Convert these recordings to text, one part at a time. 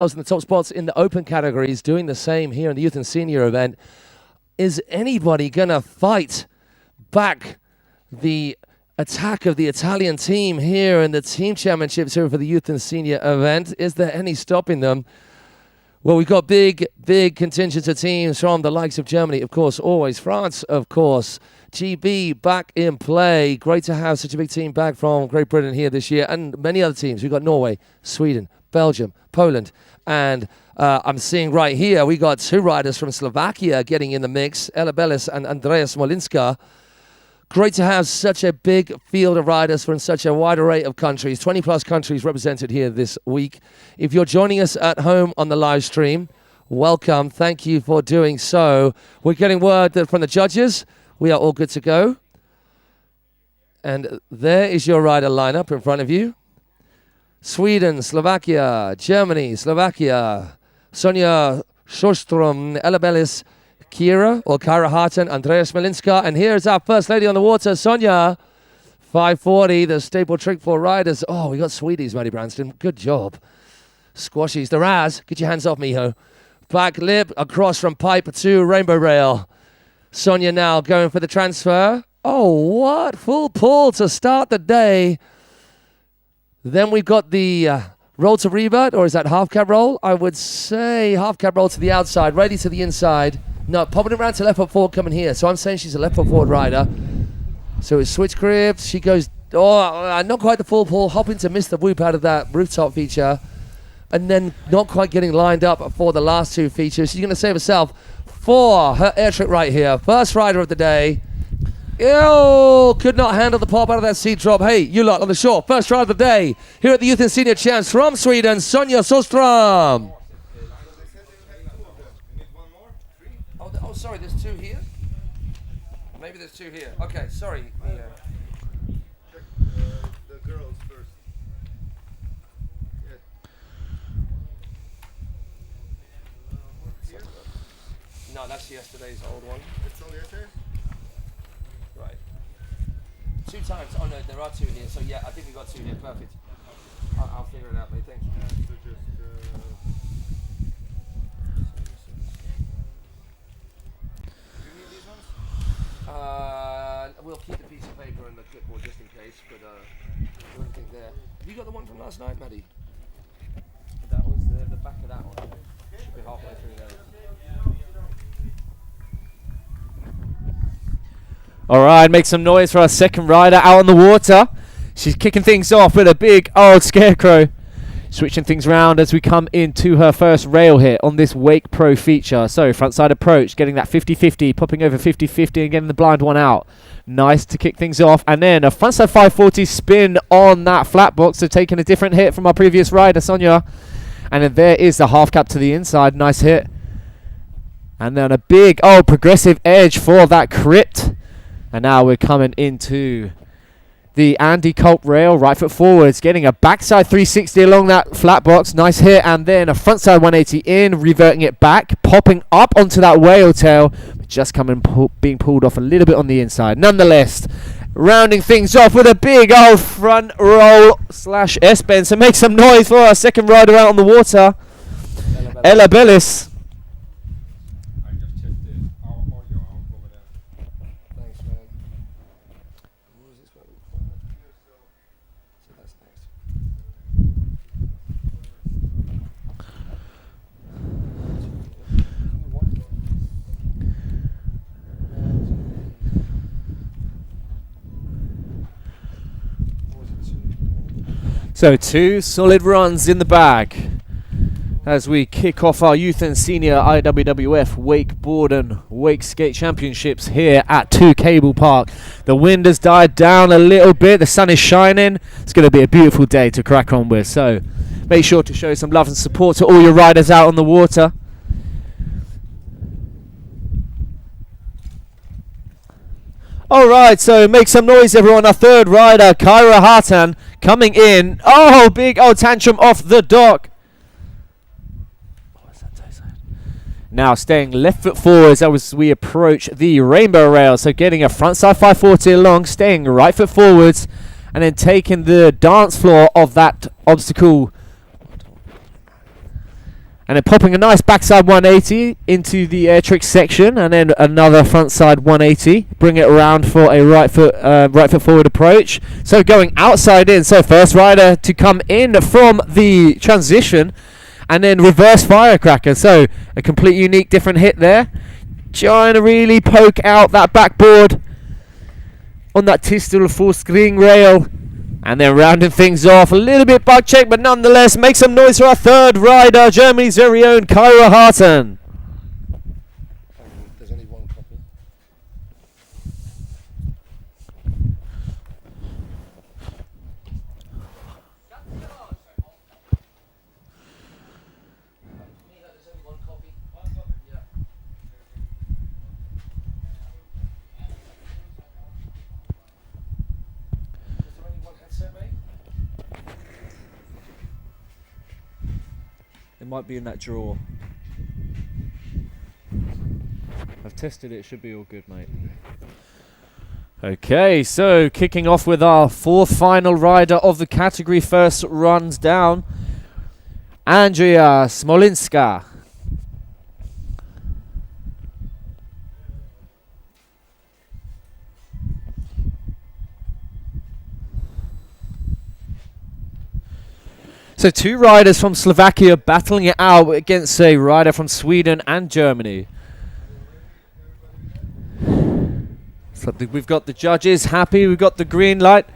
in the top spots in the open categories, doing the same here in the youth and senior event. Is anybody going to fight back the attack of the Italian team here in the team championships here for the youth and senior event? Is there any stopping them? Well, we've got big contingents of teams from the likes of Germany, of course, always France, of course. GB back in play. Great to have such a big team back from Great Britain here this year, and many other teams. We've got Norway, Sweden, Belgium, Poland, and I'm seeing right here we got two riders from Slovakia getting in the mix, Bellis and Andreas Molinska. Great to have such a big field of riders from such a wide array of countries, 20 plus countries represented here this week. If you're joining us at home on the live stream, welcome. Thank you for doing so. We're getting word that from the judges, we are all good to go. And there is your rider lineup in front of you. Sweden, Slovakia, Germany, Slovakia, Sonia Sostrom, Bellis, Kyra Harton, Andreas Molinska, and here's our first lady on the water, Sonia. 540, the staple trick for riders. Oh, we got Sweeties, Matty Branston. Good job. Squashies, the Raz. Get your hands off me, ho. Back lip, across from pipe to rainbow rail. Sonia now going for the transfer. Oh, what? Full pull to start the day. Then we've got the roll to revert, or is that half cab roll? I would say half cab roll to the outside, ready to the inside. No, popping around to left foot forward coming here. So I'm saying she's a left foot forward rider. So it's switch grips. She goes, not quite the full pull, hoping to miss the whoop out of that rooftop feature. And then not quite getting lined up for the last two features. She's going to save herself for her air trick right here. First rider of the day. Ew, could not handle the pop out of that seat drop. Hey, you lot on the shore. First rider of the day. Here at the Youth and Senior Champs from Sweden, Sonia Sostrom. Oh, sorry, there's two here? Maybe there's two here. Okay, sorry. Yeah. Check the girls first. Yeah. No, that's yesterday's old one. It's only yesterday? Right. Two times. Oh, no, there are two here. So, yeah, I think we got two here. Perfect. I'll figure it out, mate. Thank you. So just... we'll keep the piece of paper and the clipboard just in case, but anything there. Have you got the one from last night, Maddie? That was the back of that one. Should be halfway through there. All right, make some noise for our second rider out on the water. She's kicking things off with a big old scarecrow. Switching things around as we come into her first rail hit on this Wake Pro feature. So frontside approach, getting that 50-50, popping over 50-50 and getting the blind one out. Nice to kick things off. And then a frontside 540 spin on that flat box. So taking a different hit from our previous rider, Sonia. And then there is the half cap to the inside. Nice hit. And then a big, progressive edge for that crit. And now we're coming into the Andy Culp rail, right foot forwards, getting a backside 360 along that flat box. Nice hit. And then a frontside 180 in, reverting it back, popping up onto that whale tail. Just coming, being pulled off a little bit on the inside. Nonetheless, rounding things off with a big old front roll / S-bend. So make some noise for our second rider out on the water, Bellis. So 2 solid runs in the bag as we kick off our youth and senior IWWF wakeboard and wake skate championships here at 2 Cable Park. The wind has died down a little bit. The sun is shining. It's going to be a beautiful day to crack on with. So make sure to show some love and support to all your riders out on the water. Alright, so make some noise everyone. Our third rider, Kyra Harton, coming in. Oh, big old tantrum off the dock. Now staying left foot forwards as we approach the rainbow rail. So getting a frontside 540 along, staying right foot forwards, and then taking the dance floor of that obstacle And then popping a nice backside 180 into the air trick section, and then another frontside 180. Bring it around for a right foot forward approach. So going outside in. So first rider to come in from the transition, and then reverse firecracker. So a complete unique different hit there. Trying to really poke out that backboard on that Tistel full screen rail. And then rounding things off, a little bit bug check, but nonetheless, make some noise for our third rider, Germany's very own Kyra Harton. There's only one copy. It might be in that drawer. I've tested it, it should be all good, mate. Okay, so kicking off with our fourth final rider of the category, first runs down, Andreas Molinska. So two riders from Slovakia battling it out against a rider from Sweden and Germany. So we've got the judges happy, we've got the green light.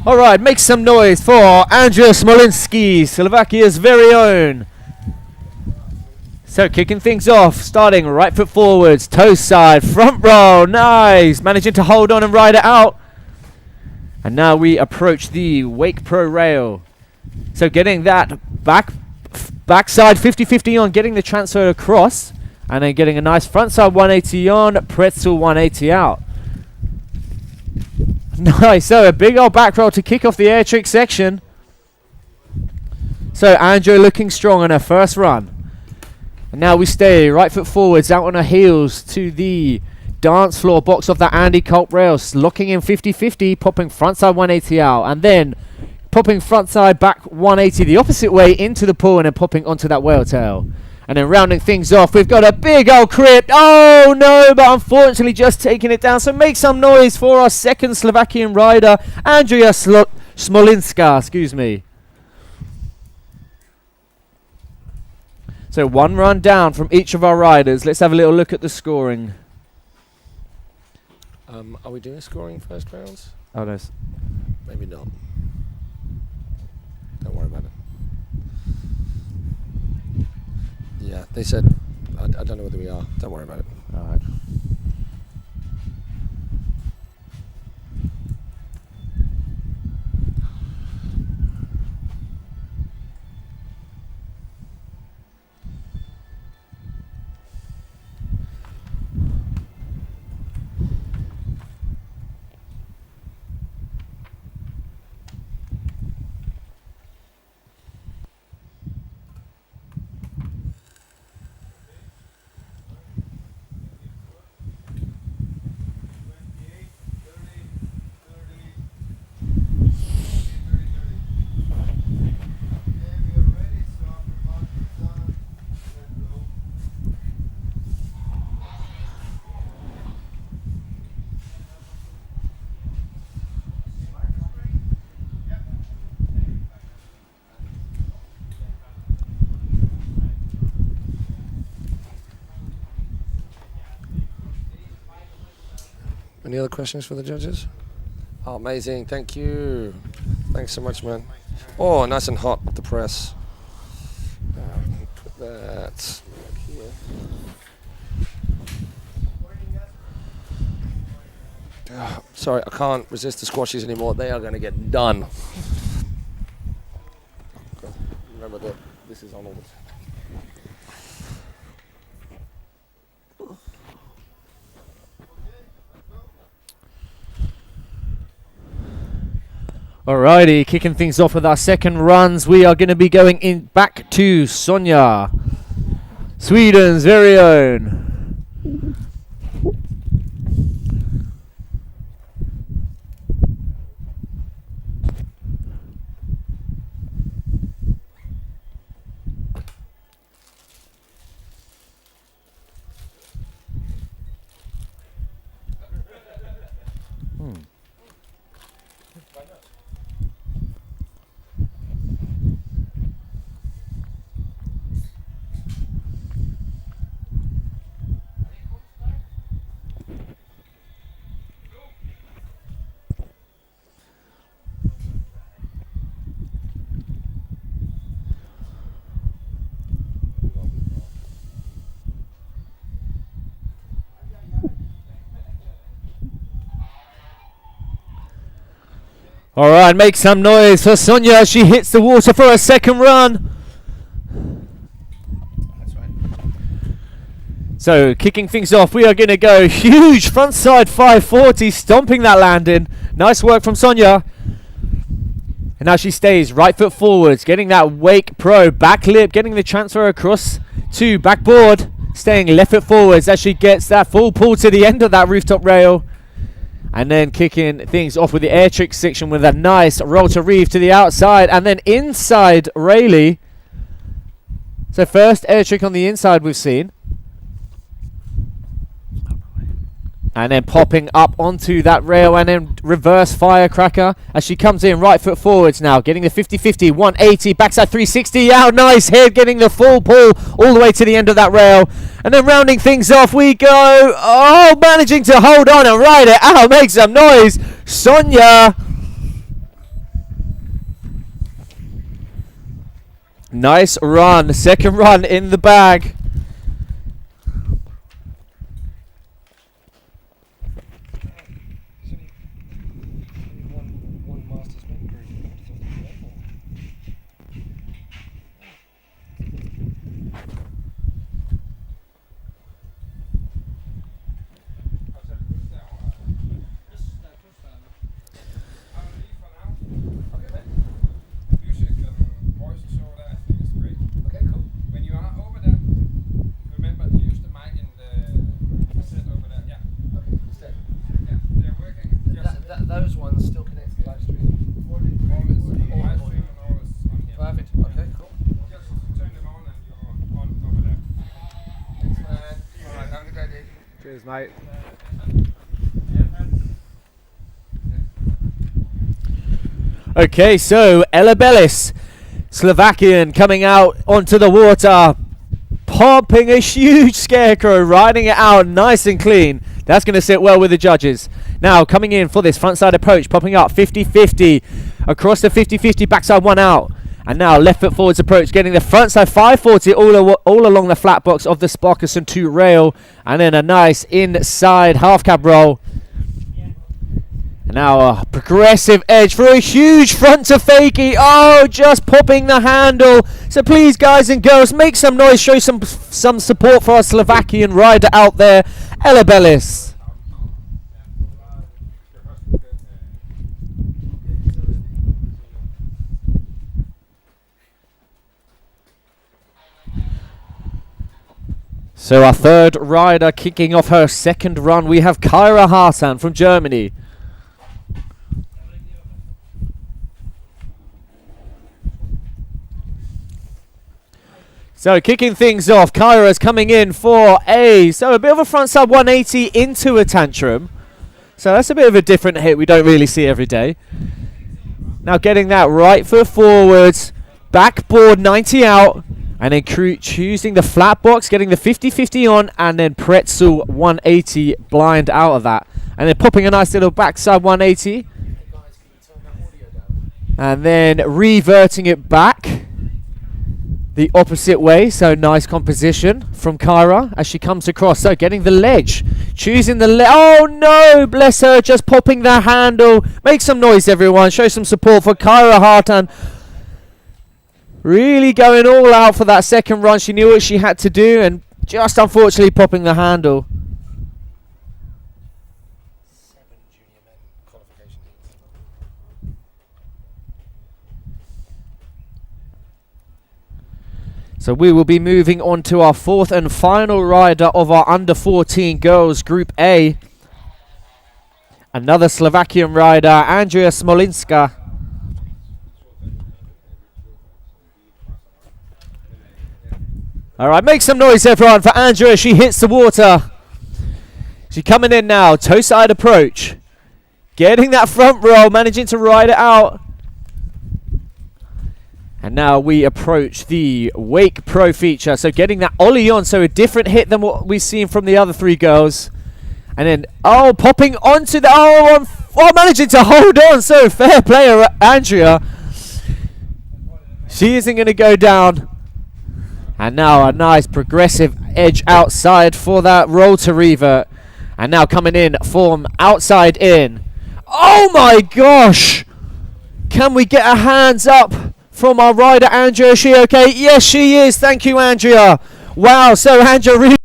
All right, make some noise for Andreas Molinski, Slovakia's very own. So kicking things off, starting right foot forwards, toe side, front row, nice. Managing to hold on and ride it out. And now we approach the Wake Pro rail. So getting that backside 50-50 on, getting the transfer across. And then getting a nice frontside 180 on, pretzel 180 out. Nice, so a big old back roll to kick off the air trick section. So Andrew looking strong on her first run. And now we stay right foot forwards, out on her heels to the dance floor box of the Andy Culp rails. Locking in 50-50, popping frontside 180 out. And then popping frontside back 180 the opposite way into the pool, and then popping onto that whale tail. And then rounding things off, we've got a big old crypt. Oh no, but unfortunately just taking it down. So make some noise for our second Slovakian rider, Andrea Smolinska, excuse me. So one run down from each of our riders. Let's have a little look at the scoring. Are we doing scoring first rounds? Oh no. Maybe not. Don't worry about it. Yeah, they said, I don't know whether we are. Don't worry about it. All right. Any other questions for the judges? Oh, amazing. Thank you. Thanks so much, man. Oh, nice and hot, the press. Put that here. Sorry, I can't resist the squashies anymore. They are going to get done. Remember that this is on all the time. Alrighty, kicking things off with our second runs. We are going to be going in back to Sonia, Sweden's very own. All right, make some noise for Sonia as she hits the water for her second run. That's right. So, kicking things off, we are going to go huge frontside 540, stomping that landing. Nice work from Sonia. And now she stays right foot forwards, getting that Wake Pro back lip, getting the transfer across to backboard, staying left foot forwards as she gets that full pull to the end of that rooftop rail. And then kicking things off with the air trick section with a nice roll to reeve to the outside. And then inside Rayleigh. So first air trick on the inside we've seen. And then popping up onto that rail and then reverse firecracker as she comes in right foot forwards now. Getting the 50-50, 180, backside 360 out. Nice hit, getting the full pull all the way to the end of that rail. And then rounding things off we go. Oh, managing to hold on and ride it out. Make some noise. Sonia. Nice run. Second run in the bag. Those ones still connect to the live stream. Perfect. Okay, cool. Just turn them on and you're on over there. Thanks, man. All right, have a good day, Dave. Cheers, mate. Okay, so Ella Bellis, Slovakian, coming out onto the water, popping a huge scarecrow, riding it out nice and clean. That's going to sit well with the judges. Now coming in for this frontside approach, popping up 50-50, across the 50-50, backside one out. And now left foot forwards approach, getting the frontside 540 all along the flat box of the Sparkerson 2 rail. And then a nice inside half cab roll. And now a progressive edge for a huge front to fakie. Oh, just popping the handle. So please, guys and girls, make some noise, show some support for our Slovakian rider out there, Ella Bellis. So our third rider kicking off her second run, we have Kyra Harton from Germany. So kicking things off, Kyra's coming in for a bit of a frontside 180 into a tantrum. So that's a bit of a different hit we don't really see every day. Now getting that right foot forwards, backboard 90 out, and then choosing the flat box, getting the 50-50 on, and then pretzel 180 blind out of that. And then popping a nice little backside 180. And then reverting it back the opposite way. So nice composition from Kyra as she comes across. So getting the ledge, choosing the oh no, bless her, just popping the handle. Make some noise, everyone. Show some support for Kyra Harton. Really going all out for that second run. She knew what she had to do and just unfortunately popping the handle. So we will be moving on to our fourth and final rider of our under-14 girls Group A. Another Slovakian rider, Andreas Molinska. All right, make some noise, everyone, for Andrea. She hits the water. She's coming in now. Toe side approach. Getting that front roll, managing to ride it out. And now we approach the Wake Pro feature. So getting that ollie on, so a different hit than what we've seen from the other three girls. And then, popping onto the, managing to hold on. So fair player, Andrea. She isn't going to go down. And now a nice progressive edge outside for that roll to revert. And now coming in from outside in. Oh my gosh! Can we get our hands up from our rider, Andrea? Is she okay? Yes, she is. Thank you, Andrea. Wow, so Andrea really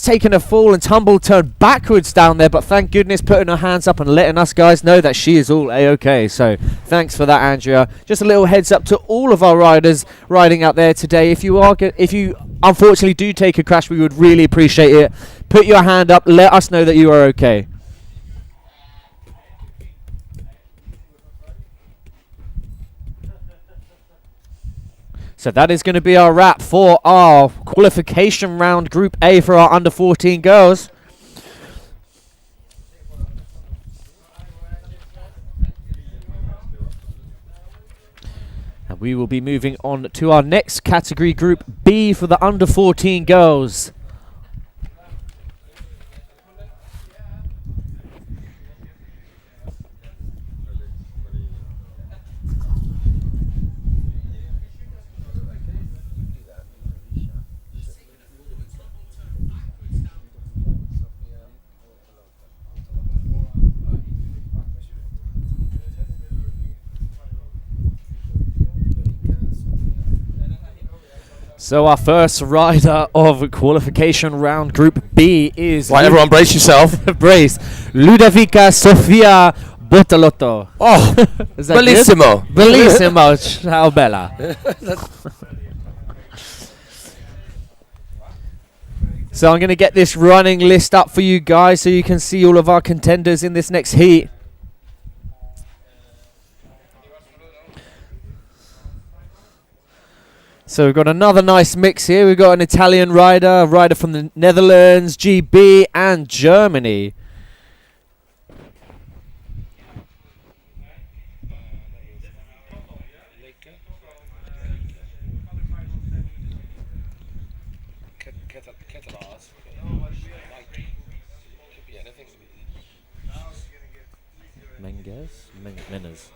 taking a fall and tumble turn backwards down there, but thank goodness putting her hands up and letting us guys know that she is all a-okay. So thanks for that, Andrea. Just a little heads up to all of our riders riding out there today. If you unfortunately do take a crash, we would really appreciate it. Put your hand up, let us know that you are okay. So that is going to be our wrap for our qualification round Group A for our under 14 girls. And we will be moving on to our next category, Group B, for the under 14 girls. So our first rider of qualification round Group B is... Right, everyone brace yourself. Brace. Ludovica Sophia Portalotto. Oh, is that bellissimo. Good? Bellissimo. Ciao, bella. So I'm going to get this running list up for you guys so you can see all of our contenders in this next heat. So we've got another nice mix here. We've got an Italian rider, a rider from the Netherlands, GB, and Germany. Mengers.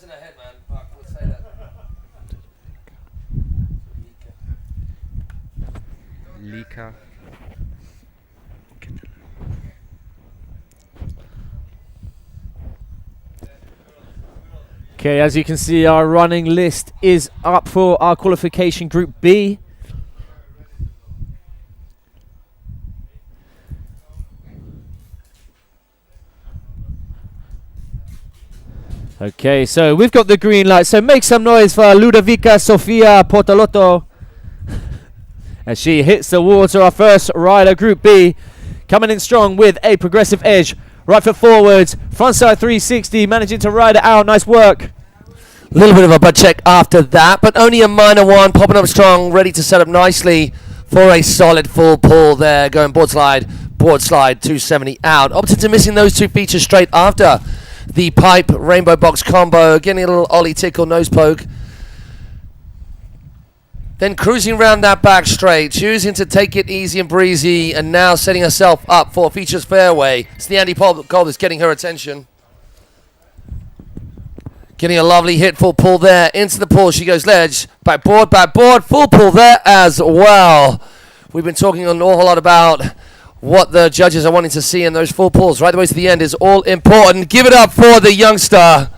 In her head, man. Park, we'll say that. Lika. Okay, as you can see, our running list is up for our qualification Group B. Okay, so we've got the green light. So make some noise for Ludovica Sophia Portalotto as she hits the water. Our first rider, Group B, coming in strong with a progressive edge. Right foot forwards, front side 360, managing to ride it out. Nice work. A little bit of a butt check after that, but only a minor one. Popping up strong, ready to set up nicely for a solid full pull there. Going board slide 270 out. Opted to missing those two features straight after the pipe rainbow box combo, getting a little ollie tickle nose poke. then cruising around that back straight, choosing to take it easy and breezy, and now setting herself up for features fairway. It's the Andy Pole goal that's getting her attention. Getting a lovely hit, full pull there. Into the pool she goes, ledge, backboard, full pull there as well. We've been talking an awful lot about what the judges are wanting to see, and those full pulls right the way to the end is all important. Give it up for the youngster.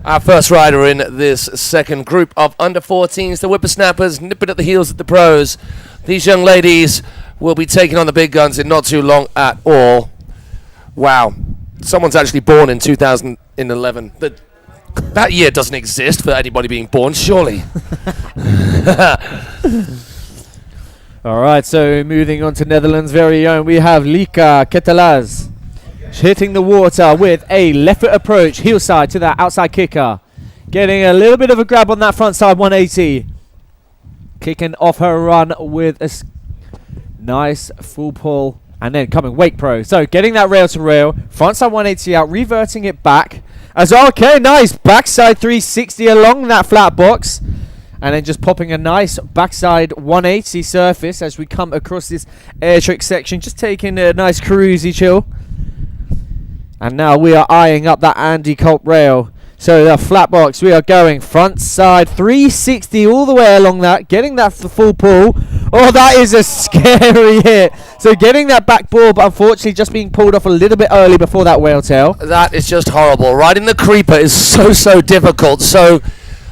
Our first rider in this second group of under 14s, the whippersnappers, nipping at the heels of the pros. These young ladies will be taking on the big guns in not too long at all. Wow. Someone's actually born in 2011. That year doesn't exist for anybody being born, surely. All right, so moving on to Netherlands' very own, we have Lika Catalase. Hitting the water with a left foot approach, heel side to that outside kicker. Getting a little bit of a grab on that front side 180. Kicking off her run with a nice full pull. And then coming wake pro. So getting that rail to rail. Front side 180 out, reverting it back. As okay, nice backside 360 along that flat box. And then just popping a nice backside 180 surface as we come across this air trick section. Just taking a nice cruisy chill. And now we are eyeing up that Andy Colt rail. So the flat box, we are going front side 360 all the way along that. Getting that full pull. Oh, that is a scary hit. So getting that back ball, but unfortunately just being pulled off a little bit early before that whale tail. That is just horrible. Riding the creeper is so difficult. So,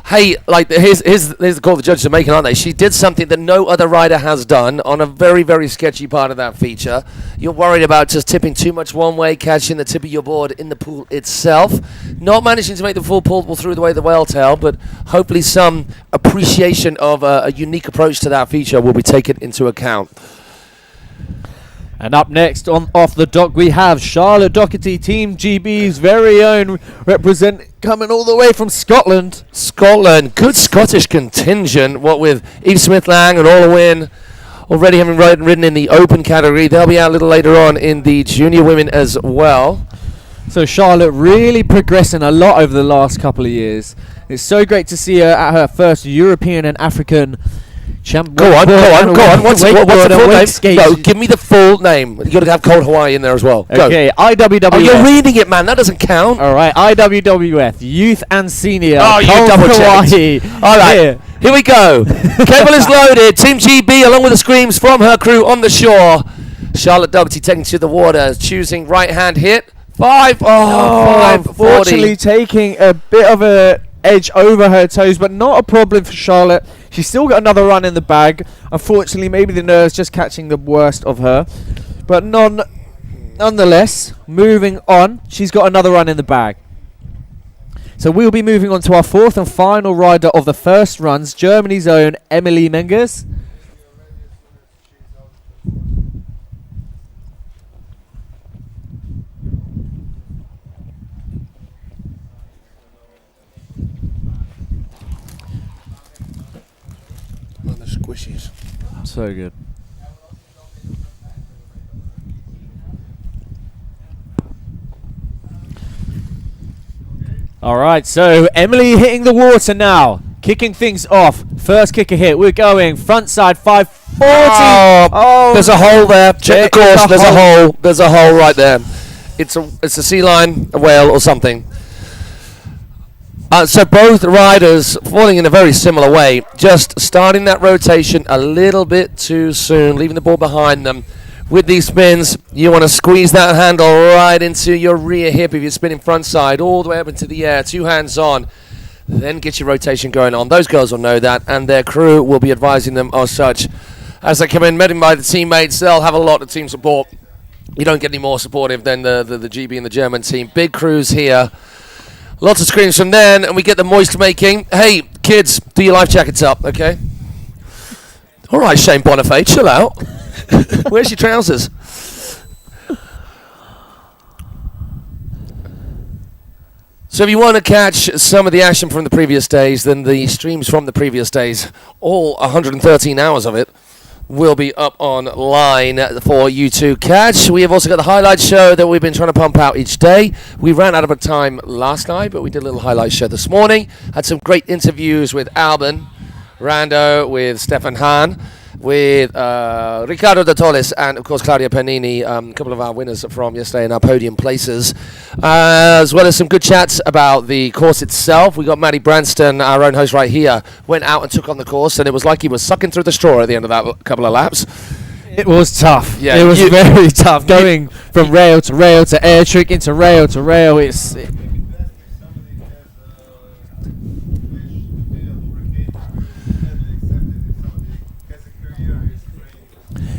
hey, like here's the call the judges are making, aren't they? She did something that no other rider has done on a very sketchy part of that feature. You're worried about just tipping too much one way, catching the tip of your board in the pool itself. Not managing to make the full pull through the way of the whale tail, but hopefully some appreciation of a unique approach to that feature will be taken into account. And up next on Off the Dock, we have Charlotte Dougherty, Team GB's very own coming all the way from Scotland. Scotland, good Scottish contingent, what with Eve Smith-Lang and Orla Wynn already having ridden in the open category. They'll be out a little later on in the junior women as well. So Charlotte really progressing a lot over the last couple of years. It's so great to see her at her first European and African champ. Go on. What's the full name? No, give me the full name. You got to have Cold Hawaii in there as well. Go. Okay, IWWF. Oh, you're reading it, man. That doesn't count. All right, IWWF, Youth and Senior. Oh, you double-checked. All right, here we go. Cable is loaded. Team GB, along with the screams from her crew on the shore. Charlotte Dougherty taking to the water, choosing right-hand hit. 540. Unfortunately, taking a bit of a edge over her toes, but not a problem for Charlotte. She's still got another run in the bag. Unfortunately, maybe the nerves just catching the worst of her. But nonetheless, moving on, she's got another run in the bag. So we'll be moving on to our fourth and final rider of the first runs, Germany's own Emily Mengers. Squishies. So good. All right, so Emily hitting the water now, kicking things off. First kicker hit. We're going front side 540. Oh, there's a hole there. Check the course. There's a hole. There's a hole right there. It's a sea lion, a whale, or something. So both riders falling in a very similar way, just starting that rotation a little bit too soon, leaving the ball behind them. With these spins, you want to squeeze that handle right into your rear hip if you're spinning front side, all the way up into the air, 2 hands on. Then get your rotation going on. Those girls will know that, and their crew will be advising them as such. As they come in, met by the teammates, they'll have a lot of team support. You don't get any more supportive than the GB and the German team. Big crews here. Lots of screams from then, and we get the moist making. Hey, kids, do your life jackets up, okay? All right, Shane Bonifay, chill out. Where's your trousers? So if you want to catch some of the action from the previous days, then the streams from the previous days, all 113 hours of it, will be up online for you to catch. We have also got the highlight show that we've been trying to pump out each day. We ran out of time last night, but we did a little highlight show this morning. Had some great interviews with Albin Rando with Stefan Hahn, with Ricardo Vetrano, and of course Claudia Panini, a couple of our winners from yesterday in our podium places, as well as some good chats about the course itself. We got Matty Branston, our own host right here, went out and took on the course, and it was like he was sucking through the straw at the end of that couple of laps. It was tough. Yeah, it was very tough, going from rail to air trick into rail to rail.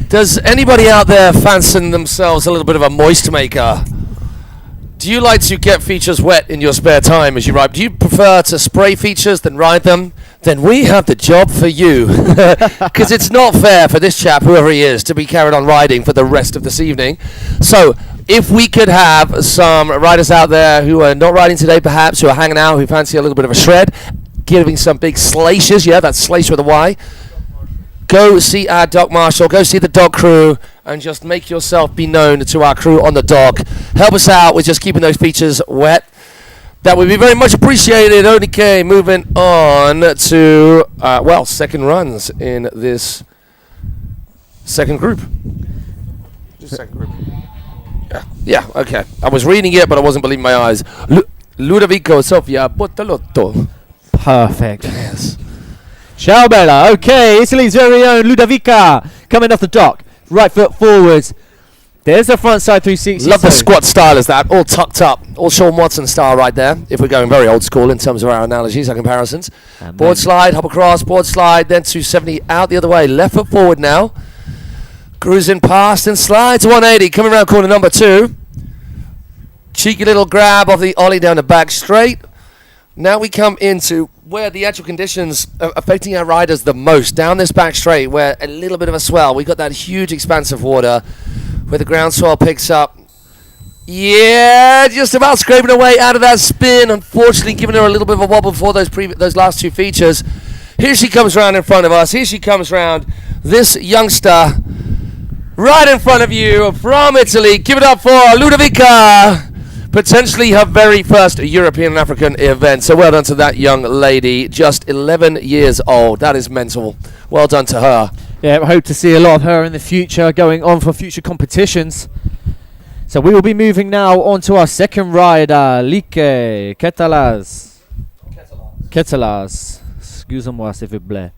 Does anybody out there fancy themselves a little bit of a moist maker? Do you like to get features wet in your spare time as you ride? Do you prefer to spray features than ride them? Then we have the job for you. Because it's not fair for this chap, whoever he is, to be carried on riding for the rest of this evening. So if we could have some riders out there who are not riding today perhaps, who are hanging out, who fancy a little bit of a shred, giving some big slaces, yeah, that's slace with a Y. Go see our dock marshal, go see the dock crew, and just make yourself be known to our crew on the dock. Help us out with just keeping those features wet. That would be very much appreciated. Okay, moving on to, second runs in this second group. Just second group. Yeah, okay. I was reading it, but I wasn't believing my eyes. Ludovica Portalotto. Perfect. Yes. Ciao Bella. Okay, Italy's very own Ludovica coming off the dock. Right foot forwards. There's the front side 360. Love the squat style as that, all tucked up, all Sean Watson style right there, if we're going very old school in terms of our analogies, our comparisons. Board slide, hop across, board slide, then 270 out the other way, left foot forward now. Cruising past and slides 180, coming around corner number 2. Cheeky little grab of the ollie down the back straight. Now we come into where the actual conditions are affecting our riders the most, down this back straight where a little bit of a swell. We've got that huge expanse of water where the ground swell picks up. Yeah, just about scraping away out of that spin. Unfortunately, giving her a little bit of a wobble for those last two features. Here she comes round in front of us. Here she comes round. This youngster right in front of you from Italy. Give it up for Ludovica. Potentially her very first European and African event. So well done to that young lady. Just 11 years old. That is mental. Well done to her. Yeah, I hope to see a lot of her in the future, going on for future competitions. So we will be moving now on to our second rider, Lika Catalase. Catalase. Excusez-moi, s'il vous plaît.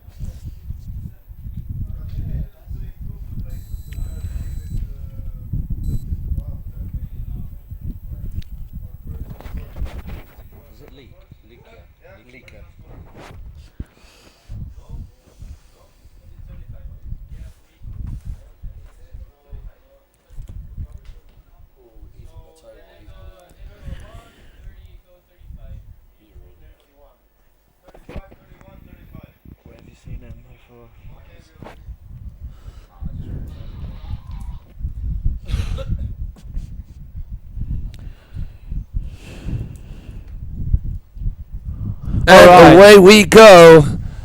And away we go.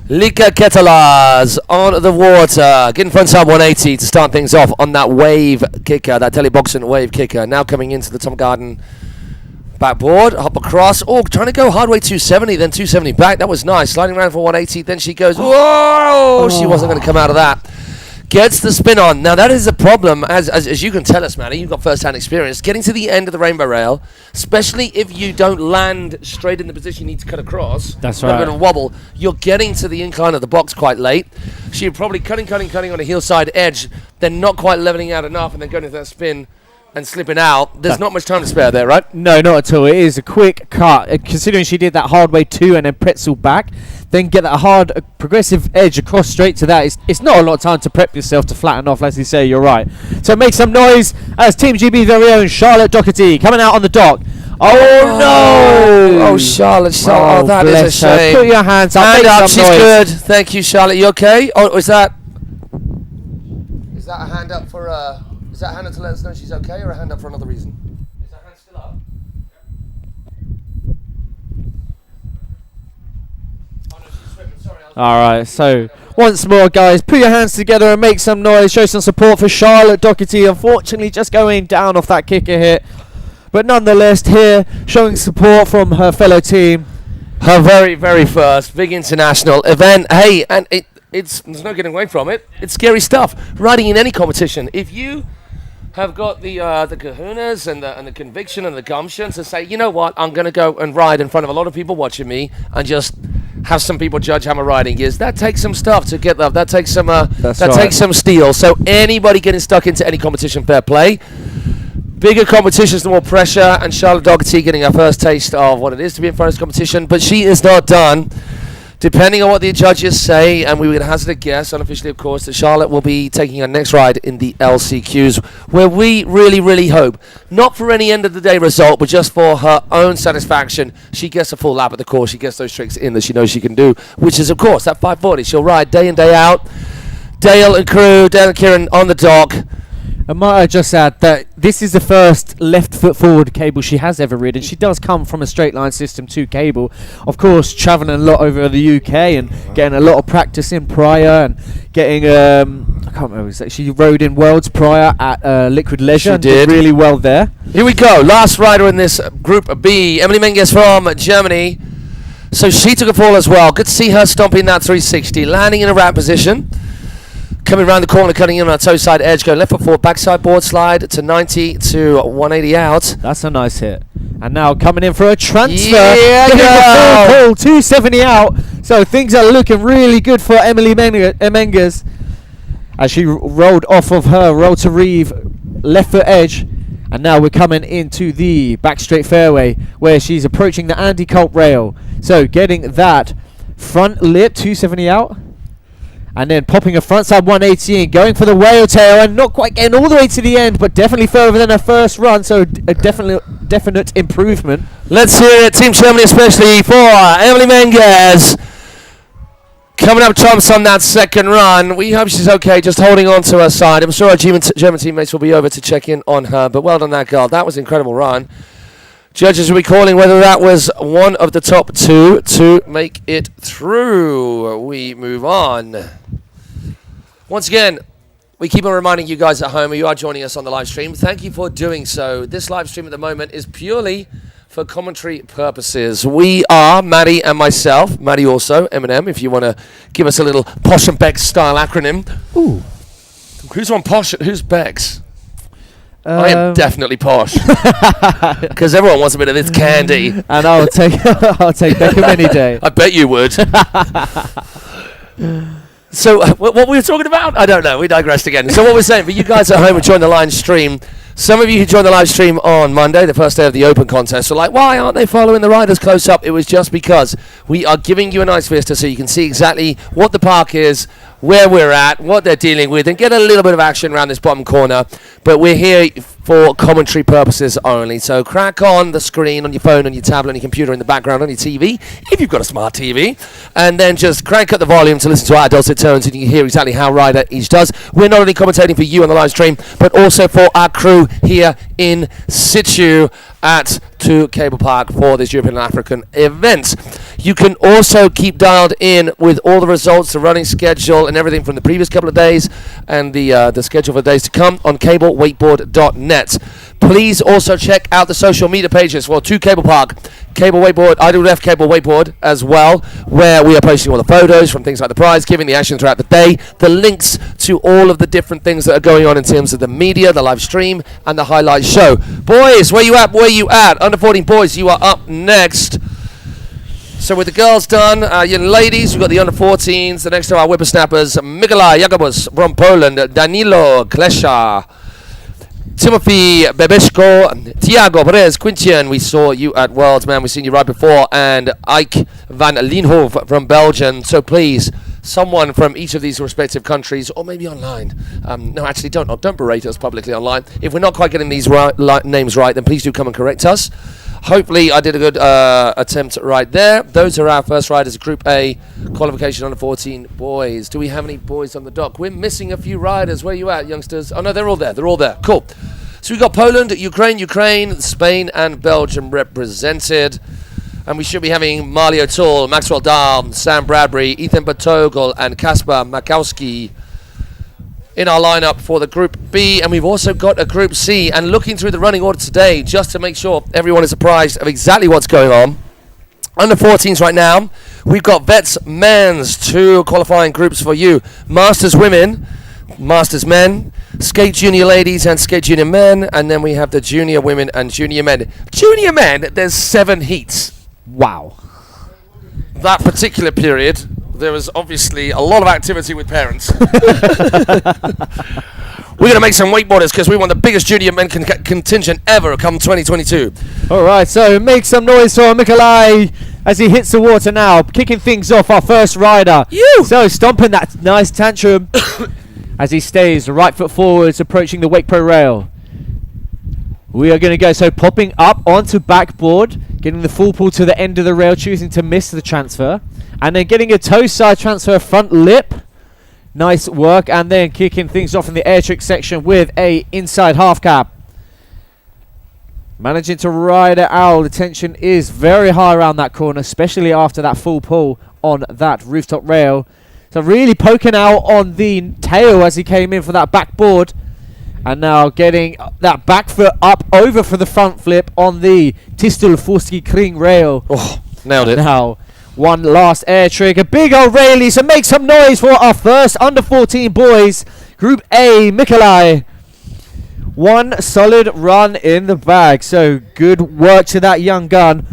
Lika Catalase on the water. Getting front side 180 to start things off on that wave kicker, that teleboxing wave kicker. Now coming into the Tom Garden backboard. Hop across. Oh, trying to go hard way 270, then 270 back. That was nice. Sliding around for 180. Then she goes, whoa! She wasn't going to come out of that. Gets the spin on. Now that is a problem, as you can tell us, Manny, you've got first-hand experience, getting to the end of the rainbow rail, especially if you don't land straight in the position you need to cut across. That's right. A bit of a wobble. You're getting to the incline of the box quite late. So you're probably cutting on a heel side edge, then not quite leveling out enough, and then going into that spin and slipping out. There's not much time to spare there, right? No, not at all. It is a quick cut, considering she did that hard way 2 and then pretzel back, then get that hard progressive edge across straight to that. It's not a lot of time to prep yourself to flatten off, as you say. You're right. So make some noise as Team GB very own Charlotte Dougherty coming out on the dock. Oh no! Oh, Charlotte. Oh, that is a shame. Put your hands up. Hand up. She's noise. good. Thank you, Charlotte. You okay? Oh, is that a hand up for is that a hand up to let us know she's okay, or a hand up for another reason? Is that hand still up? Oh no, she's swimming. Sorry. All right. So once more, guys, put your hands together and make some noise. Show some support for Charlotte Dougherty. Unfortunately, just going down off that kicker hit, but nonetheless, here showing support from her fellow team. her very, very first big international event. Hey, and there's no getting away from it. It's scary stuff. Riding in any competition. If you have got the kahunas and the conviction and the gumption to say, you know what, I'm going to go and ride in front of a lot of people watching me and just have some people judge how my riding is. That takes some stuff to get that. That takes some takes some steel. So anybody getting stuck into any competition, fair play. Bigger competitions, the more pressure, and Charlotte Dougherty getting her first taste of what it is to be in front of this competition, but she is not done. Depending on what the judges say, and we would hazard a guess, unofficially of course, that Charlotte will be taking her next ride in the LCQs, where we really, really hope, not for any end of the day result, but just for her own satisfaction, she gets a full lap of the course, she gets those tricks in that she knows she can do, which is of course that 540. She'll ride day in, day out. Dale and Kieran on the dock. I might just add that this is the first left foot forward cable she has ever ridden. She does come from a straight line system to cable. Of course, travelling a lot over the UK and getting a lot of practice in prior and getting, I can't remember exactly, she rode in Worlds prior at Liquid Leisure. She did really well there. Here we go, last rider in this Group B, Emily Mengers from Germany. So she took a fall as well. Good to see her stomping that 360, landing in a wrap position. Coming around the corner, cutting in on a toe side edge, going left foot forward, backside board slide to 90 to 180 out. That's a nice hit. And now coming in for a transfer. Yeah, pull, 270 out. So things are looking really good for Emily Mengers as she rolled off of her roll to reeve left foot edge. And now we're coming into the back straight fairway where she's approaching the Andy Colt rail. So getting that front lip, 270 out. And then popping a frontside 180 in, going for the whale tail, and not quite getting all the way to the end, but definitely further than her first run, so a definite improvement. Let's hear it, Team Germany especially for Emily Mengers. Coming up trumps on that second run. We hope she's okay, just holding on to her side. I'm sure our German teammates will be over to check in on her, but well done that girl. That was an incredible run. Judges will be calling whether that was one of the top two to make it through. We move on. Once again, we keep on reminding you guys at home, you are joining us on the live stream. Thank you for doing so. This live stream at the moment is purely for commentary purposes. We are, Maddie and myself, Maddie also, Eminem, if you want to give us a little Posh and Bex style acronym. Ooh. Who's on Posh? Who's Bex? I am definitely posh because everyone wants a bit of this candy, and I'll take Beckham any day. I bet you would. So what we were talking about? I don't know. We digressed again. So what we're saying for you guys at home who joined the live stream, some of you who joined the live stream on Monday, the first day of the Open contest, are like, why aren't they following the riders close up? It was just because we are giving you a nice vista so you can see exactly what the park is, where we're at, what they're dealing with, and get a little bit of action around this bottom corner. But we're here for commentary purposes only. So crack on the screen on your phone, on your tablet, on your computer, in the background, on your TV, if you've got a smart TV, and then just crank up the volume to listen to our dulcet tones and you can hear exactly how rider each does. We're not only commentating for you on the live stream, but also for our crew here in situ at 2 Cable Park for this European and African event. You can also keep dialed in with all the results, the running schedule, and everything from the previous couple of days and the schedule for the days to come on cablewakeboard.net. Please also check out the social media pages for 2 Cable Park, Cable Wakeboard, IWF Cable Wakeboard as well, where we are posting all the photos from things like the prize, giving the action throughout the day, the links to all of the different things that are going on in terms of the media, the live stream, and the highlight show. Boys, where you at? Where you at? Under 14 boys, you are up next. So with the girls done, your ladies, we've got the under 14s. The next are our whippersnappers, Michela Jagabush from Poland, Danilo Clesha, Dimitri Babeshko, Tiago Perez, Quintian, we saw you at Worlds, man, we've seen you right before, and Ike Van Lienhof from Belgium. So please, someone from each of these respective countries, or maybe online. No, actually, don't berate us publicly online. If we're not quite getting these names right, then please do come and correct us. Hopefully, I did a good attempt right there. Those are our first riders, Group A, qualification under 14 boys. Do we have any boys on the dock? We're missing a few riders. Where are you at, youngsters? Oh, no, they're all there. They're all there. Cool. So we've got Poland, Ukraine, Spain, and Belgium represented. And we should be having Marley O'Toole, Maxwell Dahl, Sam Bradbury, Ethan Bertogel, and Casper Mikowski in our lineup for the Group B. And we've also got a Group C. And looking through the running order today, just to make sure everyone is apprised of exactly what's going on, Under 14s right now. We've got Vets Men's, 2 qualifying groups for you. Masters Women, Masters Men, Skate Junior Ladies and Skate Junior Men, and then we have the Junior Women and Junior Men. Junior Men, there's 7 heats. Wow. That particular period, there was obviously a lot of activity with parents. We're going to make some wakeboarders because we want the biggest junior men contingent ever come 2022. All right, so make some noise for Nikolai as he hits the water now, kicking things off our first rider. So stomping that nice tantrum as he stays right foot forwards, approaching the Wake Pro rail. We are going to go, so popping up onto backboard, getting the full pull to the end of the rail, choosing to miss the transfer, and then getting a toe side transfer front lip. Nice work, and then kicking things off in the air trick section with a inside half cap. Managing to ride it out. The tension is very high around that corner, especially after that full pull on that rooftop rail. So really poking out on the tail as he came in for that backboard. And now getting that back foot up over for the front flip on the Tistel Forski Kring rail. Oh, nailed it. Now, one last air trick, a big old railie, so make some noise for our first under 14 boys. Group A, Nikolai. One solid run in the bag, so good work to that young gun.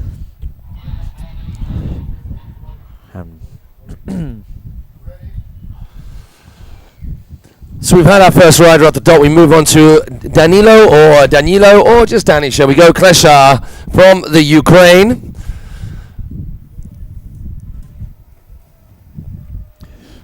So we've had our first rider at the dot. We move on to Danilo or just Danny, shall we go? Clesha from the Ukraine.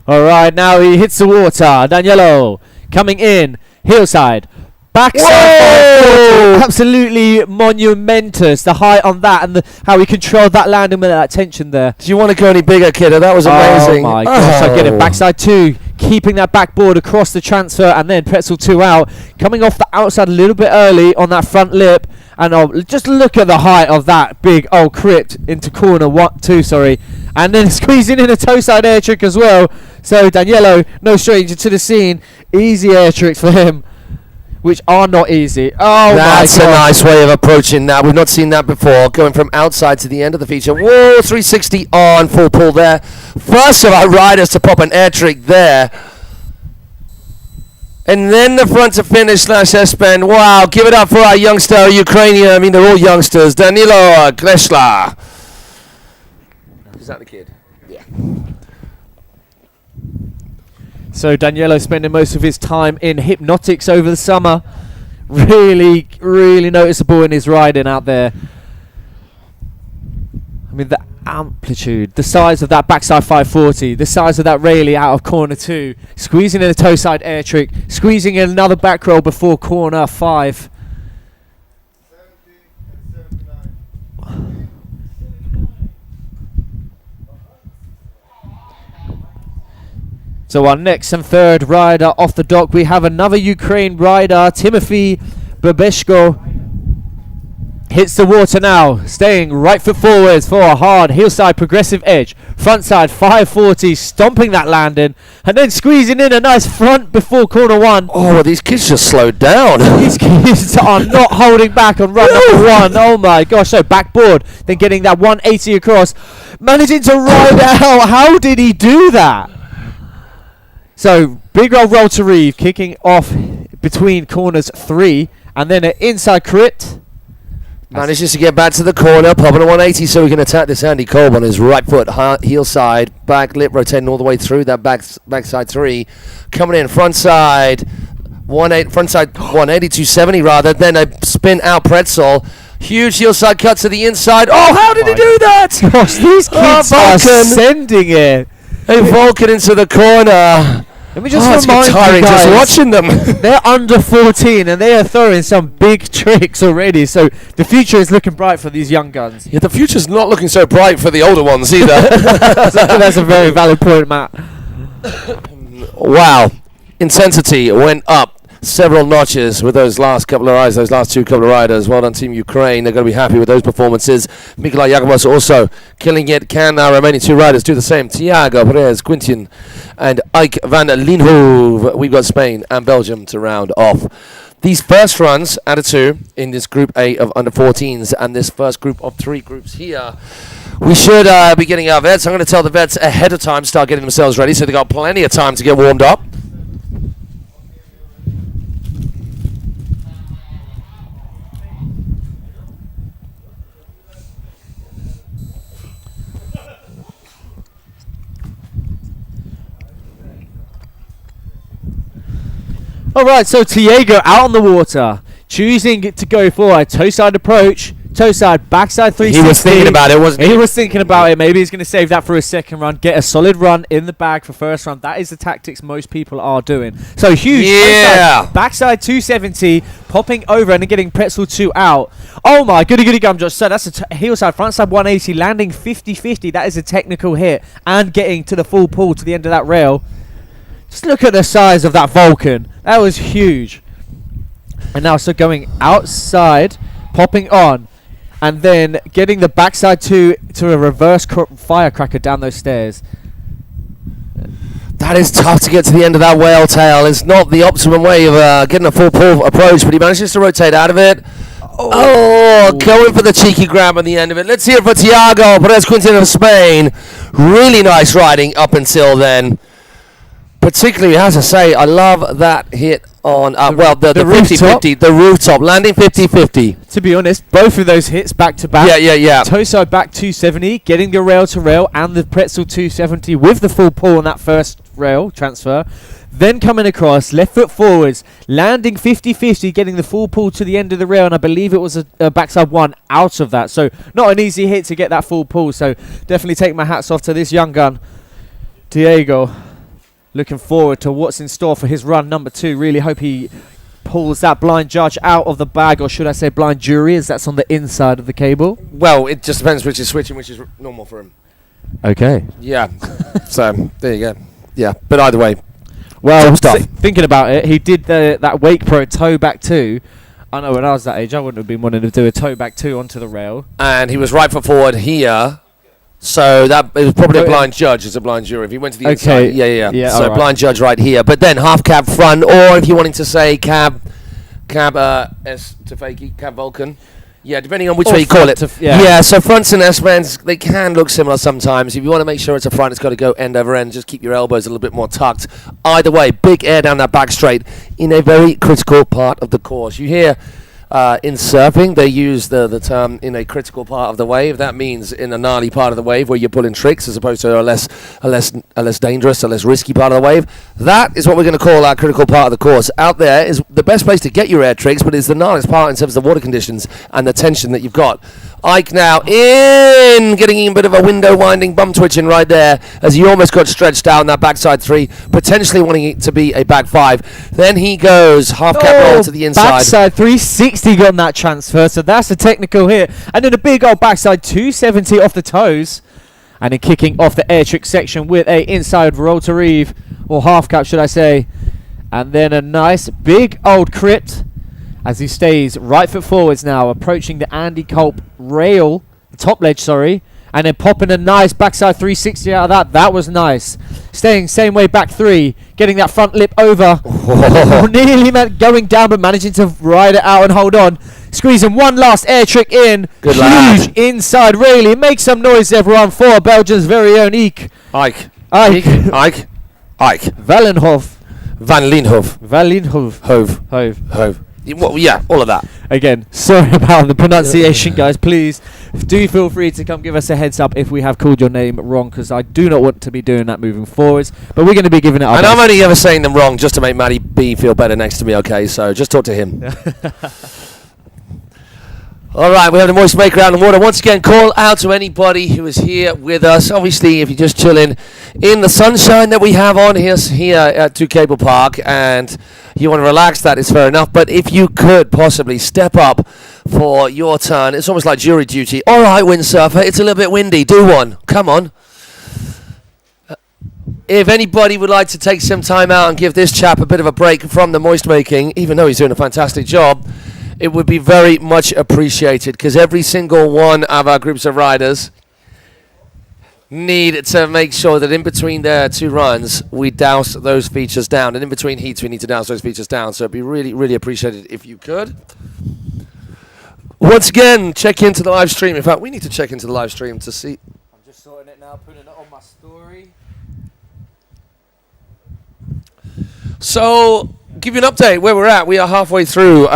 All right, now he hits the water. Danilo coming in, hillside, backside. Absolutely monumentous. The height on that and how he controlled that landing with that tension there. Do you want to go any bigger, kiddo? That was amazing. Oh my gosh, I get it. Backside 2, keeping that backboard across the transfer, and then pretzel 2 out. Coming off the outside a little bit early on that front lip. And just look at the height of that big old crypt into corner 2, sorry. And then squeezing in a toe side air trick as well. So Danilo, no stranger to the scene. Easy air tricks for him, which are not easy. Oh, that's my God. a nice way of approaching that. We've not seen that before. Going from outside to the end of the feature. Whoa, 360 on, full pull there. First of our riders to pop an air trick there. And then the front to finish / S-bend. Wow, give it up for our youngster, Ukrainian. I mean, they're all youngsters. Danilo Clesha. Is that the kid? Yeah. So Danilo spending most of his time in hypnotics over the summer. Really, really noticeable in his riding out there. I mean, the amplitude, the size of that backside 540, the size of that railie out of corner 2, squeezing in a toe side air trick, squeezing in another back roll before corner 5. So our next and third rider off the dock, we have another Ukraine rider, Dimitri Babeshko. Hits the water now, staying right foot forwards for a hard hillside progressive edge. Front side 540, stomping that landing, and then squeezing in a nice front before corner 1. Oh, well, these kids just slowed down. These kids are not holding back on run number 1. Oh my gosh, so backboard, then getting that 180 across, managing to ride out. How did he do that? So big old roll to reeve, kicking off between corners 3, and then an inside crit. Manages to get back to the corner, popping a 180 so we can attack this Andy Kolb on his right foot, heel side, back lip, rotating all the way through that backside 3. Coming in, front side 180, 270 rather, then a spin out pretzel. Huge heel side cut to the inside. Oh, how did he do that? Gosh, these kids are sending it. A Vulcan into the corner. Let me just remind you tiring guys, just watching them. They're under 14 and they are throwing some big tricks already. So the future is looking bright for these young guns. Yeah, the future's not looking so bright for the older ones either. That's a very valid point, Matt. Wow. Intensity went up several notches with those last two couple of riders. Well done, Team Ukraine. They're going to be happy with those performances. Michela Jagabush also killing it. Can our remaining 2 riders do the same? Tiago Perez, Quintin, and Ike Van Lienhof. We've got Spain and Belgium to round off these first runs out of 2 in this Group A of under 14s and this first group of 3 groups here. We should be getting our vets. I'm going to tell the vets ahead of time, start getting themselves ready, so they've got plenty of time to get warmed up. All right, so Tiago out on the water, choosing to go for a toe-side approach, toe-side, backside 360. He was thinking about it, wasn't he? He was thinking about it. Maybe he's going to save that for a second run, get a solid run in the bag for first run. That is the tactics most people are doing. So huge, toe-side, backside 270, popping over and then getting pretzel 2 out. Oh my goody gum Josh. So that's a heel side, front side 180, landing 50-50. That is a technical hit and getting to the full pull to the end of that rail. Just look at the size of that Vulcan. That was huge. And now so going outside, popping on, and then getting the backside to a reverse firecracker down those stairs. That is tough to get to the end of that whale tail. It's not the optimum way of getting a full pull approach, but he manages to rotate out of it. Oh, going for the cheeky grab on the end of it. Let's hear it for Tiago Perez of Spain. Really nice riding up until then. Particularly, as I say, I love that hit on, the 50-50, the rooftop, landing 50-50. To be honest, both of those hits back to back. Yeah. Toe side back 270, getting the rail to rail and the pretzel 270 with the full pull on that first rail transfer. Then coming across, left foot forwards, landing 50-50, getting the full pull to the end of the rail, and I believe it was a backside 1 out of that. So not an easy hit to get that full pull. So definitely take my hats off to this young gun, Tiago. Looking forward to what's in store for his run number 2. Really hope he pulls that blind judge out of the bag, or should I say blind jury, as that's on the inside of the cable. Well, it just depends which is switching, which is normal for him. Okay. Yeah. So, there you go. Yeah, but either way. Well, thinking about it, he did that Wake Pro toe back 2. I know when I was that age, I wouldn't have been wanting to do a toe back 2 onto the rail. And he was right foot forward here. So that it was probably a blind judge. It's a blind jury. If he went to the inside, yeah. So blind judge right here. But then half cab front, or if you wanting to say cab S to fakey, cab Vulcan. Yeah, depending on which way you call it. So fronts and S-bands, they can look similar sometimes. If you want to make sure it's a front, it's got to go end over end. Just keep your elbows a little bit more tucked. Either way, big air down that back straight in a very critical part of the course. You hear in surfing, they use the term in a critical part of the wave. That means in a gnarly part of the wave where you're pulling tricks as opposed to a less dangerous, a less risky part of the wave. That is what we're going to call our critical part of the course. Out there is the best place to get your air tricks, but it's the gnarliest part in terms of the water conditions and the tension that you've got. Ike now getting a bit of a window winding bum twitching right there as he almost got stretched out in that backside 3, potentially wanting it to be a back 5. Then he goes half cab roll to the inside. Backside 360 got on that transfer, so that's a technical hit. And then a big old backside 270 off the toes. And then kicking off the air trick section with a inside roll to reeve, or half cap should I say. And then a nice big old crit as he stays right foot forwards now, approaching the Andy Culp rail, the top ledge, sorry, and then popping a nice backside 360 out of that. That was nice. Staying same way back 3, getting that front lip over. Nearly going down, but managing to ride it out and hold on. Squeezing one last air trick in. Good Huge lad. Inside railing. Make some noise, everyone, for Belgium's very own Ike. Ike. Van Lienhof. Hove. Well, yeah, all of that. Again, sorry about the pronunciation, guys. Please do feel free to come give us a heads up if we have called your name wrong, because I do not want to be doing that moving forwards. But we're going to be giving it up. And I'm only ever saying them wrong just to make Matty B feel better next to me, okay? So just talk to him. All right, we have the Moist Maker out in the water. Once again, call out to anybody who is here with us. Obviously, if you're just chilling in the sunshine that we have on here at 2 Cable Park and you want to relax, that is fair enough. But if you could possibly step up for your turn, it's almost like jury duty. All right, windsurfer, it's a little bit windy. Do one. Come on. If anybody would like to take some time out and give this chap a bit of a break from the moist making, even though he's doing a fantastic job, it would be very much appreciated, because every single one of our groups of riders need to make sure that in between their 2 runs, we douse those features down. And in between heats, we need to douse those features down. So it'd be really, really appreciated if you could. Once again, check into the live stream. In fact, we need to check into the live stream to see now putting it on my story. So, give you an update where we're at. We are halfway through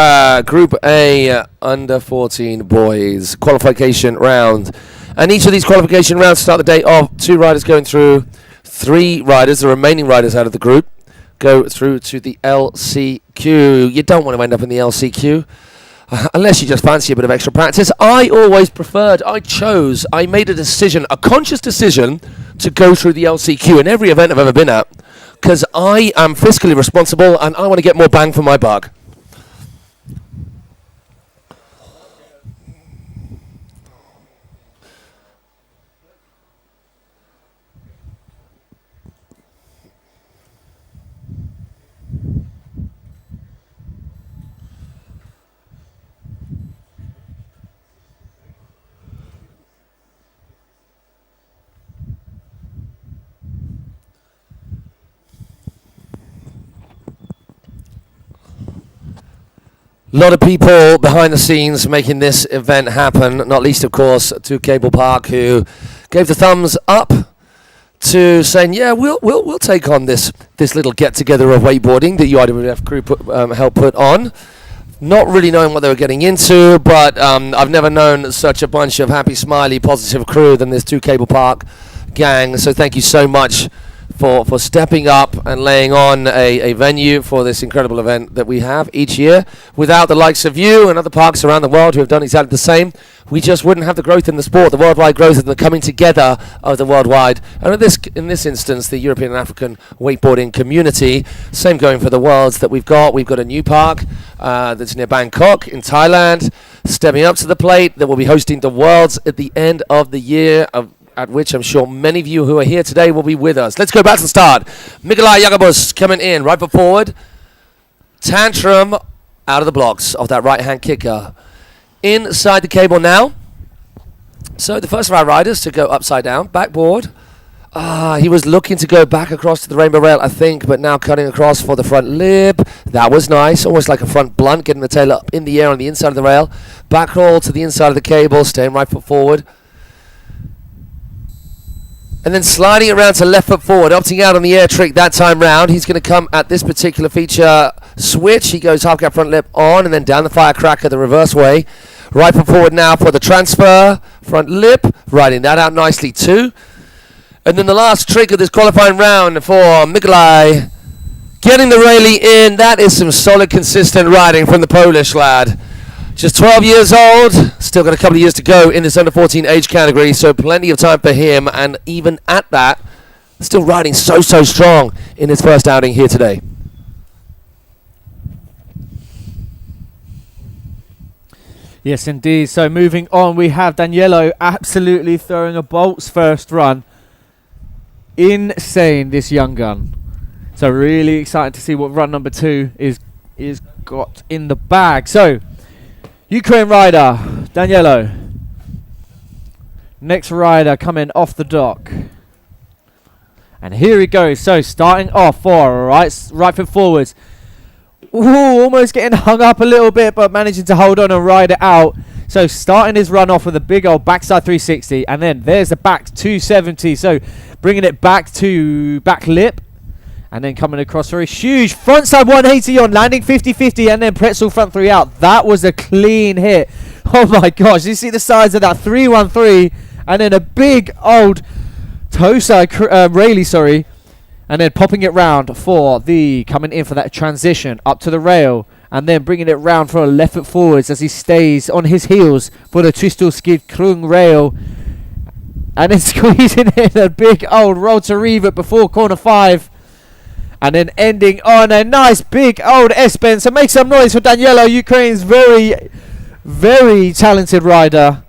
Group A under 14 boys qualification round. And each of these qualification rounds start the day of 2 riders going through, 3 riders, the remaining riders out of the group, go through to the LCQ. You don't want to end up in the LCQ. Unless you just fancy a bit of extra practice. I made a decision, a conscious decision, to go through the LCQ in every event I've ever been at, because I am fiscally responsible and I want to get more bang for my buck. A lot of people behind the scenes making this event happen, not least, of course, to Cable Park, who gave the thumbs up to saying, yeah, we'll take on this little get-together of wakeboarding that UIWF crew helped put on. Not really knowing what they were getting into, but I've never known such a bunch of happy, smiley, positive crew than this 2 Cable Park gang. So thank you so much for stepping up and laying on a venue for this incredible event that we have each year. Without the likes of you and other parks around the world who have done exactly the same, we just wouldn't have the growth in the sport, the worldwide growth and the coming together of the worldwide, and in this instance, the European and African wakeboarding community. Same going for the worlds that we've got. We've got a new park that's near Bangkok in Thailand, stepping up to the plate, that will be hosting the worlds at the end of the year, at which I'm sure many of you who are here today will be with us. Let's go back to the start. Michela Jagabush coming in, right foot forward. Tantrum out of the blocks of that right-hand kicker. Inside the cable now. So the first of our riders to go upside down, backboard. He was looking to go back across to the rainbow rail, I think, but now cutting across for the front lip. That was nice, almost like a front blunt, getting the tail up in the air on the inside of the rail. Back roll to the inside of the cable, staying right foot forward. And then sliding around to left foot forward, opting out on the air trick that time round. He's going to come at this particular feature switch. He goes half cap front lip on and then down the firecracker the reverse way. Right foot forward now for the transfer. Front lip, riding that out nicely too. And then the last trick of this qualifying round for Nikolai. Getting the railing in. That is some solid, consistent riding from the Polish lad. Just 12 years old, still got a couple of years to go in this under 14 age category, so plenty of time for him, and even at that, still riding so strong in his first outing here today. Yes, indeed. So moving on, we have Danilo absolutely throwing a bolts first run. Insane, this young gun. So really excited to see what run number 2 is got in the bag. So Ukraine rider, Danilo. Next rider coming off the dock. And here he goes. So starting off for right foot forwards. Ooh, almost getting hung up a little bit, but managing to hold on and ride it out. So starting his run off with a big old backside 360. And then there's the back 270. So bringing it back to back lip. And then coming across for a huge frontside 180 on, landing 50-50, and then pretzel front 3 out. That was a clean hit. Oh my gosh, you see the sides of that 313, and then a big old toe side Rayleigh, sorry. And then popping it round for the, coming in for that transition up to the rail. And then bringing it round for a left foot forwards as he stays on his heels for the twistle skid krung rail. And then squeezing in a big old roll to revert before corner 5. And then ending on a nice big old S-bend. So make some noise for Danilo, Ukraine's very, very talented rider.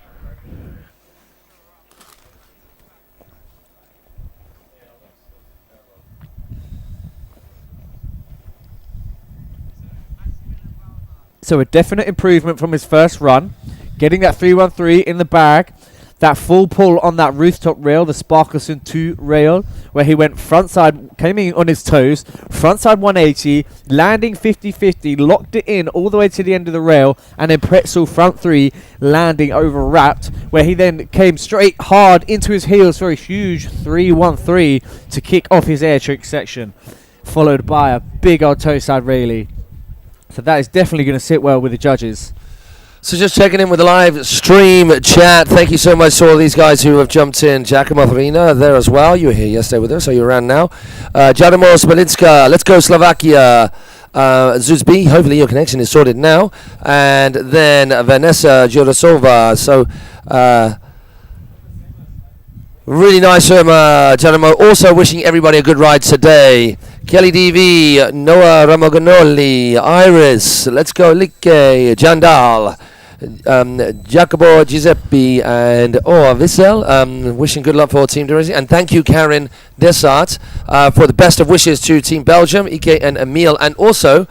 So a definite improvement from his first run. Getting that 313 in the bag. That full pull on that rooftop rail, the Sparkelson 2 rail, where he went frontside, came in on his toes, frontside 180, landing 50-50, locked it in all the way to the end of the rail, and then pretzel front 3, landing over wrapped where he then came straight hard into his heels for a huge 3-1-3 to kick off his air trick section, followed by a big old toe side Rayleigh. So that is definitely going to sit well with the judges. So just checking in with the live stream chat. Thank you so much to all these guys who have jumped in. Giacomo Farina there as well. You were here yesterday with us, so you're around now. Jaromir Smolinska, let's go Slovakia. Zuzbi, hopefully your connection is sorted now. And then Vanessa Jurasova. So really nice from Jaromir. Also wishing everybody a good ride today. Kelly DV, Noah Ramaganoli, Iris, let's go Like, Jandal, Jacobo Giuseppe, and Vissel. Wishing good luck for Team Dougherty. And thank you, Karen Desart, for the best of wishes to Team Belgium, Ike and Emil, and also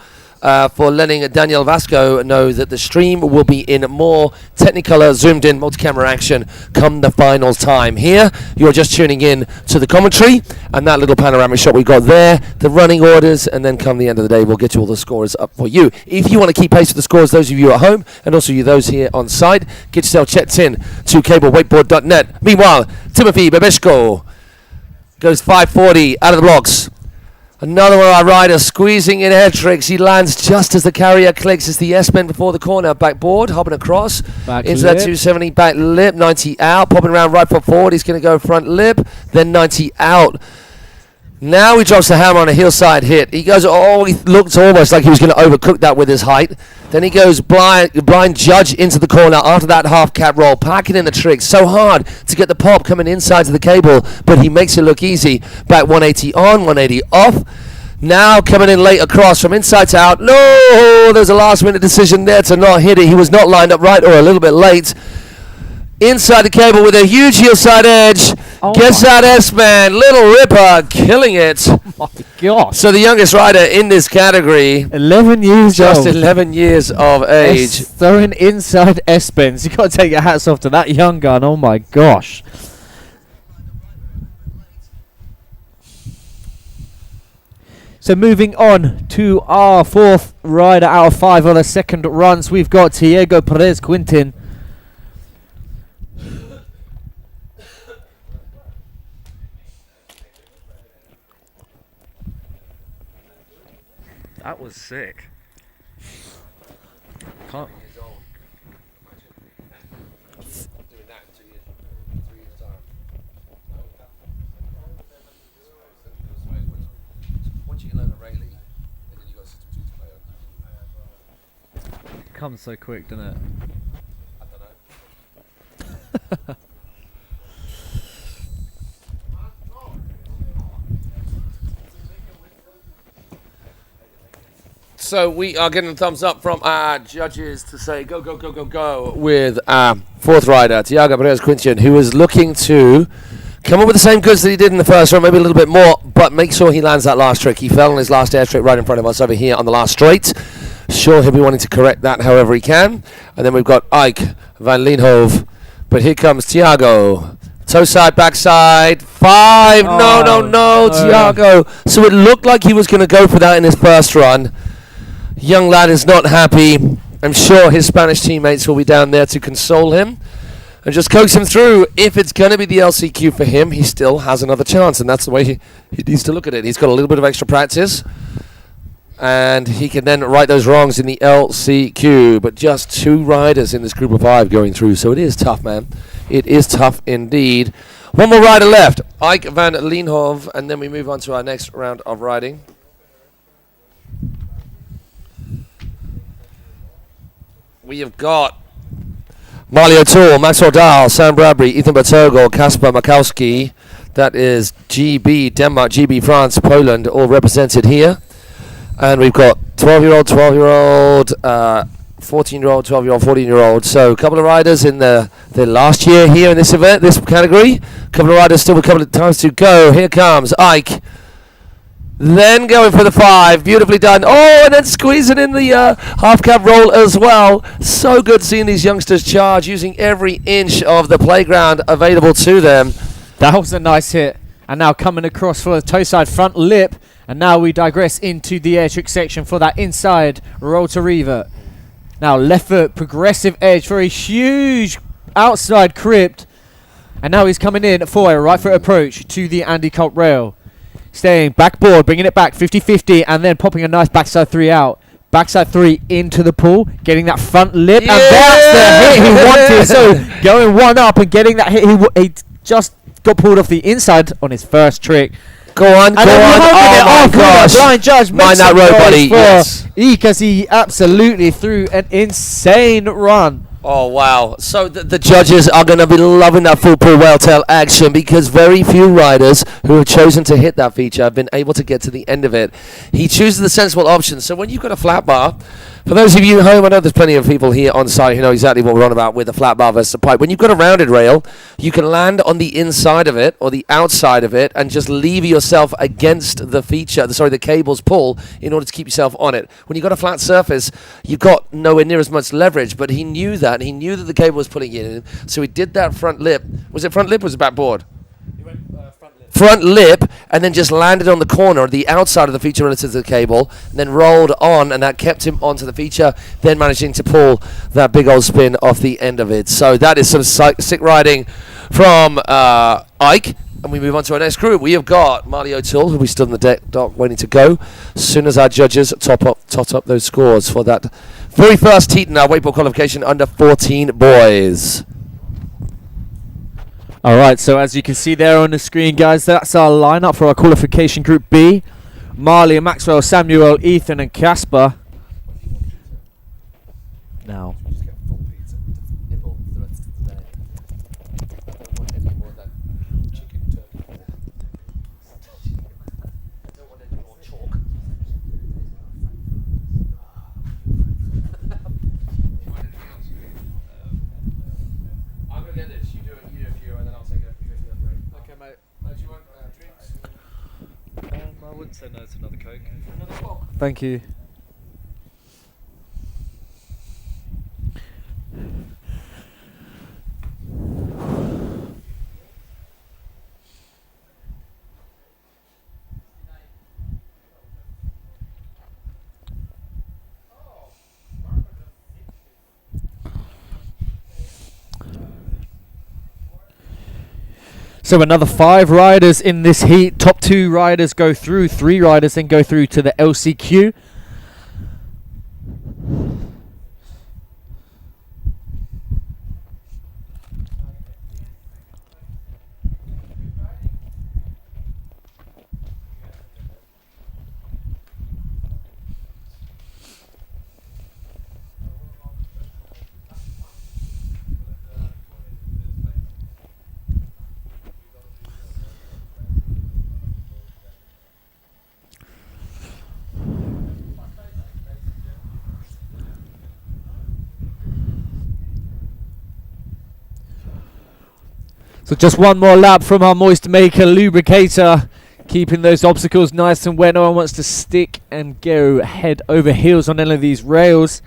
for letting Daniel Vasco know that the stream will be in more Technicolor zoomed in multi-camera action come the final time. Here you're just tuning in to the commentary and that little panoramic shot we got there, the running orders, and then come the end of the day we'll get you all the scores up for you. If you want to keep pace with the scores, those of you at home and also you those here on site, get yourself checked in to cablewakeboard.net. Meanwhile, Timothy Babeshko goes 540 out of the blocks. Another one of our riders squeezing in head tricks. He lands just as the carrier clicks. It's the S-bend before the corner. Backboard, hopping across. Back into lip. that 270 back lip. 90 out. Popping around right foot forward. He's going to go front lip. Then 90 out. Now he drops the hammer on a heel side hit. He goes, he looked almost like he was going to overcook that with his height. Then he goes blind judge into the corner after that half cap roll, packing in the tricks. So hard to get the pop coming inside to the cable, but he makes it look easy. Back 180 on, 180 off. Now coming in late across from inside to out. No, there's a last minute decision there to not hit it. He was not lined up right or a little bit late. Inside the cable with a huge heel side edge. Gets that S-man. Little Ripper killing it. Oh my gosh. So the youngest rider in this category. 11 years just old. Just 11 years of age. Throwing inside S-bends. You've got to take your hats off to that young gun. Oh my gosh. So moving on to our fourth rider out of 5 on the second runs, we've got Tiago Perez Quintin. That was sick. Can't. Comes so quick, doesn't it? I don't know. So we are getting a thumbs up from our judges to say go, go, go, go, go with our fourth rider, Tiago Perez Quintin, who is looking to come up with the same goods that he did in the first run, maybe a little bit more, but make sure he lands that last trick. He fell on his last air trick right in front of us over here on the last straight. Sure, he'll be wanting to correct that however he can. And then we've got Ike Van Lienhof. But here comes Tiago. Toe side, backside, 5. No, Tiago. So it looked like he was going to go for that in his first run. Young lad is not happy. I'm sure his Spanish teammates will be down there to console him and just coax him through. If it's going to be the LCQ for him, he still has another chance, and that's the way he needs to look at it. He's got a little bit of extra practice, and he can then right those wrongs in the LCQ. But just 2 riders in this group of 5 going through, so it is tough, man. It is tough indeed. One more rider left, Ike Van Lienhof, and then we move on to our next round of riding. We have got Marley O'Toole, Maxwell Dahl, Sam Bradbury, Ethan Bertogo, Casper Mikowski. That is GB Denmark, GB France, Poland, all represented here. And we've got 12-year-old, 12-year-old, 14-year-old, 12-year-old, 14-year-old. So a couple of riders in the last year here in this event, this category. A couple of riders still with a couple of times to go. Here comes Ike. Then going for the 5. Beautifully done. Oh, and then squeezing in the half cab roll as well. So good seeing these youngsters charge, using every inch of the playground available to them. That was a nice hit. And now coming across for the toe side front lip. And now we digress into the air trick section for that inside roll to revert. Now left foot progressive edge for a huge outside crypt. And now he's coming in for a right foot approach to the Andy Colt rail. Staying backboard, bringing it back 50-50, and then popping a nice backside 3 out. Backside 3 into the pool, getting that front lip, and that's the hit he wanted. So going 1 up and getting that hit, he just got pulled off the inside on his first trick. Go on, go on. Oh my gosh. Blind judge. Mind that road, buddy. Yes. Because he absolutely threw an insane run. Oh, wow. So the judges are going to be loving that full pull whale tail action because very few riders who have chosen to hit that feature have been able to get to the end of it. He chooses the sensible option. So when you've got a flat bar, for those of you at home, I know there's plenty of people here on site who know exactly what we're on about with a flat bar versus a pipe. When you've got a rounded rail, you can land on the inside of it or the outside of it and just lever yourself against the feature, the cable's pull in order to keep yourself on it. When you've got a flat surface, you've got nowhere near as much leverage, but he knew that. He knew that the cable was pulling it in, so he did that front lip. Was it front lip or was it backboard? Front lip, and then just landed on the corner, the outside of the feature relative to the cable, and then rolled on, and that kept him onto the feature, then managing to pull that big old spin off the end of it. So that is some sick riding from Ike. And we move on to our next crew. We have got Marley O'Toole, who we stood on the dock waiting to go. As soon as our judges tot up those scores for that very first heat in our wakeboard qualification under 14 boys. All right, so as you can see there on the screen, guys, that's our lineup for our qualification group B. Marley, Maxwell, Samuel, Ethan, and Casper. Now. I wouldn't say no to another Coke. Thank you. So another 5 riders in this heat. Top 2 riders go through, 3 riders then go through to the LCQ. So just one more lap from our moist maker lubricator, keeping those obstacles nice and wet. No one wants to stick and go head over heels on any of these rails.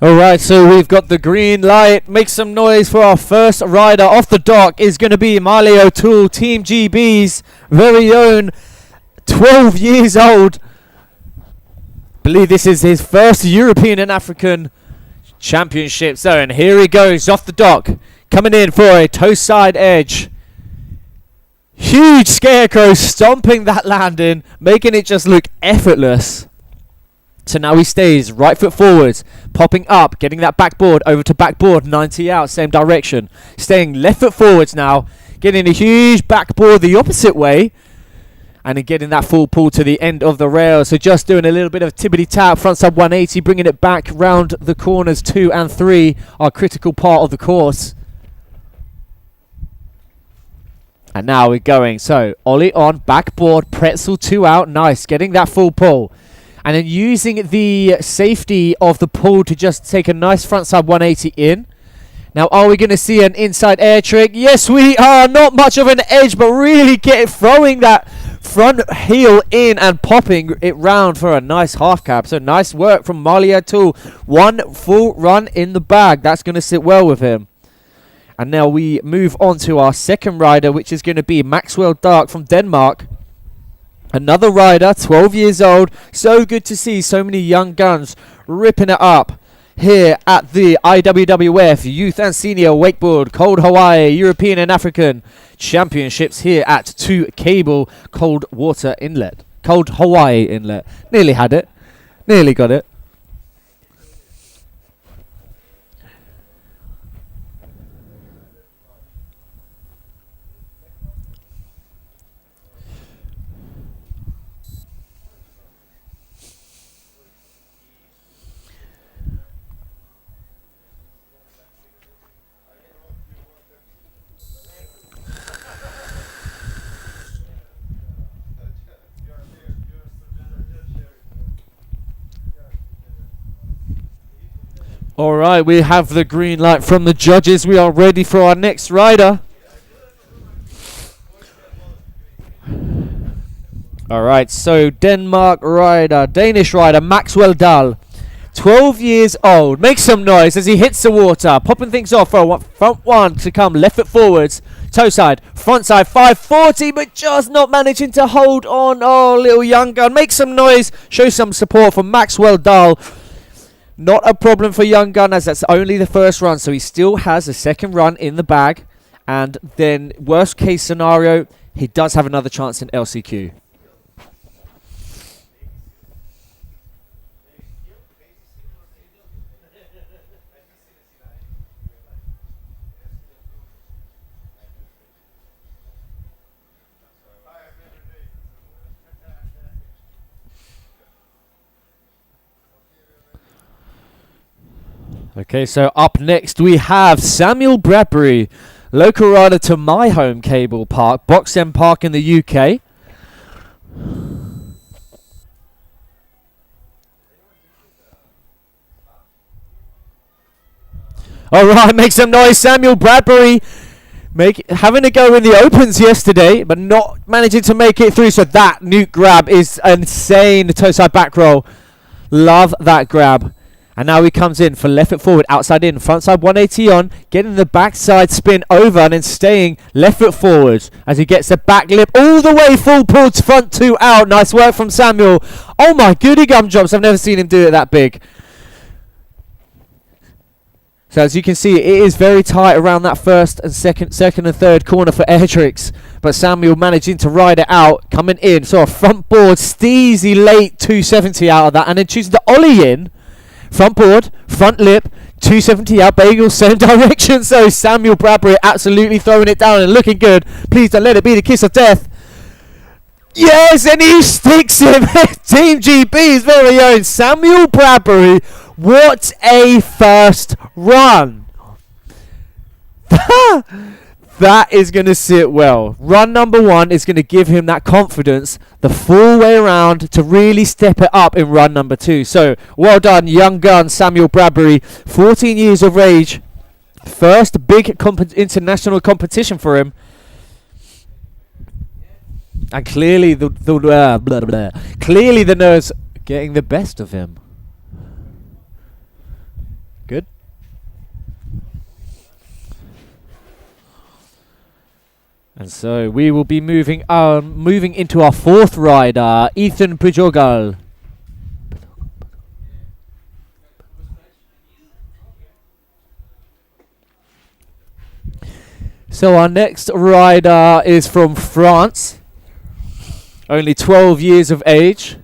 Alright, so we've got the green light. Make some noise for our first rider off the dock is going to be Marley O'Toole, Team GB's very own, 12 years old. Believe this is his first European and African championship zone. Here he goes off the dock, coming in for a toe side edge. Huge scarecrow stomping that landing, making it just look effortless. So now he stays right foot forwards, popping up, getting that backboard over to backboard, 90 out, same direction. Staying left foot forwards now, getting a huge backboard the opposite way, and then getting that full pull to the end of the rail. So just doing a little bit of tippity tap, front side 180, bringing it back round the corners 2 and 3, our critical part of the course. And now we're going. So, Ollie on, backboard, pretzel 2 out. Nice, getting that full pull. And then using the safety of the pull to just take a nice frontside 180 in. Now, are we going to see an inside air trick? Yes, we are. Not much of an edge, but really throwing that front heel in and popping it round for a nice half cab. So, nice work from Marley O'Toole. 1 full run in the bag. That's going to sit well with him. And now we move on to our second rider, which is going to be Maxwell Dahl from Denmark. Another rider, 12 years old. So good to see so many young guns ripping it up here at the IWWF Youth and Senior Wakeboard Cold Hawaii European and African Championships here at 2 Cable Cold Water Inlet. Cold Hawaii Inlet. Nearly had it. Nearly got it. All right, we have the green light from the judges. We are ready for our next rider. All right, so Denmark rider, Danish rider, Maxwell Dahl. 12 years old. Make some noise as he hits the water. Popping things off for a front one to come. Left foot forwards. Toe side. Front side. 540, but just not managing to hold on. Oh, little young gun. Make some noise. Show some support for Maxwell Dahl. Not a problem for Young Gun, as that's only the first run, so he still has a second run in the bag. And then, worst case scenario, he does have another chance in LCQ. Okay, so up next we have Samuel Bradbury, local rider to my home cable park, Boxend Park in the UK. Alright, make some noise, Samuel Bradbury having a go in the opens yesterday, but not managing to make it through, so that nuke grab is insane, the toe side back roll. Love that grab. And now he comes in for left foot forward, outside in, front side 180 on, getting the backside spin over and then staying left foot forwards as he gets the back lip all the way full pull to front 2 out. Nice work from Samuel. Oh my goody gum drops, I've never seen him do it that big. So as you can see, it is very tight around that first and second and third corner for air tricks. But Samuel managing to ride it out, coming in. So a front board, steezy late 270 out of that, and then choosing to ollie in. Front board, front lip, 270 out, bagel, same direction. So Samuel Bradbury absolutely throwing it down and looking good. Please don't let it be the kiss of death. Yes, and he sticks him. Team GB's very own Samuel Bradbury. What a first run. That is going to sit well. Run number 1 is going to give him that confidence the full way around to really step it up in run number 2. So, well done, young gun Samuel Bradbury. 14 years of age. First big international competition for him. And clearly clearly the nerves getting the best of him. Good. And so we will be moving into our fourth rider, Ethan Pujogal. So our next rider is from France, only 12 years of age.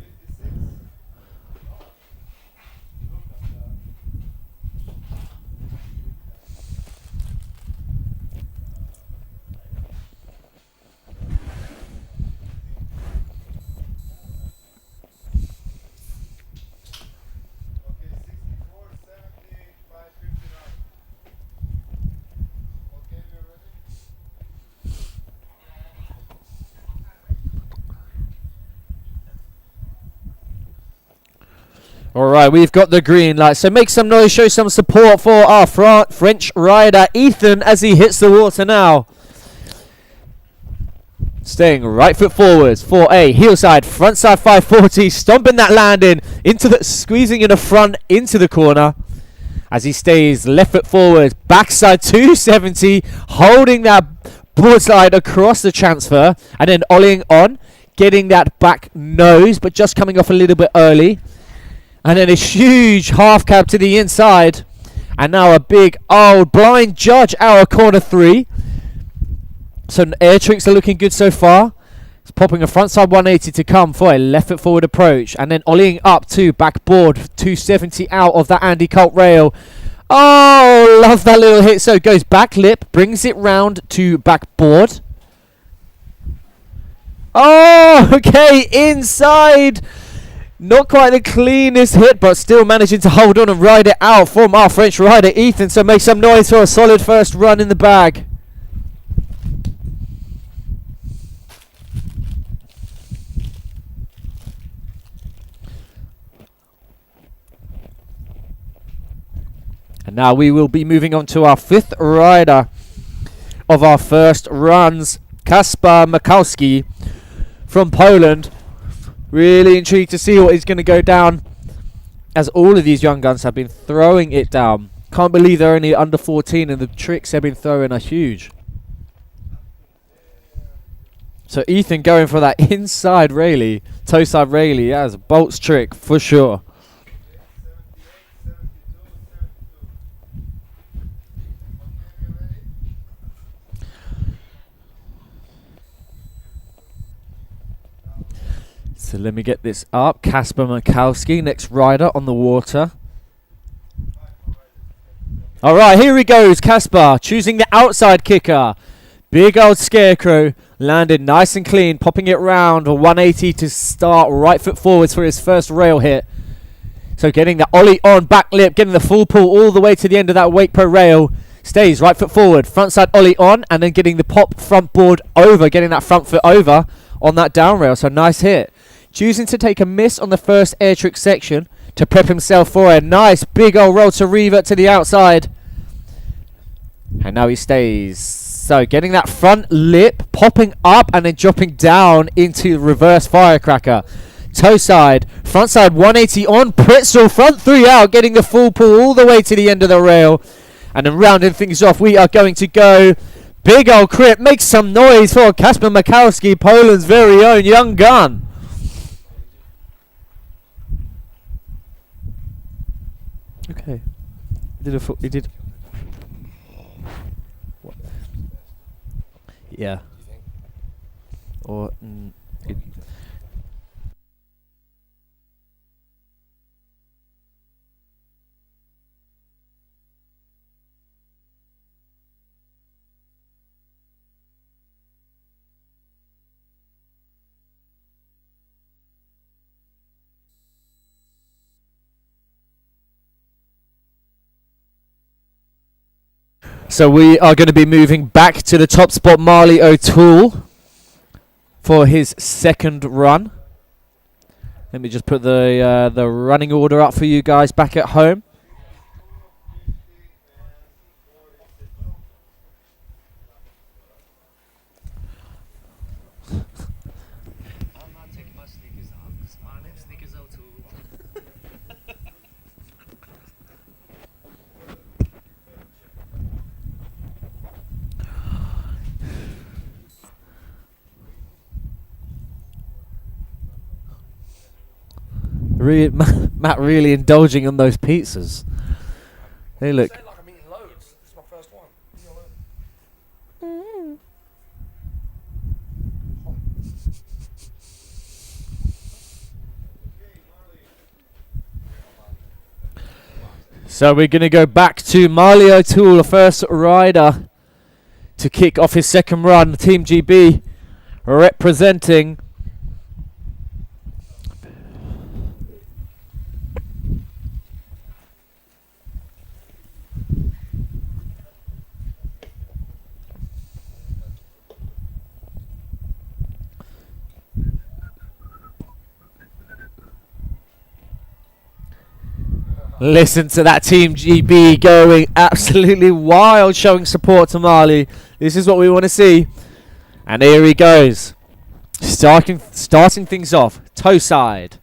All right, we've got the green light. So make some noise, show some support for our French rider, Ethan, as he hits the water now. Staying right foot forwards for a heel side, front side 540, stomping that landing into the, squeezing in the front into the corner. As he stays left foot forwards, backside 270, holding that board slide across the transfer, and then ollieing on, getting that back nose, but just coming off a little bit early. And then a huge half cab to the inside. And now a big old blind judge out of corner 3. So air tricks are looking good so far. It's popping a frontside 180 to come for a left foot forward approach. And then ollieing up to backboard 270 out of that Andy Colt rail. Oh, love that little hit. So goes back lip, brings it round to backboard. Oh, okay, inside. Not quite the cleanest hit, but still managing to hold on and ride it out from our French rider, Ethan. So make some noise for a solid first run in the bag. And now we will be moving on to our 5th rider of our first runs, Casper Mikowski from Poland. Really intrigued to see what is going to go down, as all of these young guns have been throwing it down. Can't believe they're only under 14 and the tricks they've been throwing are huge. So Ethan going for that inside Rayleigh, toe side Rayleigh, as a bolts trick for sure. So let me get this up. Casper Mikowski, next rider on the water. All right, here he goes. Casper choosing the outside kicker. Big old scarecrow. Landed nice and clean, popping it round. A 180 to start, right foot forwards for his first rail hit. So getting the ollie on, back lip, getting the full pull all the way to the end of that Wake Pro rail. Stays right foot forward, front side ollie on, and then getting the pop front board over, getting that front foot over on that down rail. So nice hit. Choosing to take a miss on the first air trick section to prep himself for a nice big old roll to revert to the outside. And now he stays. So getting that front lip, popping up and then dropping down into reverse firecracker. Toe side, front side 180 on, pretzel, front 3 out, getting the full pull all the way to the end of the rail. And then rounding things off, we are going to go big old crip. Make some noise for Casper Mikowski, Poland's very own young gun. Okay. He did. What? Yeah. Or So we are going to be moving back to the top spot, Marley O'Toole, for his second run. Let me just put the running order up for you guys back at home. I'm not taking my sneakers off because my name's Sneakers O'Toole. Matt really indulging on those pizzas. They look. Like I'm eating loads. This is my first one. So we're going to go back to Marley O'Toole, the first rider to kick off his second run. Team GB representing. Listen to that Team GB going absolutely wild, showing support to Marley. This is what we want to see. And here he goes. Starting things off. Toe side.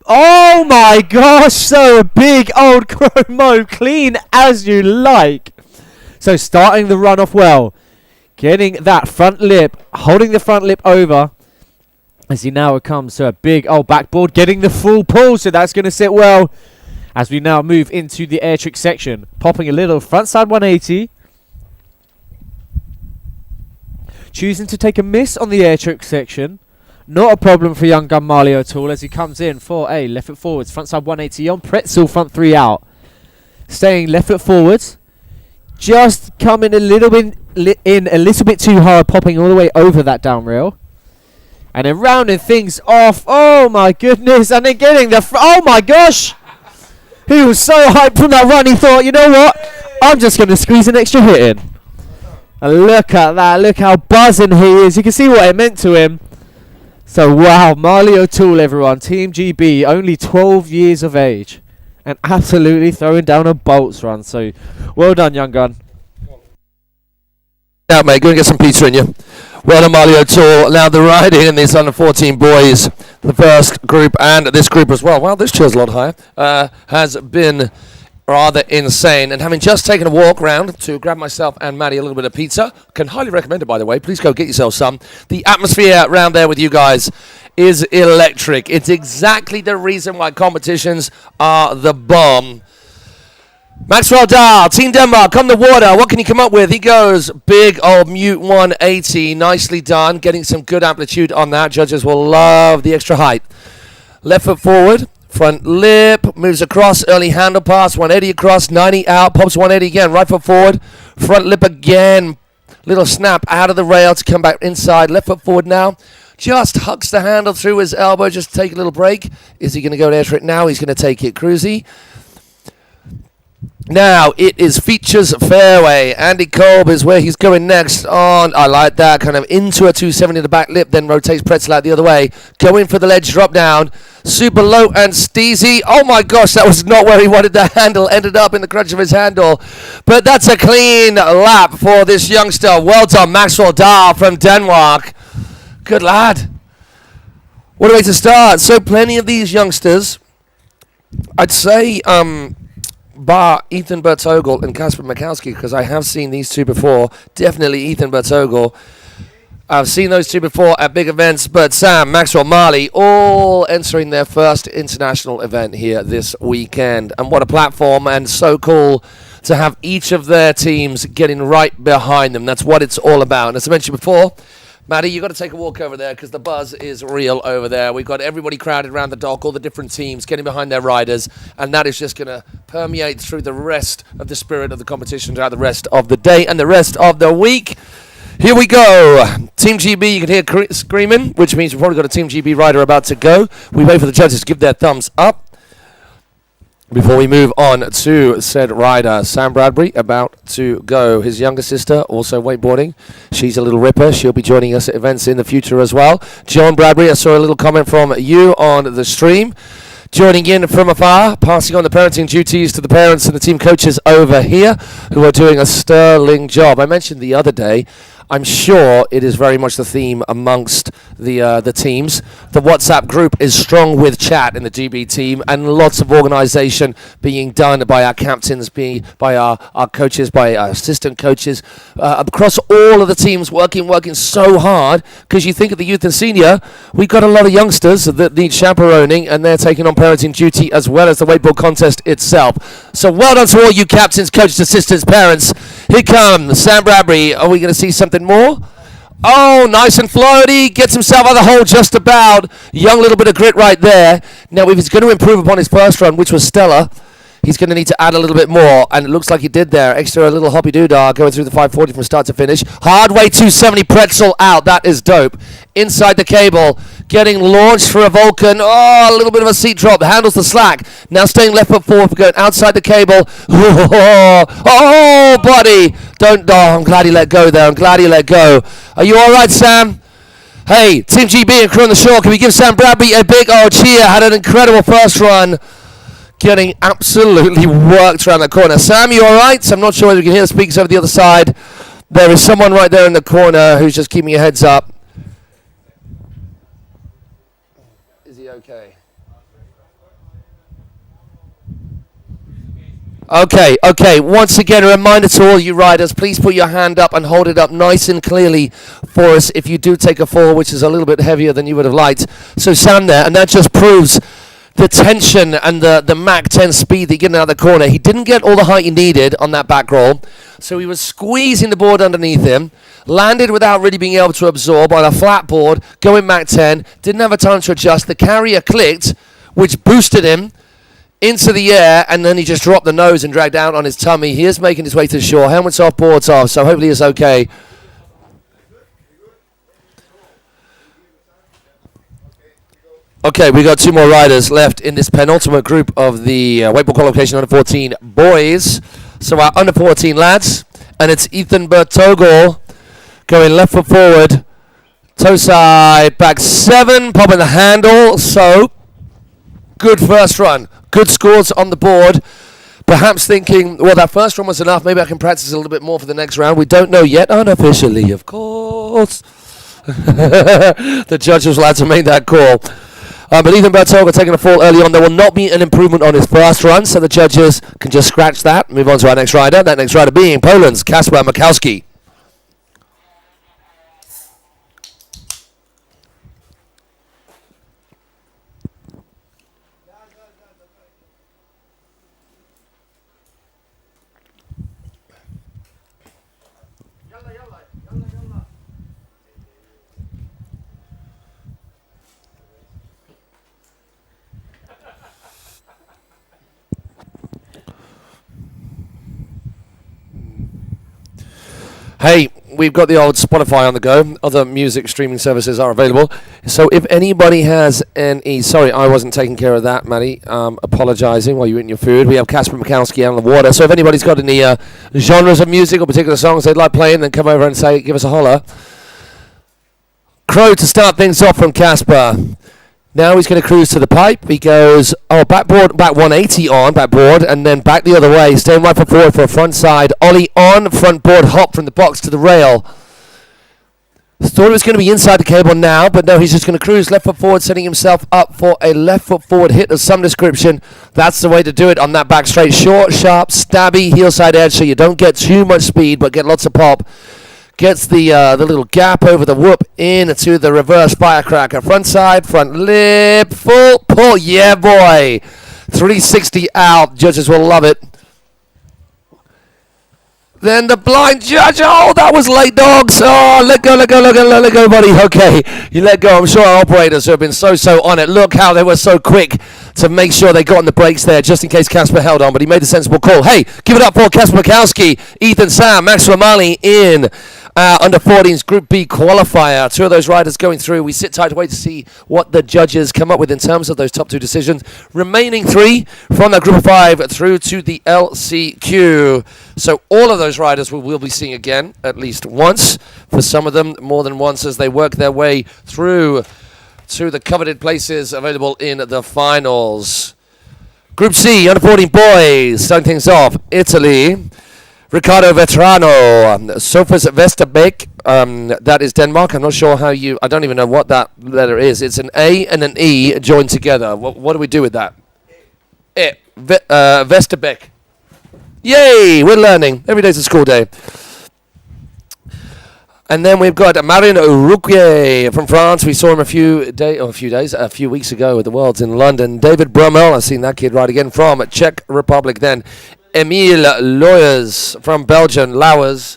Oh my gosh, so a big old chromo, clean as you like. So starting the run off well. Getting that front lip, holding the front lip over. As he now comes to a big old backboard, getting the full pull, so that's going to sit well. As we now move into the air trick section, popping a little frontside 180. Choosing to take a miss on the air trick section. Not a problem for young gun Marley O'Toole as he comes in for a left foot forwards, frontside 180 on pretzel, front 3 out. Staying left foot forwards. Just coming a little bit a little bit too hard, popping all the way over that down rail. And then rounding things off. Oh my goodness. And then getting the... oh my gosh. He was so hyped from that run. He thought, you know what? I'm just going to squeeze an extra hit in. And look at that. Look how buzzing he is. You can see what it meant to him. So wow. Marley O'Toole, everyone. Team GB. Only 12 years of age. And absolutely throwing down a bolts run. So well done, young gun. Now, mate. Go and get some pizza in you. Well done, Marley O'Toole. Now the riding in these under-14 boys, the first group and this group as well. Wow, this chair's a lot higher. Has been rather insane. And having just taken a walk round to grab myself and Maddie a little bit of pizza, can highly recommend it, by the way. Please go get yourself some. The atmosphere around there with you guys is electric. It's exactly the reason why competitions are the bomb. Maxwell Dahl, Team Denmark, on the water. What can you come up with? He goes big old mute 180. Nicely done. Getting some good amplitude on that. Judges will love the extra height. Left foot forward. Front lip. Moves across. Early handle pass. 180 across. 90 out. Pops 180 again. Right foot forward. Front lip again. Little snap out of the rail to come back inside. Left foot forward now. Just hucks the handle through his elbow. Just to take a little break. Is he going to go there for it now? He's going to take it cruisy. Now it is features fairway. Andy Kolb is where he's going next on. I like that, kind of into a 270 the back lip, then rotates pretzel out the other way. Going for the ledge drop down. Super low and steezy. Oh my gosh, that was not where he wanted the handle. Ended up in the crunch of his handle. But that's a clean lap for this youngster. Well done, Maxwell Dahl from Denmark. Good lad. What a way to start. So plenty of these youngsters. I'd say bar Ethan Bertogle and Casper Mikowski, because I have seen these two before. Definitely Ethan Bertogle. I've seen those two before at big events, but Sam, Maxwell, Marley, all entering their first international event here this weekend. And what a platform, and so cool to have each of their teams getting right behind them. That's what it's all about. And as I mentioned before, Maddie, you've got to take a walk over there because the buzz is real over there. We've got everybody crowded around the dock, all the different teams getting behind their riders, and that is just going to permeate through the rest of the spirit of the competition throughout the rest of the day and the rest of the week. Here we go. Team GB, you can hear screaming, which means we've probably got a Team GB rider about to go. We wait for the judges to give their thumbs up before we move on to said rider. Sam Bradbury about to go. His younger sister also wakeboarding. She's a little ripper. She'll be joining us at events in the future as well. John Bradbury, I saw a little comment from you on the stream. Joining in from afar, passing on the parenting duties to the parents and the team coaches over here who are doing a sterling job. I mentioned the other day, I'm sure it is very much the theme amongst the teams. The WhatsApp group is strong with chat in the GB team, and lots of organisation being done by our captains, by our coaches, by our assistant coaches, across all of the teams working so hard, because you think of the youth and senior, we've got a lot of youngsters that need chaperoning, and they're taking on parenting duty as well as the wakeboard contest itself. So well done to all you captains, coaches, assistants, parents. Here comes Sam Bradbury. Are we going to see something more? Oh, nice and floaty. Gets himself out of the hole just about. Young little bit of grit right there. Now, if he's going to improve upon his first run, which was stellar, he's going to need to add a little bit more, and it looks like he did there. Extra little hoppy doo-dah going through the 540 from start to finish. Hard way 270 pretzel out. That is dope. Inside the cable, getting launched for a Vulcan. Oh, a little bit of a seat drop. Handles the slack. Now staying left foot forward for going outside the cable. Oh, buddy. I'm glad he let go there. I'm glad he let go. Are you all right, Sam? Hey, Team GB and crew on the shore, can we give Sam Bradbury a big old cheer? Had an incredible first run. getting absolutely worked around the corner. Sam, you all right? I'm not sure if you can hear the speakers over the other side. There is someone right there in the corner who's just keeping your heads up. Is he okay? Okay. Once again, a reminder to all you riders, please put your hand up and hold it up nice and clearly for us if you do take a fall, which is a little bit heavier than you would have liked. So Sam there, and that just proves the tension and the Mach 10 speed that you're getting out of the corner. He didn't get all the height he needed on that back roll, so he was squeezing the board underneath him, landed without really being able to absorb on a flat board, going Mach 10, didn't have a time to adjust. The carrier clicked, which boosted him into the air, and then he just dropped the nose and dragged out on his tummy. He is making his way to the shore. Helmet's off, board's off, so hopefully it's okay. Okay, we got 2 more riders left in this penultimate group of the wakeboard qualification under 14 boys. So our under 14 lads, and it's Ethan Bertogel going left foot forward, toe side, back 7, popping the handle. So good first run, good scores on the board. Perhaps thinking, well, that first run was enough. Maybe I can practice a little bit more for the next round. We don't know yet, unofficially, of course. The judges will have to make that call. But Ethan Bertogel taking a fall early on. There will not be an improvement on his first run, so the judges can just scratch that. Move on to our next rider. That next rider being Poland's Casper Mikowski. Hey, we've got the old Spotify on the go. Other music streaming services are available. So if anybody has any... Sorry, I wasn't taking care of that, Maddie. Apologising while you were eating your food. We have Casper Mikowski out on the water. So if anybody's got any genres of music or particular songs they'd like playing, then come over and say, give us a holler. Crow to start things off from Casper. Now he's going to cruise to the pipe. He goes, backboard, back 180 on, backboard, and then back the other way. Staying right foot forward for a front side. Ollie on, front board hop from the box to the rail. Thought it was going to be inside the cable now, but no, he's just going to cruise left foot forward, setting himself up for a left foot forward hit of some description. That's the way to do it on that back straight. Short, sharp, stabby, heel side edge, so you don't get too much speed, but get lots of pop. Gets the little gap over the whoop into the reverse firecracker. Front side, front lip, full pull. Yeah, boy. 360 out. Judges will love it. Then the blind judge. Oh, that was late, dogs. Oh, let go, buddy. Okay, you let go. I'm sure our operators have been so on it. Look how they were so quick to make sure they got on the brakes there, just in case Casper held on, but he made the sensible call. Hey, give it up for Casper Mikowski, Ethan Sam, Maxwell Marley in under 14's Group B qualifier. 2 of those riders going through. We sit tight to wait to see what the judges come up with in terms of those top 2 decisions. Remaining 3 from that Group of 5 through to the LCQ. So all of those riders we'll be seeing again at least once. For some of them, more than once, as they work their way through to the coveted places available in the finals. Group C, under 14 boys, starting things off. Italy, Ricardo Vetrano, Sophist Vesterbeek, that is Denmark. I'm not sure how I don't even know what that letter is. It's an A and an E joined together. What do we do with that? Vesterbeek. Yay, we're learning. Every day's a school day. And then we've got Maureen Roger from France. We saw him a few weeks ago at the Worlds in London. David Brummel, I've seen that kid ride again from Czech Republic. Then Emil Lowers from Belgium. Lowers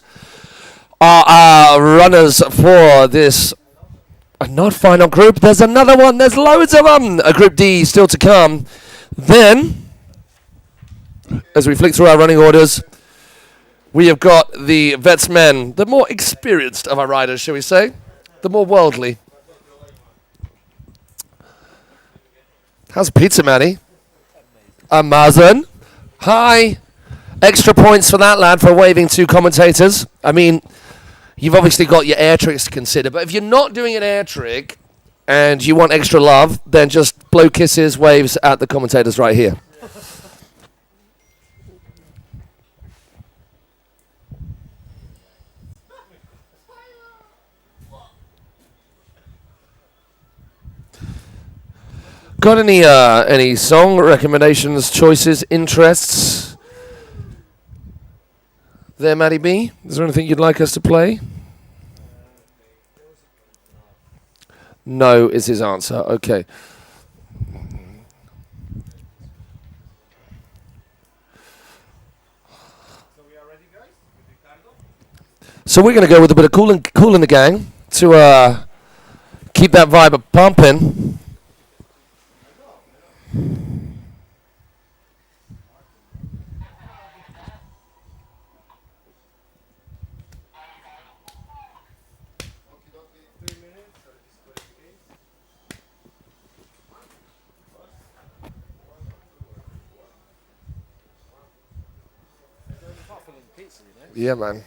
are our runners for this not final group. There's another one. There's loads of them. A Group D still to come. Then, as we flick through our running orders, we have got the vetsmen, the more experienced of our riders, shall we say, the more worldly. How's pizza, Manny? Amazon. Hi. Extra points for that lad for waving to commentators. I mean, you've obviously got your air tricks to consider, but if you're not doing an air trick and you want extra love, then just blow kisses, waves at the commentators right here. Got any song recommendations, choices, interests there, Matty B? Is there anything you'd like us to play? No is his answer. Okay. So we're going to go with a bit of cool in the gang to keep that vibe pumping. Yeah, man.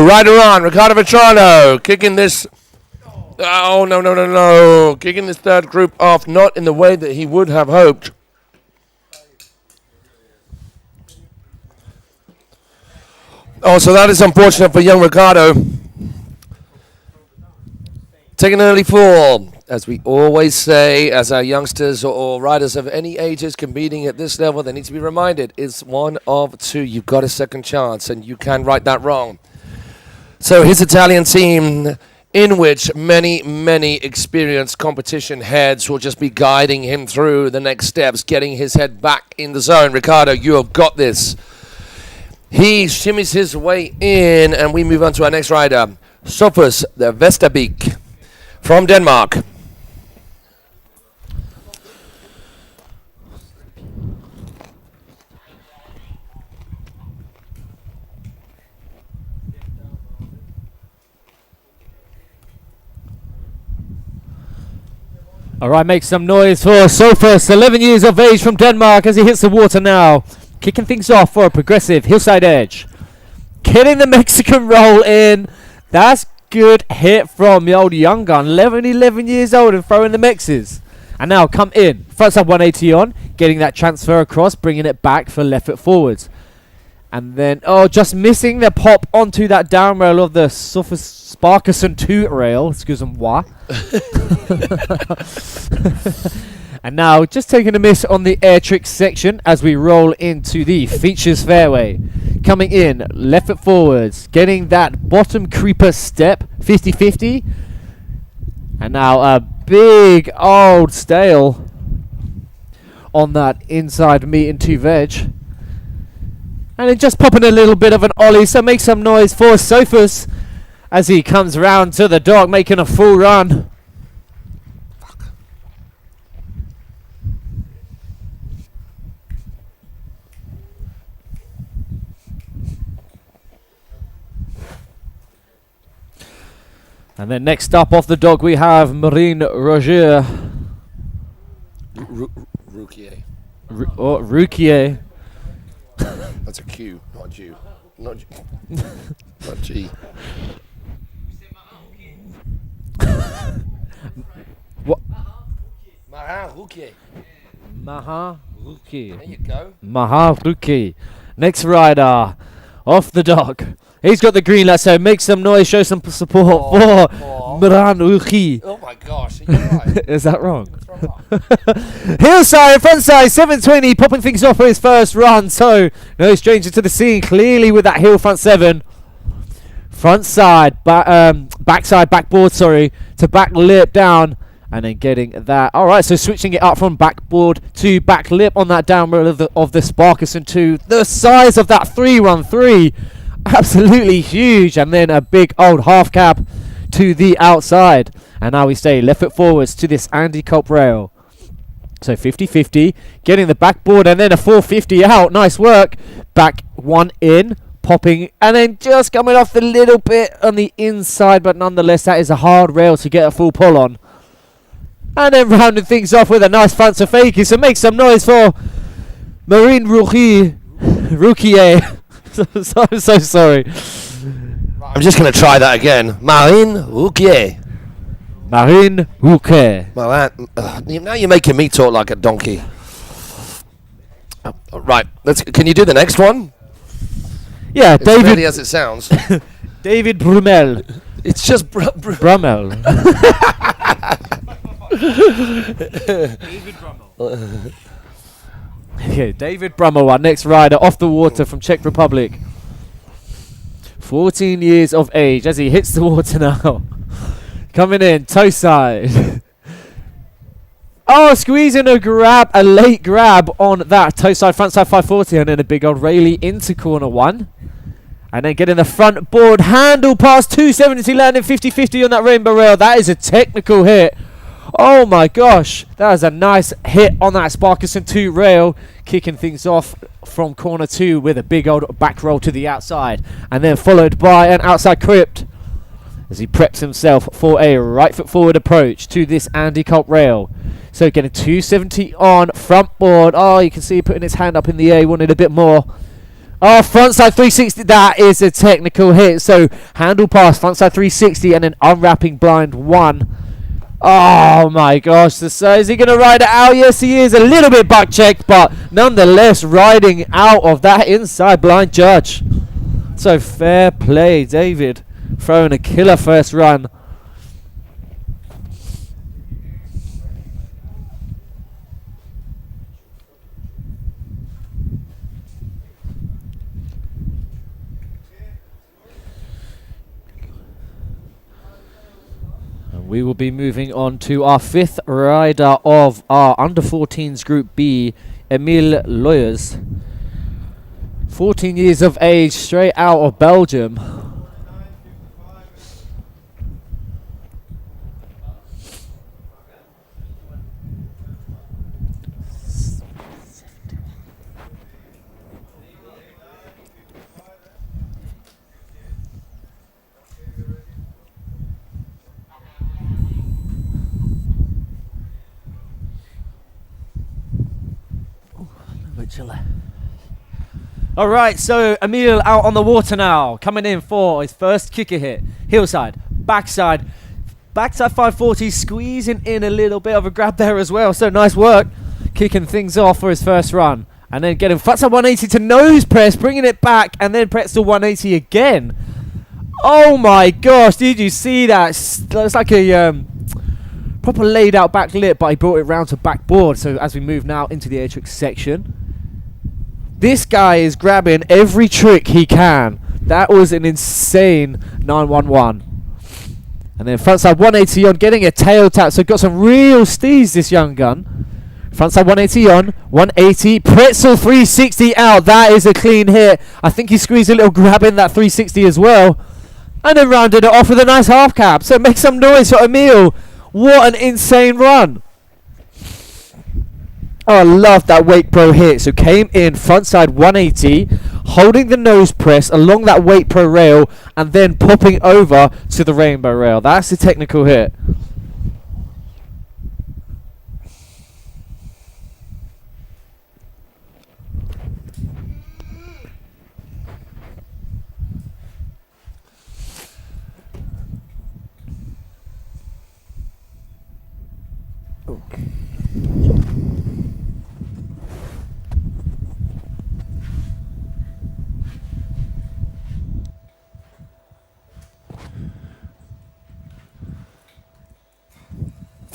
Rider on, Ricardo Vetrano, kicking this. Oh, no. Kicking this third group off, not in the way that he would have hoped. Oh, so that is unfortunate for young Ricardo. Taking an early fall, as we always say, as our youngsters or riders of any ages competing at this level, they need to be reminded, it's one of two. You've got a second chance, and you can right that wrong. So his Italian team, in which many experienced competition heads will just be guiding him through the next steps, getting his head back in the zone. Ricardo, you have got this. He shimmies his way in, and we move on to our next rider, Sophist Vesterbeek from Denmark. All right, make some noise for Sophist, 11 years of age from Denmark, as he hits the water now. Kicking things off for a progressive hillside edge. Getting the Mexican roll in. That's good hit from the old young gun. 11 years old and throwing the Mexes. And now come in. Front side 180 on. Getting that transfer across, bringing it back for left foot forwards. And then, just missing the pop onto that down rail of the Sophist Sparkerson 2 rail. Excuse-moi. And now just taking a miss on the air trick section as we roll into the features fairway. Coming in, left foot forwards, getting that bottom creeper step, 50-50. And now a big old stale on that inside meat and two veg. And then just popping a little bit of an ollie, so make some noise for Sophist as he comes round to the dock, making a full run. And then next up off the dock we have Maureen Roger. Rouquier. Rouquier. That's a Q, not a Jew. Not G. Not G. What? Maharuki. Maharuki. There you go. Maharuki. Next rider. Off the dock. He's got the green light, so make some noise, show some support for Maharuki. Oh my gosh, are you right? Is that wrong? Wrong. Hillside, front side, 720, popping things off for his first run. So, no stranger to the scene, clearly with that hill front 7. Front side, backside, backboard, sorry, to back lip down, and then getting that. All right, so switching it up from backboard to back lip on that down roll of the Sparkerson 2. The size of that 313, absolutely huge, and then a big old half cap to the outside. And now we stay left foot forwards to this Andy Culp rail. So 50-50, getting the backboard and then a 450 out. Nice work. Back one in, popping, and then just coming off the little bit on the inside, but nonetheless that is a hard rail to get a full pull on. And then rounding things off with a nice front to fakie. So make some noise for Maureen Roger. I'm so sorry. I'm just going to try that again. Maureen Roger. Maureen Roger. Well, now you're making me talk like a donkey. Right, can you do the next one? Yeah, It's David. really as it sounds. David Brummel. It's just Brummel. David Brummel. Okay, David Brummel, our next rider off the water from Czech Republic. 14 years of age as he hits the water now. Coming in, toe side. Oh, squeezing a late grab on that toe side, front side 540, and then a big old Rayleigh into corner 1. And then getting the front board handle past 270, landing 50-50 on that rainbow rail. That is a technical hit. Oh my gosh, that was a nice hit on that Sparkerson 2 rail, kicking things off from corner 2 with a big old back roll to the outside, and then followed by an outside crypt as he preps himself for a right foot forward approach to this Andy Culp rail. So getting 270 on front board. Oh, you can see he putting his hand up in the air, wanted a bit more. Oh, frontside 360, that is a technical hit. So handle pass, frontside 360, and then unwrapping blind 1. Oh my gosh, is he going to ride it out? Yes, he is. A little bit buck checked, but nonetheless riding out of that inside blind judge. So fair play, David. Throwing a killer first run. We will be moving on to our 5th rider of our under-14s Group B, Emil Lowers. 14 years of age, straight out of Belgium. Alright, so Emil out on the water now, coming in for his first kicker hit. Hillside, backside 540, squeezing in a little bit of a grab there as well. So nice work, kicking things off for his first run. And then getting frontside 180 to nose press, bringing it back, and then pretzel 180 again. Oh my gosh, did you see that? It's like a proper laid out back lip, but he brought it round to backboard. So as we move now into the air trick section, this guy is grabbing every trick he can. That was an insane 911. And then frontside 180 on, getting a tail tap. So got some real steez, this young gun. Frontside 180 on, 180, pretzel 360 out. That is a clean hit. I think he squeezed a little grab in that 360 as well. And then rounded it off with a nice half cap. So make some noise for Emil. What an insane run. Oh, I love that Wake Pro hit. So came in frontside 180, holding the nose press along that Wake Pro rail, and then popping over to the rainbow rail. That's a technical hit.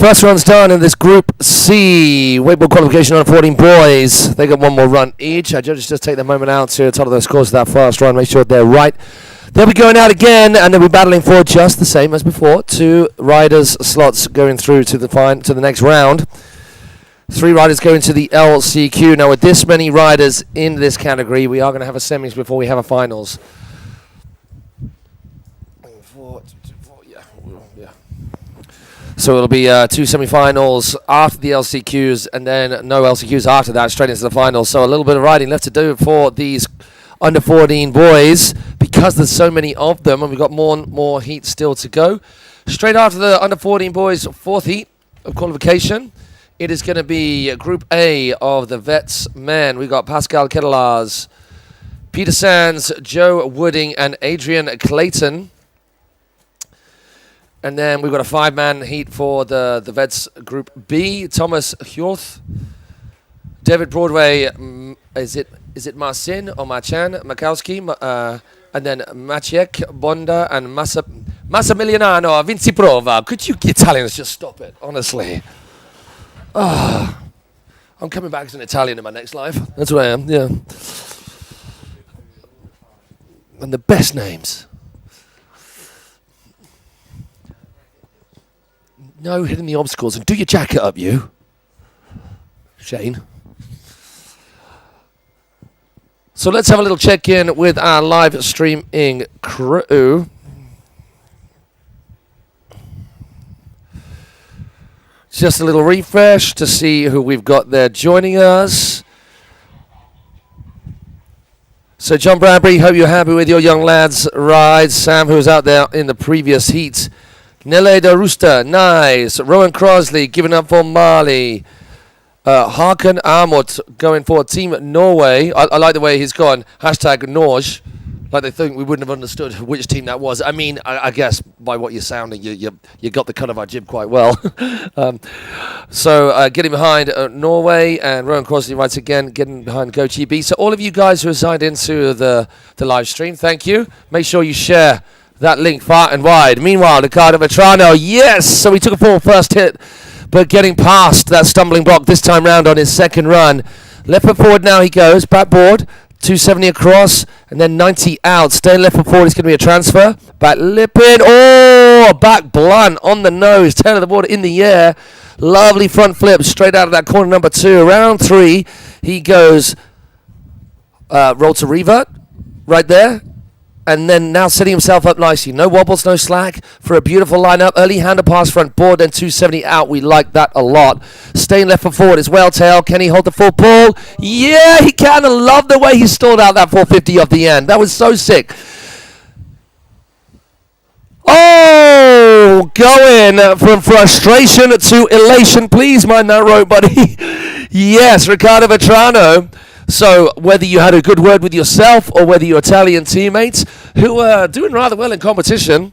First run's done in this Group C. Wakeboard qualification on 14 boys. They got one more run each. Our judges just take the moment out to total the scores of that first run. Make sure they're right. They'll be going out again, and they'll be battling for just the same as before. 2 riders' slots going through to the next round. 3 riders going to the LCQ. Now, with this many riders in this category, we are going to have a semis before we have a finals. 4, 2, 4, yeah. So it'll be 2 semi-finals after the LCQs, and then no LCQs after that, straight into the finals. So a little bit of riding left to do for these under 14 boys, because there's so many of them, and we've got more heats still to go. Straight after the under 14 boys' 4th heat of qualification, it is going to be Group A of the Vets men. We've got Pascal Kellers, Peter Sands, Joe Wooding, and Adrian Clayton. And then we've got a 5-man heat for the Vets Group B. Thomas Hjorth, David Broadway, is it Marcin or Marcin Mikowski, and then Maciek Bonda and Massimiliano Vinciprova. Could you Italians just stop it, honestly? I'm coming back as an Italian in my next life. That's what I am, yeah. And the best names. No hitting the obstacles, and do your jacket up, you. Shane. So let's have a little check-in with our live streaming crew. Just a little refresh to see who we've got there joining us. So John Bradbury, hope you're happy with your young lads' rides. Sam, who was out there in the previous heat. Nele de Rooster, nice. Rowan Crosley, giving up for Marley. Harken Armut going for Team Norway. I like the way he's gone. Hashtag Norge. Like they think we wouldn't have understood which team that was. I mean, I guess by what you're sounding, you got the cut of our jib quite well. So getting behind Norway, and Rowan Crosley rides again, getting behind GoGB. So all of you guys who have signed into the live stream, thank you. Make sure you share that link far and wide. Meanwhile, Ricardo Vetrano, yes! So he took a full first hit, but getting past that stumbling block this time round on his second run. Left foot forward now he goes, backboard, 270 across, and then 90 out. Staying left foot forward is going to be a transfer. Back lip in, back blunt on the nose, tail of the board in the air. Lovely front flip straight out of that corner number 2. Round 3, he goes, roll to revert, right there. And then now setting himself up nicely. No wobbles, no slack for a beautiful lineup. Early hander pass front board, then 270 out. We like that a lot. Staying left foot forward as well, tail. Can he hold the full pull? Yeah, he can. I love the way he stalled out that 450 off the end. That was so sick. Oh, going from frustration to elation. Please mind that rope, buddy. Yes, Ricardo Vetrano. So whether you had a good word with yourself or whether your Italian teammates who are doing rather well in competition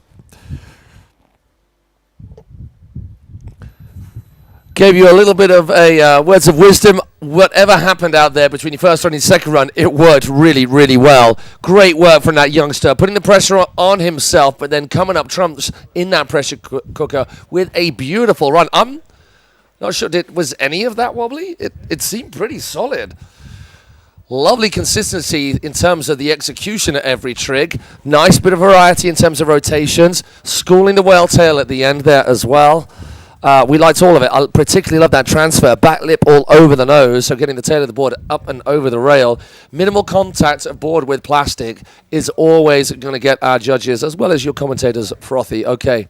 gave you a little bit of a words of wisdom. Whatever happened out there between your first run and your second run, it worked really, really well. Great work from that youngster, putting the pressure on himself, but then coming up trumps in that pressure cooker with a beautiful run. I'm not sure, was any of that wobbly? It seemed pretty solid. Lovely consistency in terms of the execution at every trig. Nice bit of variety in terms of rotations. Schooling the whale tail at the end there as well. We liked all of it. I particularly love that transfer. Back lip all over the nose, so getting the tail of the board up and over the rail. Minimal contact of board with plastic is always going to get our judges, as well as your commentators, frothy. Okay.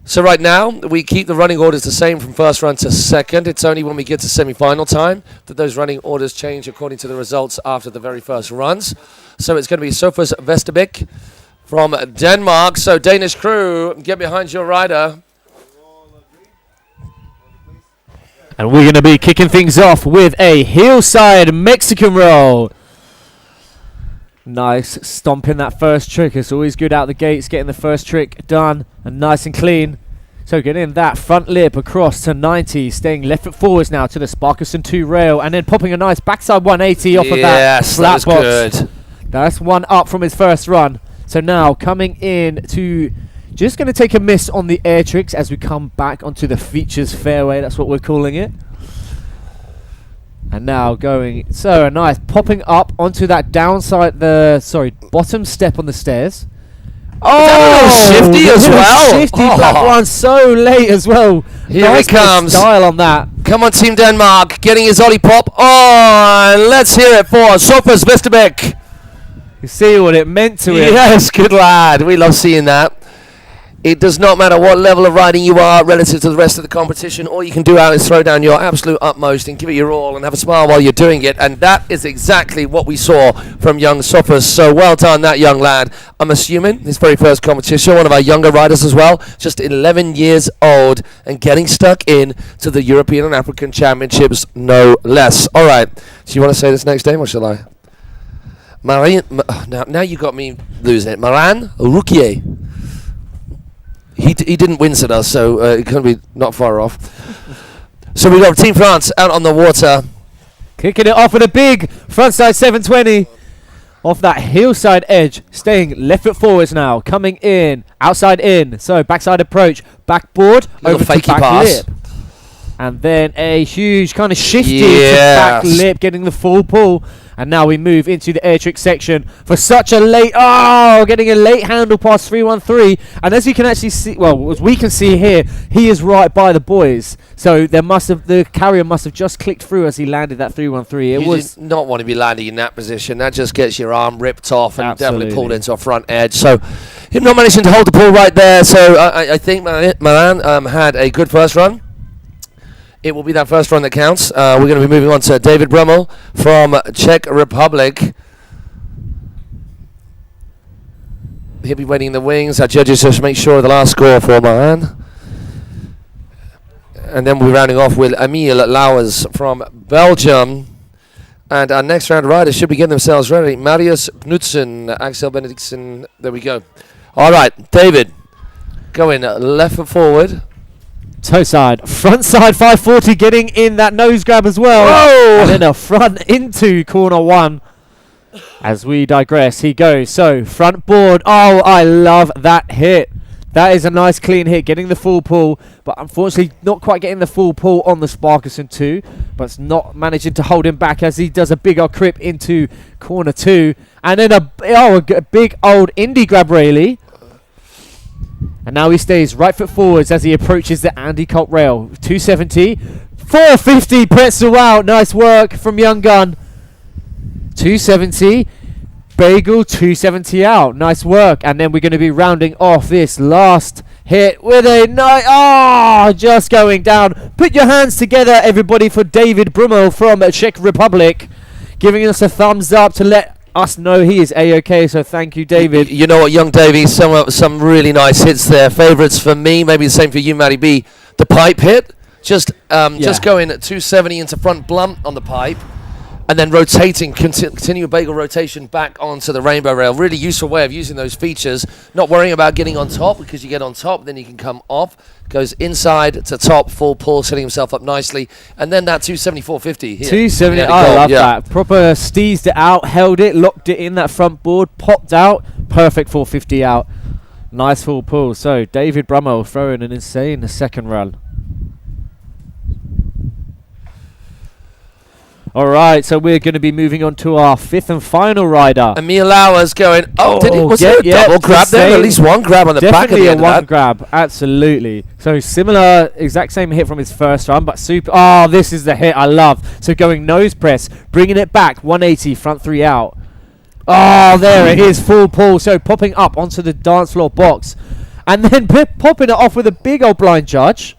So right now, we keep the running orders the same from first run to second. It's only when we get to semi-final time that those running orders change according to the results after the very first runs. So it's going to be Sophist Vesterbeek from Denmark. So Danish crew, get behind your rider. And we're going to be kicking things off with a hillside Mexican roll. Nice, stomping that first trick. It's always good out the gates, getting the first trick done and nice and clean. So getting that front lip across to 90, staying left foot forwards now to the Sparkerson 2 rail, and then popping a nice backside 180 off of that flat box. Good. That's one up from his first run. So now coming in to Just going to take a miss on the air tricks as we come back onto the features fairway. That's what we're calling it. And now going so nice, popping up onto that downside, bottom step on the stairs. Oh, shifty as well. Shifty black one so late as well. Here nice he comes. Style on that. Come on, Team Denmark, getting his ollie pop. Oh, and let's hear it for Sophist Vesterbeek. You see what it meant to him. Yes, good lad. We love seeing that. It does not matter what level of riding you are relative to the rest of the competition. All you can do out is throw down your absolute utmost and give it your all and have a smile while you're doing it. And that is exactly what we saw from young Sophist. So well done, that young lad. I'm assuming his very first competition, one of our younger riders as well, just 11 years old and getting stuck in to the European and African Championships, no less. All right, do you want to say this next name or shall I? Now you got me losing it. Maureen Roger. He didn't wince at us, so it couldn't be not far off. So we got Team France out on the water. Kicking it off with a big frontside 720 off that hillside edge. Staying left foot forwards now. Coming in. Outside in. So backside approach. Backboard. Little over to fakey back pass. lip. And then a huge kind of shifty to Yes. back lip. Getting the full pull. And now we move into the air trick section for such a late, getting a late handle pass 313. And as you can actually see, well, as we can see here, he is right by the boys. So the carrier must have just clicked through as he landed that 313. You did not want to be landing in that position. That just gets your arm ripped off and definitely pulled into a front edge. So him not managing to hold the pull right there. So I think Maran had a good first run. It will be that first run that counts. We're going to be moving on to David Brummel from Czech Republic. He'll be waiting in the wings. Our judges just make sure of the last score for Maran. And then we'll be rounding off with Emil Lowers from Belgium. And our next round riders should be getting themselves ready. Marius Knudsen, Axel Ben Dickson. There we go. All right, David. Going left foot forward. Toe side, front side 540, getting in that nose grab as well. Whoa! And then a front into corner one. As we digress, he goes. So front board. Oh, I love that hit. That is a nice clean hit, getting the full pull, but unfortunately not quite getting the full pull on the Sparkerson 2, but it's not managing to hold him back as he does a big old crip into corner 2. And then a big old indie grab really. And now he stays right foot forwards as he approaches the Andy Colt rail. 270, 450, pretzel out. Nice work from Young Gun. 270, Bagel 270 out. Nice work. And then we're going to be rounding off this last hit with a nice, just going down. Put your hands together, everybody, for David Brummel from Czech Republic, giving us a thumbs up to let us know he is A-OK, so thank you, David. You know what, young Davey, some really nice hits there. Favourites for me, maybe the same for you, Matty B. The pipe hit, just going at 270 into front blunt on the pipe, and then rotating, continue bagel rotation back onto the rainbow rail. Really useful way of using those features. Not worrying about getting on top, because you get on top, then you can come off. Goes inside to top, full pull, setting himself up nicely. And then that 270, 450 here. 270, I love that. Proper steezed it out, held it, locked it in that front board, popped out. Perfect 450 out. Nice full pull. So David Brummel throwing an insane second run. All right, so we're going to be moving on to our fifth and final rider. Emil Lowers going, was there a double grab there? At least one grab on the back of the end of that. Definitely a one grab, absolutely. So similar, exact same hit from his first run, but super. This is the hit I love. So going nose press, bringing it back, 180, front three out. There it is, full pull. So popping up onto the dance floor box, and then popping it off with a big old blind judge.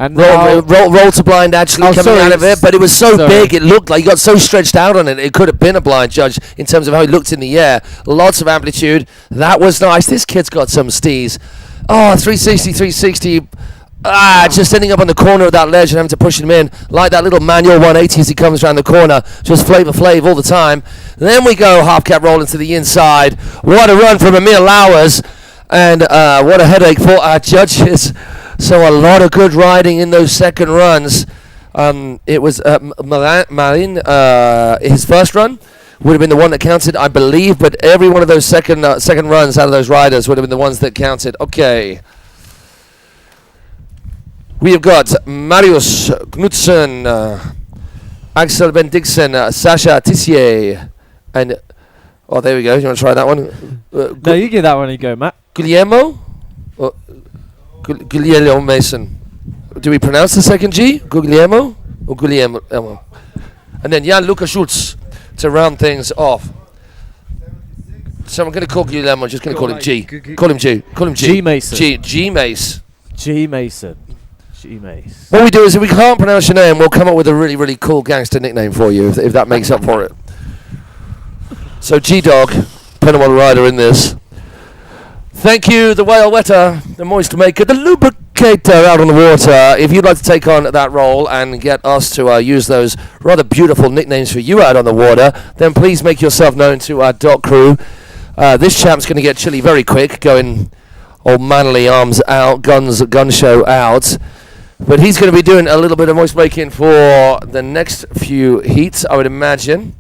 And roll to blind actually coming out of it, but it was so big, it looked like he got so stretched out on it, it could have been a blind judge in terms of how he looked in the air. Lots of amplitude. That was nice. This kid's got some steez. 360, 360. Just ending up on the corner of that ledge and having to push him in like that little manual 180 as he comes around the corner. Just flavor all the time. Then we go half cap roll into the inside. What a run from Emil Lowers, and what a headache for our judges. So a lot of good riding in those second runs. It was Marin, his first run would have been the one that counted, I believe, but every one of those second runs out of those riders would have been the ones that counted. Okay. We have got Marius Knudsen, Axel Ben Dickson, Sasha Tissier, and oh, there we go. You want to try that one? No, you give that one a go, Matt. Guglielmo? Guglielmo Mason. Do we pronounce the second G? Guglielmo? Or Guglielmo? And then Luca Schultz to round things off. So I'm going to call Guglielmo, just going to call him G. Call him G. Call him G. G Mason. G Mace. G Mason. G Mace. What we do is if we can't pronounce your name, we'll come up with a really, really cool gangster nickname for you, if that makes up for it. So G-Dog, Panama rider in this. Thank you, the whale wetter, the moist maker, the lubricator out on the water. If you'd like to take on that role and get us to use those rather beautiful nicknames for you out on the water, then please make yourself known to our dock crew. This champ's going to get chilly very quick, going all manly arms out, gun show out. But he's going to be doing a little bit of moist making for the next few heats, I would imagine.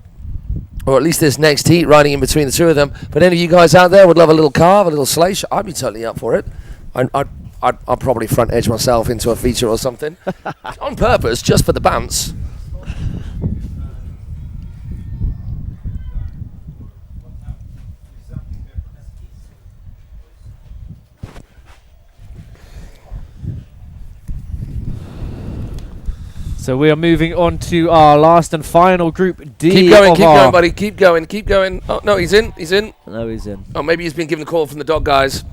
Or at least this next heat, riding in between the two of them. But any of you guys out there would love a little carve, a little sleigh? I'd be totally up for it. I'll probably front edge myself into a feature or something. On purpose, just for the bounce. So we are moving on to our last and final Group D. Keep going, buddy. Keep going. Oh, no, he's in. No, he's in. Oh, maybe he's been given the call from the dog guys.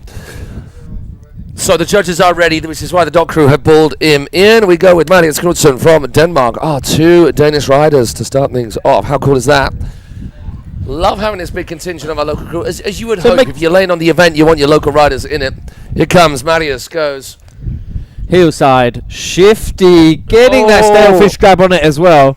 So the judges are ready, which is why the dog crew have pulled him in. We go with Marius Knudsen from Denmark. Two Danish riders to start things off. How cool is that? Love having this big contingent of our local crew. As you would hope, if you're laying on the event, you want your local riders in it. Here comes Marius, goes. Hillside, shifty, getting that stalefish grab on it as well.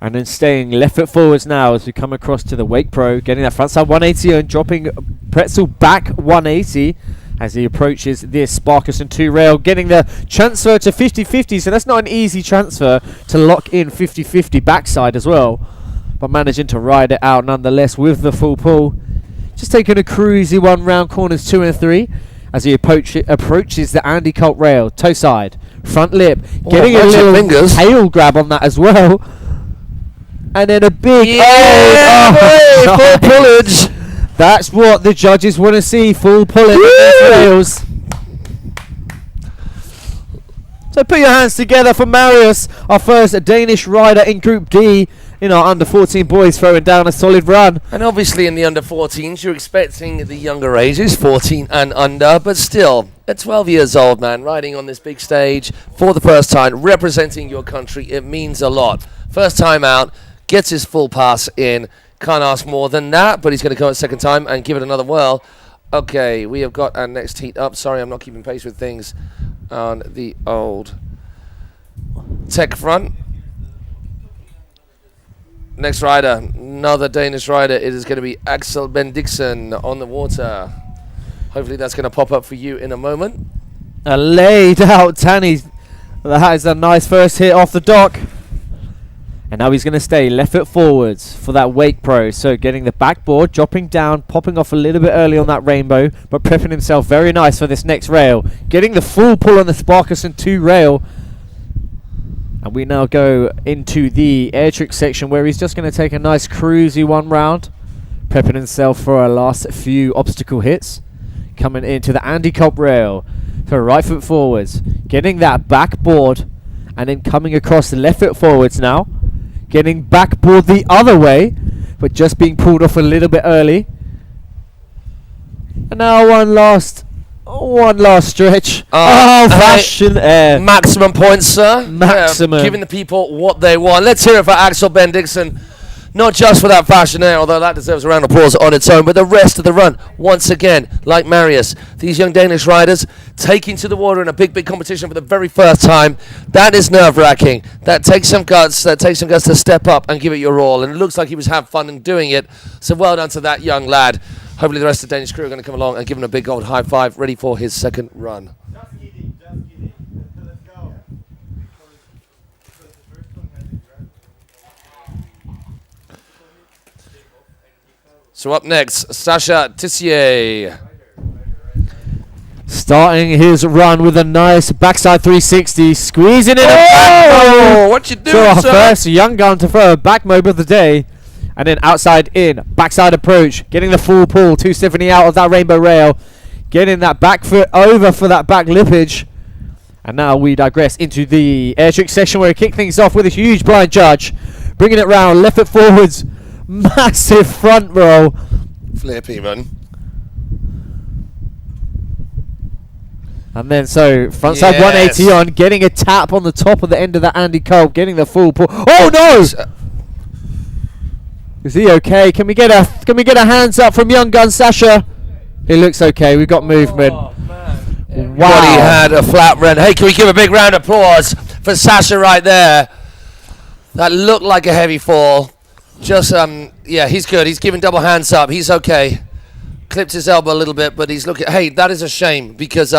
And then staying left foot forwards now as we come across to the Wake Pro, getting that frontside 180 and dropping Pretzel back 180 as he approaches this Sparkerson 2 rail, getting the transfer to 50-50, so that's not an easy transfer to lock in 50-50 backside as well, but managing to ride it out nonetheless with the full pull. Just taking a cruisy one round corners 2 and 3 as he approaches the Andy Colt rail, toe side, front lip, getting a little tail grab on that as well. And then a big full pullage. That's what the judges want to see, full pulling rails. So put your hands together for Marius, our first Danish rider in Group D. In our under-14 boys throwing down a solid run. And obviously in the under-14s, you're expecting the younger ages, 14 and under, but still, at 12 years old, man, riding on this big stage for the first time, representing your country, it means a lot. First time out, gets his full pass in, can't ask more than that, but he's going to go a second time and give it another whirl. Okay, we have got our next heat up. Sorry, I'm not keeping pace with things on the old tech front. Next rider, another Danish rider. It is going to be Axel Ben Dickson on the water. Hopefully that's going to pop up for you in a moment. A laid out Tanny. That is a nice first hit off the dock. And now he's going to stay left foot forwards for that Wake Pro. So getting the backboard, dropping down, popping off a little bit early on that rainbow, but prepping himself very nice for this next rail. Getting the full pull on the Sparkerson 2 rail. And we now go into the air trick section where he's just going to take a nice cruisy one round, prepping himself for our last few obstacle hits. Coming into the Andy Colt rail for right foot forwards, getting that backboard, and then coming across the left foot forwards now, getting backboard the other way, but just being pulled off a little bit early. And now one last stretch. Fashion air. Maximum points, sir. Maximum. Giving the people what they want. Let's hear it for Axel Ben Dickson. Not just for that fashion air, although that deserves a round of applause on its own, but the rest of the run, once again, like Marius, these young Danish riders taking to the water in a big, big competition for the very first time. That is nerve-wracking. That takes some guts. That takes some guts to step up and give it your all. And it looks like he was having fun in doing it. So well done to that young lad. Hopefully the rest of the Danish crew are going to come along and give him a big old high five, ready for his second run. Just kidding. Let's go. So up next, Sasha Tissier. Starting his run with a nice backside 360, squeezing in a Oh, what you doing, so our sir? first young gun to throw a back mob of the day. And then outside in, backside approach, getting the full pull, 270 out of that rainbow rail, getting that back foot over for that back lippage. And now we digress into the air trick section where we kick things off with a huge blind judge, bringing it round, left foot forwards, massive front roll. Flippy, man. And then so frontside 180 on, getting a tap on the top of the end of that Andy Cole, getting the full pull. Oh no! Is he okay? Can we get a hands up from young gun Sasha? He looks okay. We've got movement. Oh, man. Wow. He had a flat run. Hey, can we give a big round of applause for Sasha right there? That looked like a heavy fall. Just yeah, he's good. He's giving double hands up. He's okay. Clipped his elbow a little bit, but he's looking. Hey, that is a shame because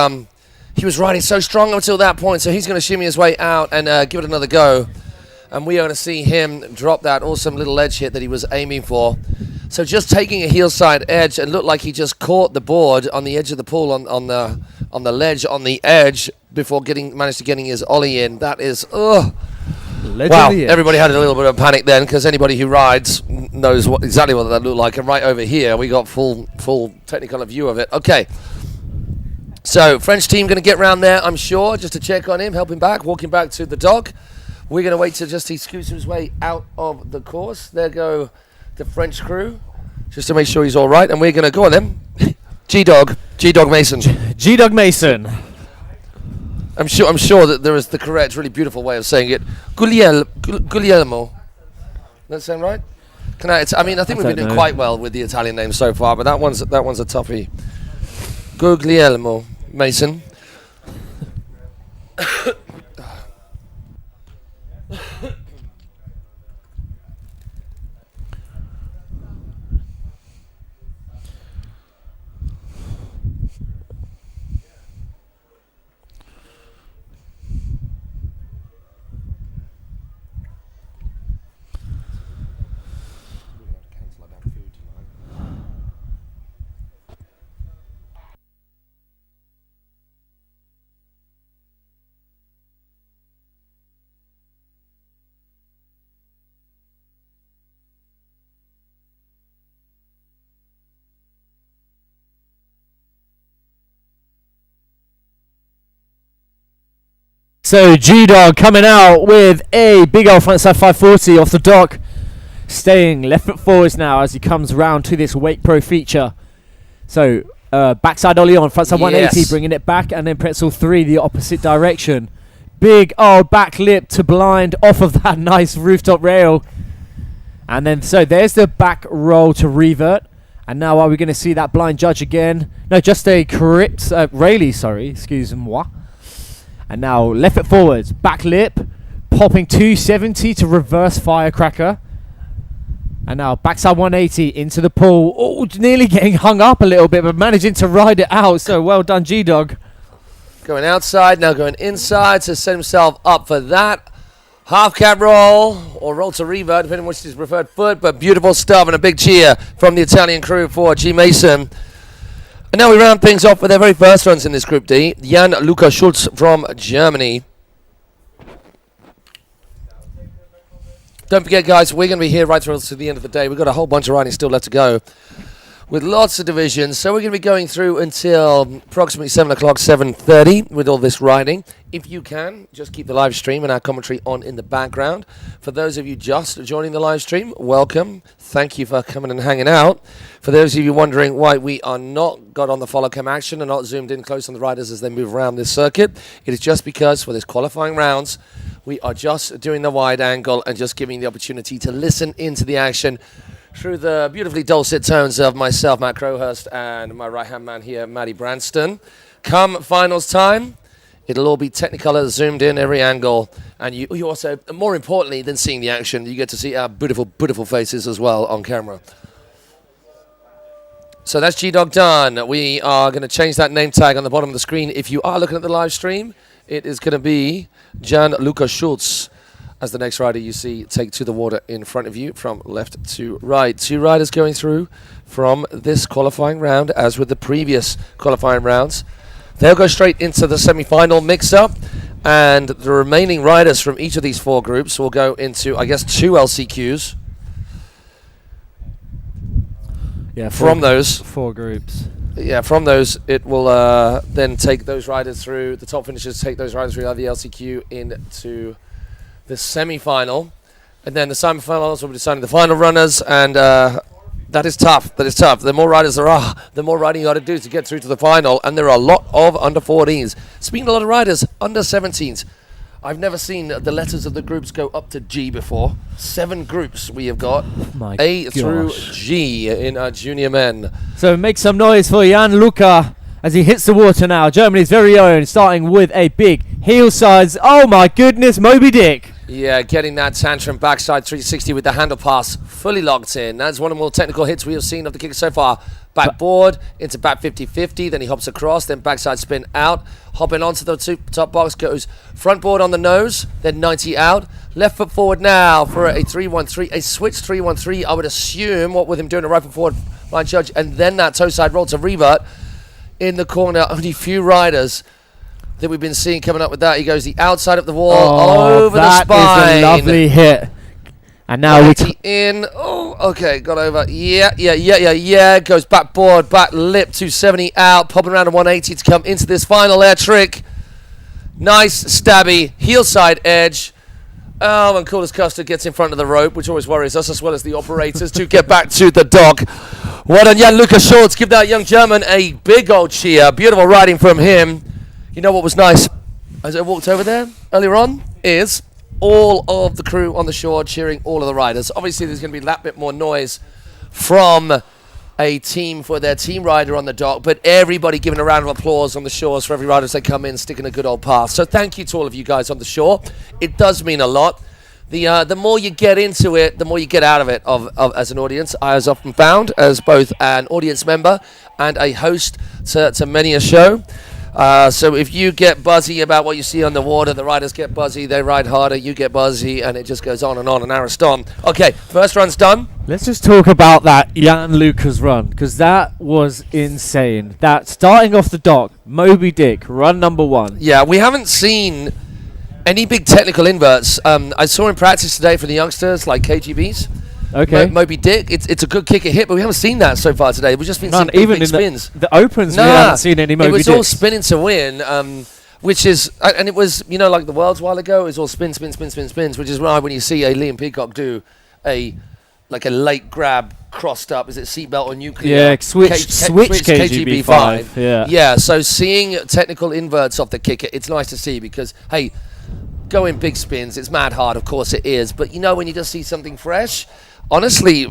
he was riding so strong until that point. So he's going to shimmy his way out and give it another go. And we are going to see him drop that awesome little edge hit that he was aiming for. So just taking a heel side edge, it looked like he just caught the board on the edge of the pool on the ledge on the edge before managed to getting his ollie in. That is wow. Everybody had a little bit of panic then because anybody who rides knows exactly what that looked like. And right over here we got full technical view of it. Okay. So French team going to get round there, I'm sure, just to check on him, help him back, walking back to the dog. We're going to wait till he scoots his way out of the course. There go the French crew, just to make sure he's all right. And we're going to go on then. G-Dog Mason. G-Dog Mason. I'm sure that there is the correct, really beautiful way of saying it. Guglielmo. That sound right? I think we've been doing quite well with the Italian names so far, but that one's a toughie. Guglielmo Mason. So G-Dog coming out with a big old frontside 540 off the dock. Staying left foot forwards now as he comes round to this Wake Pro feature. So backside ollie on, frontside 180, bringing it back, and then pretzel 3 the opposite direction. Big old back lip to blind off of that nice rooftop rail. And then so there's the back roll to revert. And now are we going to see that blind judge again? No, just a crypt, Rayleigh, sorry, excuse moi. And now left foot forwards, back lip, popping 270 to reverse firecracker. And now backside 180 into the pool. Oh, nearly getting hung up a little bit, but managing to ride it out. So well done, G-Dog. Going outside, now going inside to set himself up for that. Half cab roll or roll to revert, depending on which is his preferred foot. But beautiful stuff and a big cheer from the Italian crew for G. Mason. And now we round things off with their very first runs in this Group D. Luca Schultz from Germany. Don't forget, guys, we're going to be here right through to the end of the day. We've got a whole bunch of riding still left to go with lots of divisions. So we're going to be going through until approximately 7 o'clock, 7:30 with all this riding. If you can, just keep the live stream and our commentary on in the background. For those of you just joining the live stream, welcome. Thank you for coming and hanging out. For those of you wondering why we are not got on the follow cam action and not zoomed in close on the riders as they move around this circuit, it is just because for this qualifying rounds, we are just doing the wide angle and just giving the opportunity to listen into the action through the beautifully dulcet tones of myself, Matt Crowhurst, and my right-hand man here, Matty Branston. Come finals time, it'll all be Technicolor, zoomed in every angle, and you also, more importantly than seeing the action, you get to see our beautiful, beautiful faces as well on camera. So that's G-Dog done. We are going to change that name tag on the bottom of the screen. If you are looking at the live stream, it is going to be Luca Schultz. as the next rider you see take to the water in front of you from left to right. 2 riders going through from this qualifying round, as with the previous qualifying rounds. They'll go straight into the semi-final mix-up, and the remaining riders from each of these 4 groups will go into, I guess, 2 LCQs. Yeah, from those 4 groups. Yeah, from those, it will then take those riders through, the top finishers take those riders through the LCQ into the semi-final. And then the semi-finals will be deciding the final runners, and that is tough. That is tough. The more riders there are, the more riding you got to do to get through to the final, and there are a lot of under 14s. Speaking of a lot of riders, under 17s. I've never seen the letters of the groups go up to G before. 7 groups we have got. Through G in our junior men. So make some noise for Jan Luca as he hits the water now. Germany's very own, starting with a big heel sides. Oh my goodness, Moby Dick. Yeah, getting that tantrum backside 360 with the handle pass fully locked in. That's one of the more technical hits we have seen of the kicker so far. Backboard into back 50-50, then he hops across, then backside spin out, hopping onto the top box, goes front board on the nose, then 90 out, left foot forward now for a 3-1-3, a switch 3-1-3, I would assume, what with him doing a right foot forward line judge, and then that toe side roll to revert in the corner. Only few riders that we've been seeing coming up with that. He goes the outside of the wall, over the spine. That is a lovely hit. And now we in. Oh, okay, got over. Yeah. Goes backboard, back lip 270 out, popping around a 180 to come into this final air trick. Nice stabby heel side edge. Oh, and Coolest Custard gets in front of the rope, which always worries us as well as the operators to get back to the dock. Well done, yeah, Luca Schultz. Give that young German a big old cheer. Beautiful riding from him. You know what was nice as I walked over there earlier on is all of the crew on the shore cheering all of the riders. Obviously, there's going to be that bit more noise from a team for their team rider on the dock, but everybody giving a round of applause on the shores for every rider as they come in, sticking a good old path. So thank you to all of you guys on the shore. It does mean a lot. The more you get into it, the more you get out of it as an audience. I was often found as both an audience member and a host to many a show. So if you get buzzy about what you see on the water, the riders get buzzy, they ride harder, you get buzzy, and it just goes on, and Ariston. Okay, first run's done. Let's just talk about that Jan Lucas run, because that was insane. That starting off the dock, Moby Dick, run number 1. Yeah, we haven't seen any big technical inverts. I saw in practice today for the youngsters, like KGBs. Okay. Moby Dick, it's a good kicker hit, but we haven't seen that so far today. We've just been seeing even big spins. The opens, we haven't seen any Moby Dicks. It was all spinning to win, which is, and it was, like the Worlds a while ago, it was all spins, which is why when you see a Liam Peacock do a late grab crossed up, is it seatbelt or nuclear? Yeah, switch KGB 5. Yeah, so seeing technical inverts off the kicker, it's nice to see because, hey, going big spins, it's mad hard, of course it is, but when you just see something fresh, honestly,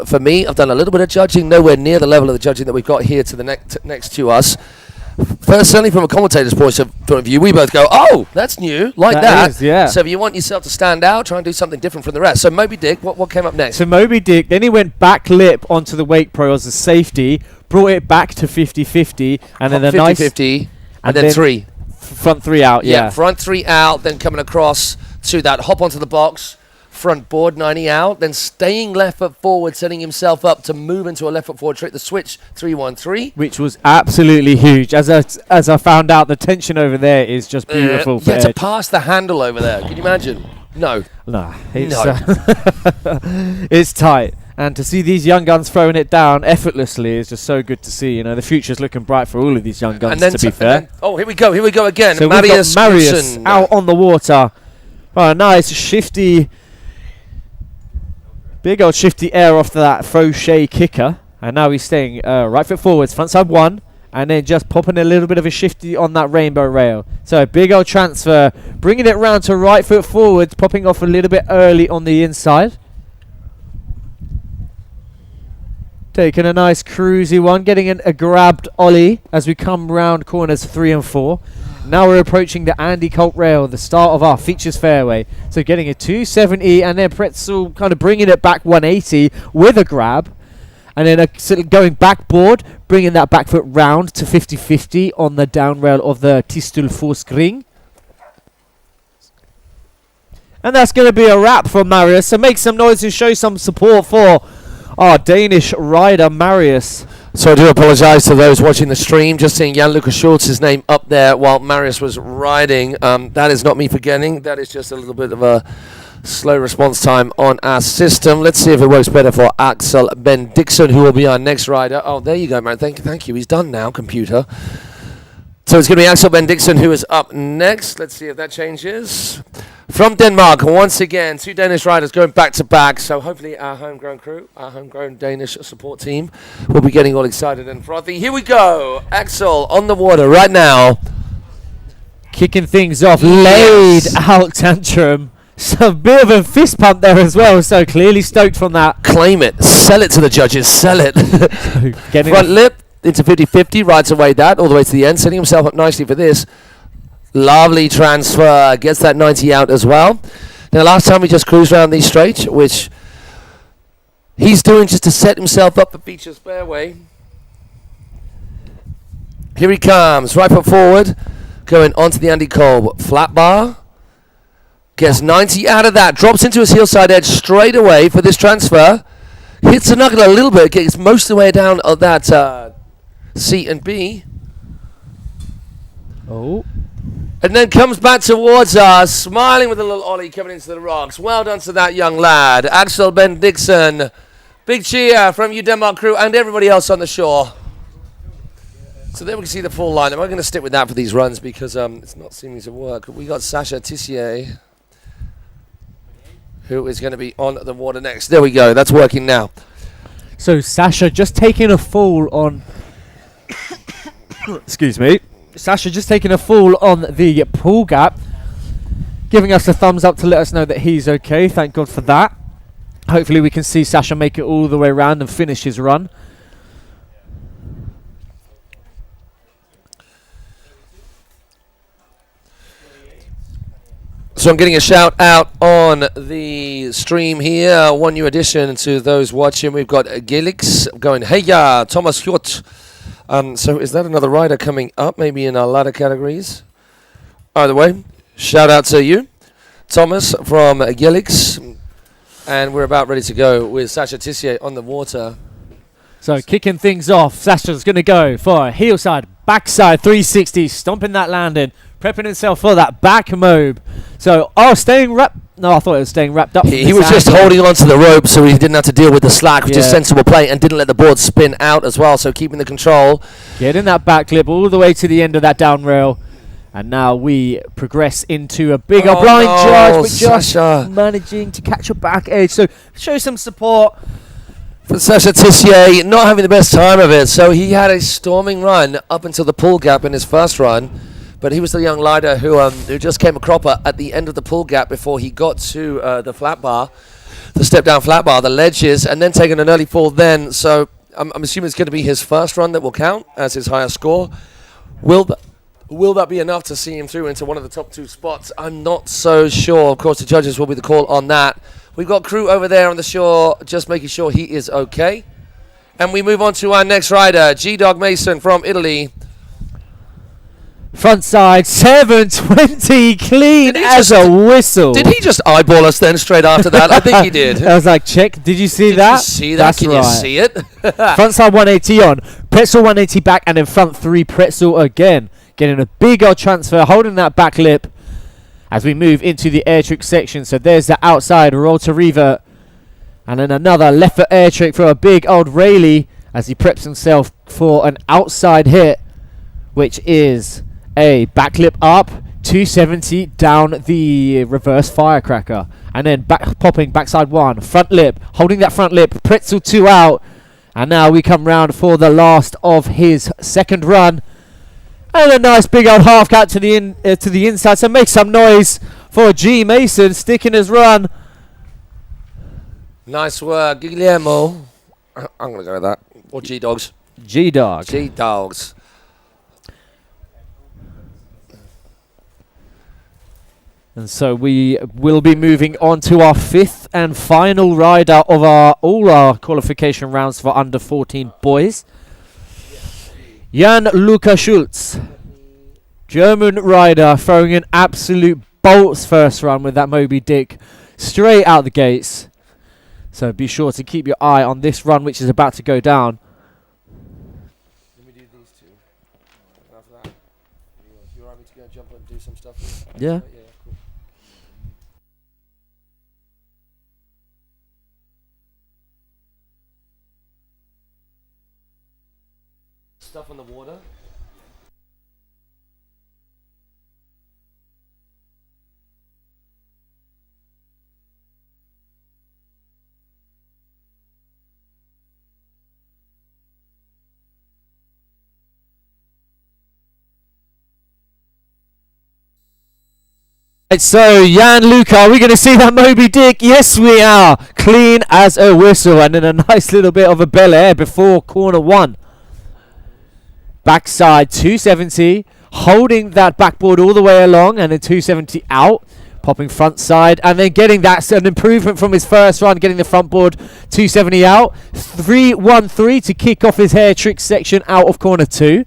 for me, I've done a little bit of judging, nowhere near the level of the judging that we've got here to the next to us. First, certainly from a commentator's point of view, we both go, oh, that's new, that. Is, yeah. So if you want yourself to stand out, try and do something different from the rest. So Moby Dick, what came up next? So Moby Dick, then he went back lip onto the Wake Pro as a safety, brought it back to 50-50, and then a 50-50, and then 3. Front 3 out, yeah. Front 3 out, then coming across to that hop onto the box, front board 90 out, then staying left foot forward, setting himself up to move into a left foot forward trick, the switch 3-1-3, which was absolutely huge. As I found out, the tension over there is just beautiful. To pass the handle over there, can you imagine? No, it's tight, and to see these young guns throwing it down effortlessly is just so good to see. The future's looking bright for all of these young guns, to be fair. Here we go again. So Marius out on the water. Oh, nice shifty. Big old shifty air off to that crochet kicker. And now he's staying right foot forwards, front side 1. And then just popping a little bit of a shifty on that rainbow rail. So big old transfer. Bringing it round to right foot forwards. Popping off a little bit early on the inside. Taking a nice cruisy one. Getting a grabbed ollie as we come round corners 3 and 4. Now we're approaching the Andy Colt rail, the start of our features fairway. So getting a 270 and then Pretzel kind of bringing it back 180 with a grab. And then going backboard, bringing that back foot round to 50-50 on the down rail of the Tistul Forskring. And that's going to be a wrap for Marius. So make some noise and show some support for our Danish rider, Marius. So I do apologise to those watching the stream. Just seeing Jan-Luca Schultz's name up there while Marius was riding. That is not me forgetting. That is just a little bit of a slow response time on our system. Let's see if it works better for Axel Ben Dickson, who will be our next rider. Oh, there you go, man. Thank you. He's done now, computer. So it's going to be Axel Ben Dickson who is up next. Let's see if that changes. From Denmark, once again, 2 Danish riders going back to back. So hopefully our homegrown crew, our homegrown Danish support team will be getting all excited and frothy. Here we go. Axel on the water right now. Kicking things off. Laid out tantrum. So a bit of a fist pump there as well. So clearly stoked from that. Claim it. Sell it to the judges. Sell it. Front lip into 50-50. Rides away that all the way to the end. Setting himself up nicely for this. Lovely transfer, gets that 90 out as well. Now last time we just cruised around these straight, which he's doing just to set himself up for Beecher's fairway. Here he comes, right foot forward, going onto the Andy Kolb flat bar. Gets 90 out of that, drops into his heel side edge straight away for this transfer. Hits the knuckle a little bit, gets most of the way down of that C and B. Oh. And then comes back towards us, smiling with a little ollie coming into the rocks. Well done to that young lad. Axel Ben Dickson. Big cheer from you Denmark crew and everybody else on the shore. So there we can see the full line. I'm going to stick with that for these runs because it's not seeming to work. We got Sasha Tissier, who is going to be on the water next. There we go. That's working now. So Sasha just taking a fall on... Excuse me. Sasha just taking a fall on the pool gap, giving us a thumbs up to let us know that he's okay. Thank God for that. Hopefully we can see Sasha make it all the way around and finish his run. So I'm getting a shout out on the stream here. One new addition to those watching. We've got Gelix going, hey ya, Thomas Hjort. So is that another rider coming up, maybe in our ladder categories? Either way, shout out to you, Thomas from Gelix. And we're about ready to go with Sasha Tissier on the water. So kicking things off, Sasha's going to go for a heel side, backside 360, stomping that landing, prepping himself for that back mobe. So, staying wrapped. No, I thought it was staying wrapped up. He was just holding on to the rope so he didn't have to deal with the slack, which is sensible play, and didn't let the board spin out as well, so keeping the control. Getting that back clip all the way to the end of that down rail. And now we progress into a bigger blind charge, but just managing to catch a back edge. So show some support. For Sasha Tissier, not having the best time of it, so he had a storming run up until the pool gap in his first run. But he was the young rider who just came a cropper at the end of the pool gap before he got to the flat bar, the step down flat bar, the ledges, and then taking an early fall then. So I'm assuming it's going to be his first run that will count as his highest score. Will that be enough to see him through into one of the top 2 spots? I'm not so sure. Of course, the judges will be the call on that. We've got crew over there on the shore just making sure he is okay. And we move on to our next rider, G-Dog Mason from Italy. Front side, 720, clean as a whistle. Did he just eyeball us then straight after that? I think he did. I was like, check. Did you see that? Did you see that? Can you see it? Front side 180 on, pretzel 180 back, and then front 3 pretzel again. Getting a big old transfer, holding that back lip as we move into the air trick section. So there's the outside roll to revert. And then another left foot air trick for a big old Rayleigh as he preps himself for an outside hit, which is a backlip up, 270 down the reverse firecracker. And then popping backside 1, front lip, holding that front lip, pretzel 2 out. And now we come round for the last of his second run. And a nice big old half cut to the inside. So make some noise for G Mason sticking his run. Nice work, Guillermo. I'm going to go with that. Or G-Dogs. G-Dog. G-Dogs. And so we will be moving on to our 5th and final rider of all our qualification rounds for under 14 boys. Luca Schultz, German rider, throwing an absolute bolts first run with that Moby Dick straight out the gates. So be sure to keep your eye on this run, which is about to go down. Let me do these two. After that, you want me to go jump and do some stuff? Yeah. Yeah, cool. Stuff on the water. Right, so Jan Luca, are we going to see that Moby Dick? Yes, we are. Clean as a whistle, and then a nice little bit of a bel air before corner 1. Backside 270, holding that backboard all the way along, and then 270 out, popping front side, and then getting that an improvement from his first run, getting the front board 270 out. 313 to kick off his hair trick section out of corner 2.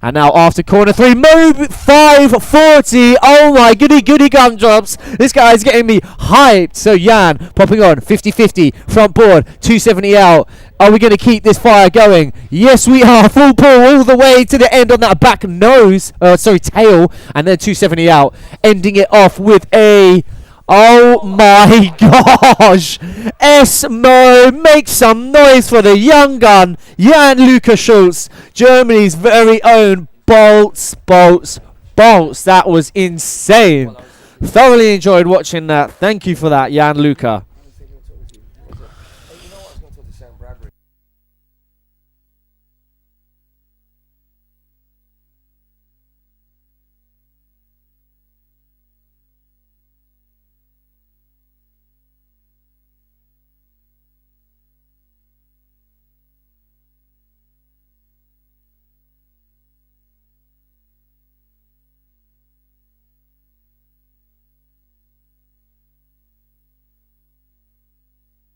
And now after corner 3, Moby 540. Oh my goody gumdrops. This guy's getting me hyped. So Jan popping on 50-50 front board 270 out. Are we going to keep this fire going? Yes, we are. Full pull all the way to the end on that back nose. Tail. And then 270 out. Ending it off with a... Oh my gosh! S-Mo, make some noise for the young gun, Jan Luca Schultz, Germany's very own bolts. That was insane. Thoroughly enjoyed watching that. Thank you for that, Jan Luca.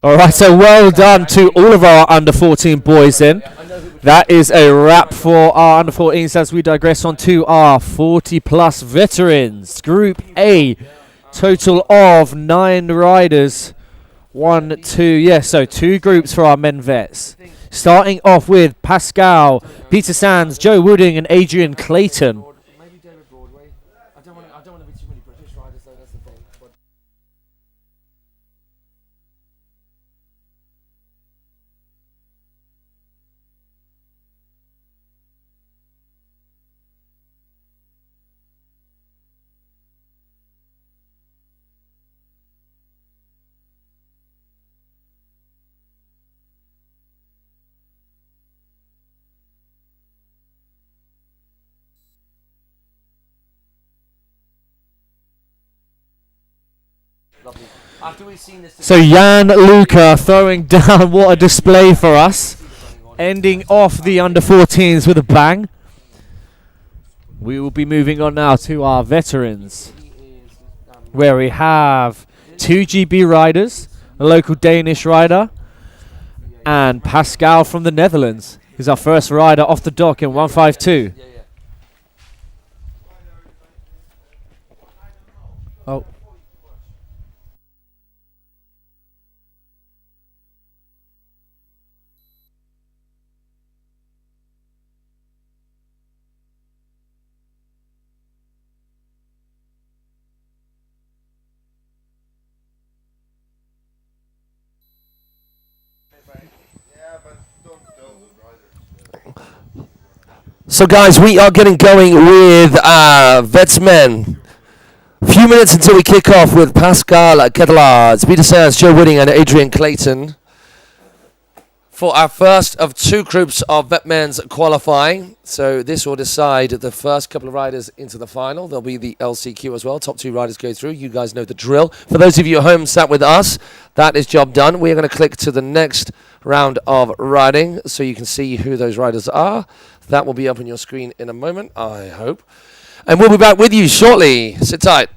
Alright, so well done to all of our under-14 boys then. That is a wrap for our under-14s as we digress on to our 40-plus veterans. Group A, total of 9 riders. 1, 2, so 2 groups for our men vets. Starting off with Pascal, Peter Sands, Joe Wooding and Adrian Clayton. Maybe David Broadway. I don't want to be too many British riders though, that's the thing. But after we've seen this, So Jan Luca throwing down, what a display for us. Ending off the under-14s with a bang. We will be moving on now to our veterans, where we have 2 GB riders, a local Danish rider, and Pascal from the Netherlands, who's our first rider off the dock in 152. Oh. so guys, we are getting going with Vetsmen. A few minutes until we kick off with Pascal Kellers, Peter Sands, Joe Wooding and Adrian Clayton for our first of 2 groups of Vetmen's qualifying. So this will decide the first couple of riders into the final. There'll be the LCQ as well. Top 2 riders go through. You guys know the drill. For those of you at home sat with us, that is job done. We're going to click to the next round of riding so you can see who those riders are. That will be up on your screen in a moment, I hope. And we'll be back with you shortly. Sit tight.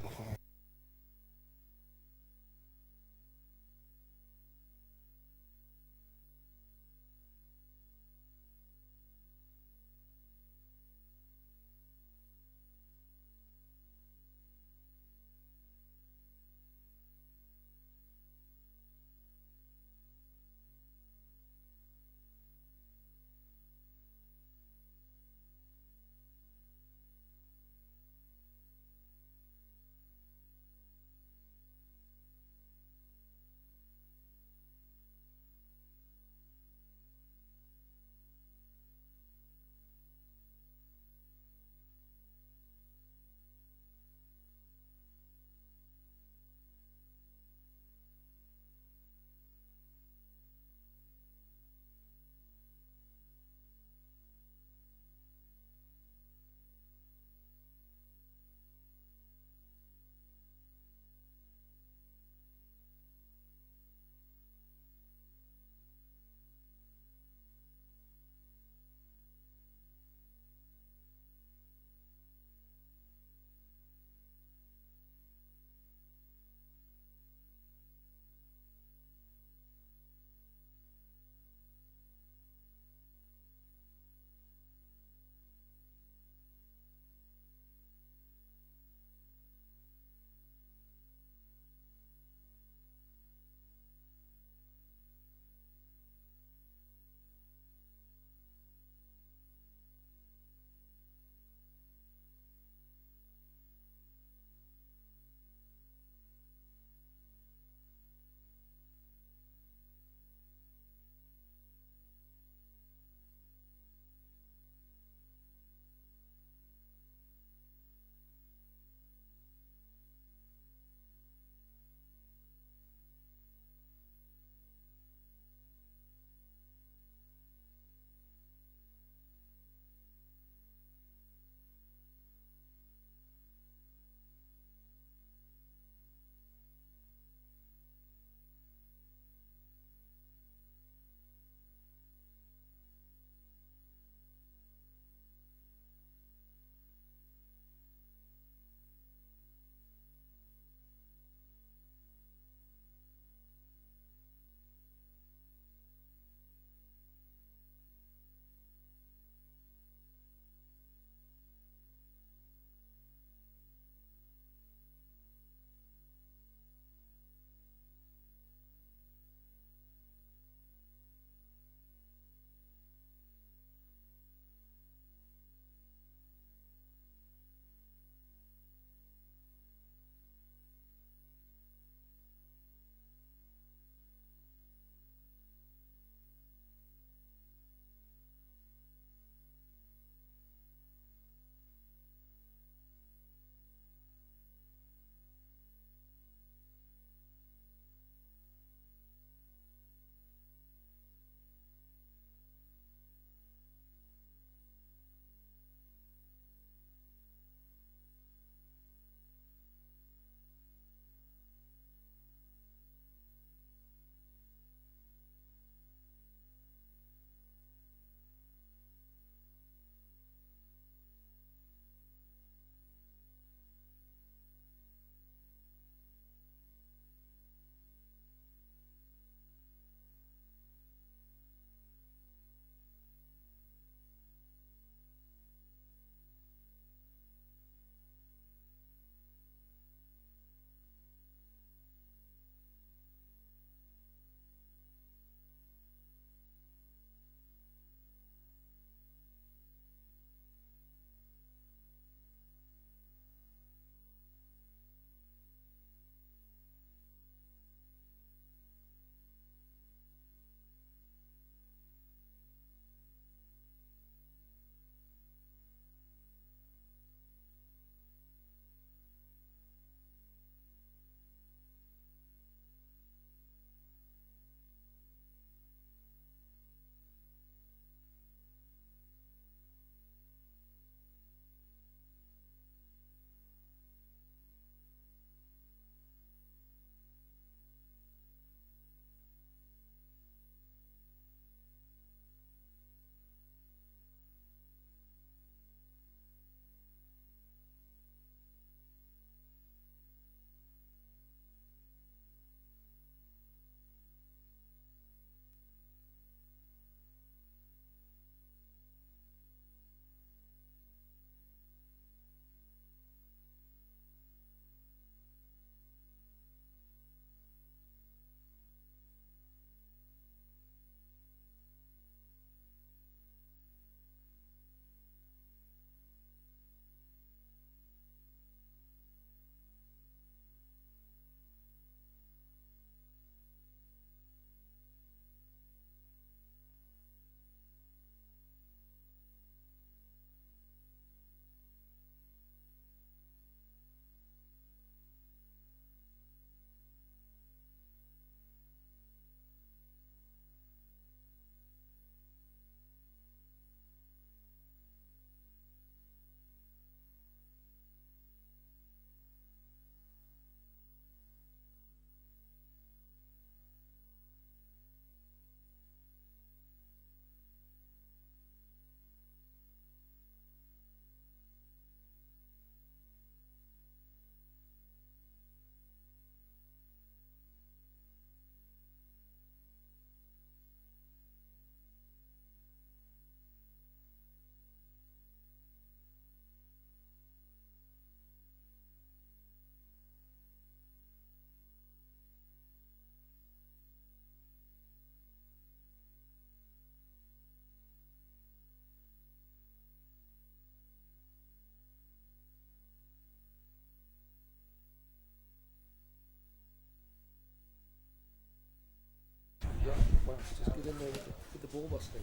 Just get in there with the ball busting.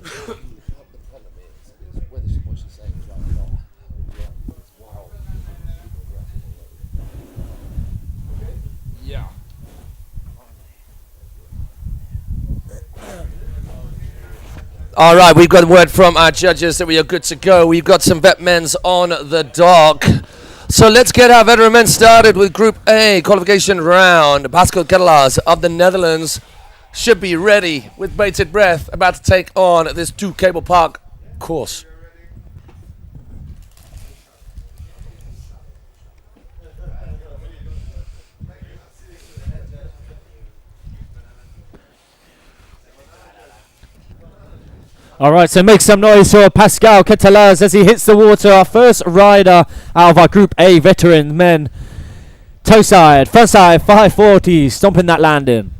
The problem is whether what she's saying is right or not. Wow. Yeah. All right, we've got word from our judges that we are good to go. We've got some vet men's on the dock. So let's get our veteran men started with Group A qualification round. Pascal Kellers of the Netherlands should be ready with bated breath, about to take on this 2 cable park course. All right, so make some noise for Pascal Kellers as he hits the water. Our first rider out of our Group A veteran men. Toe side, front side, 540, stomping that landing.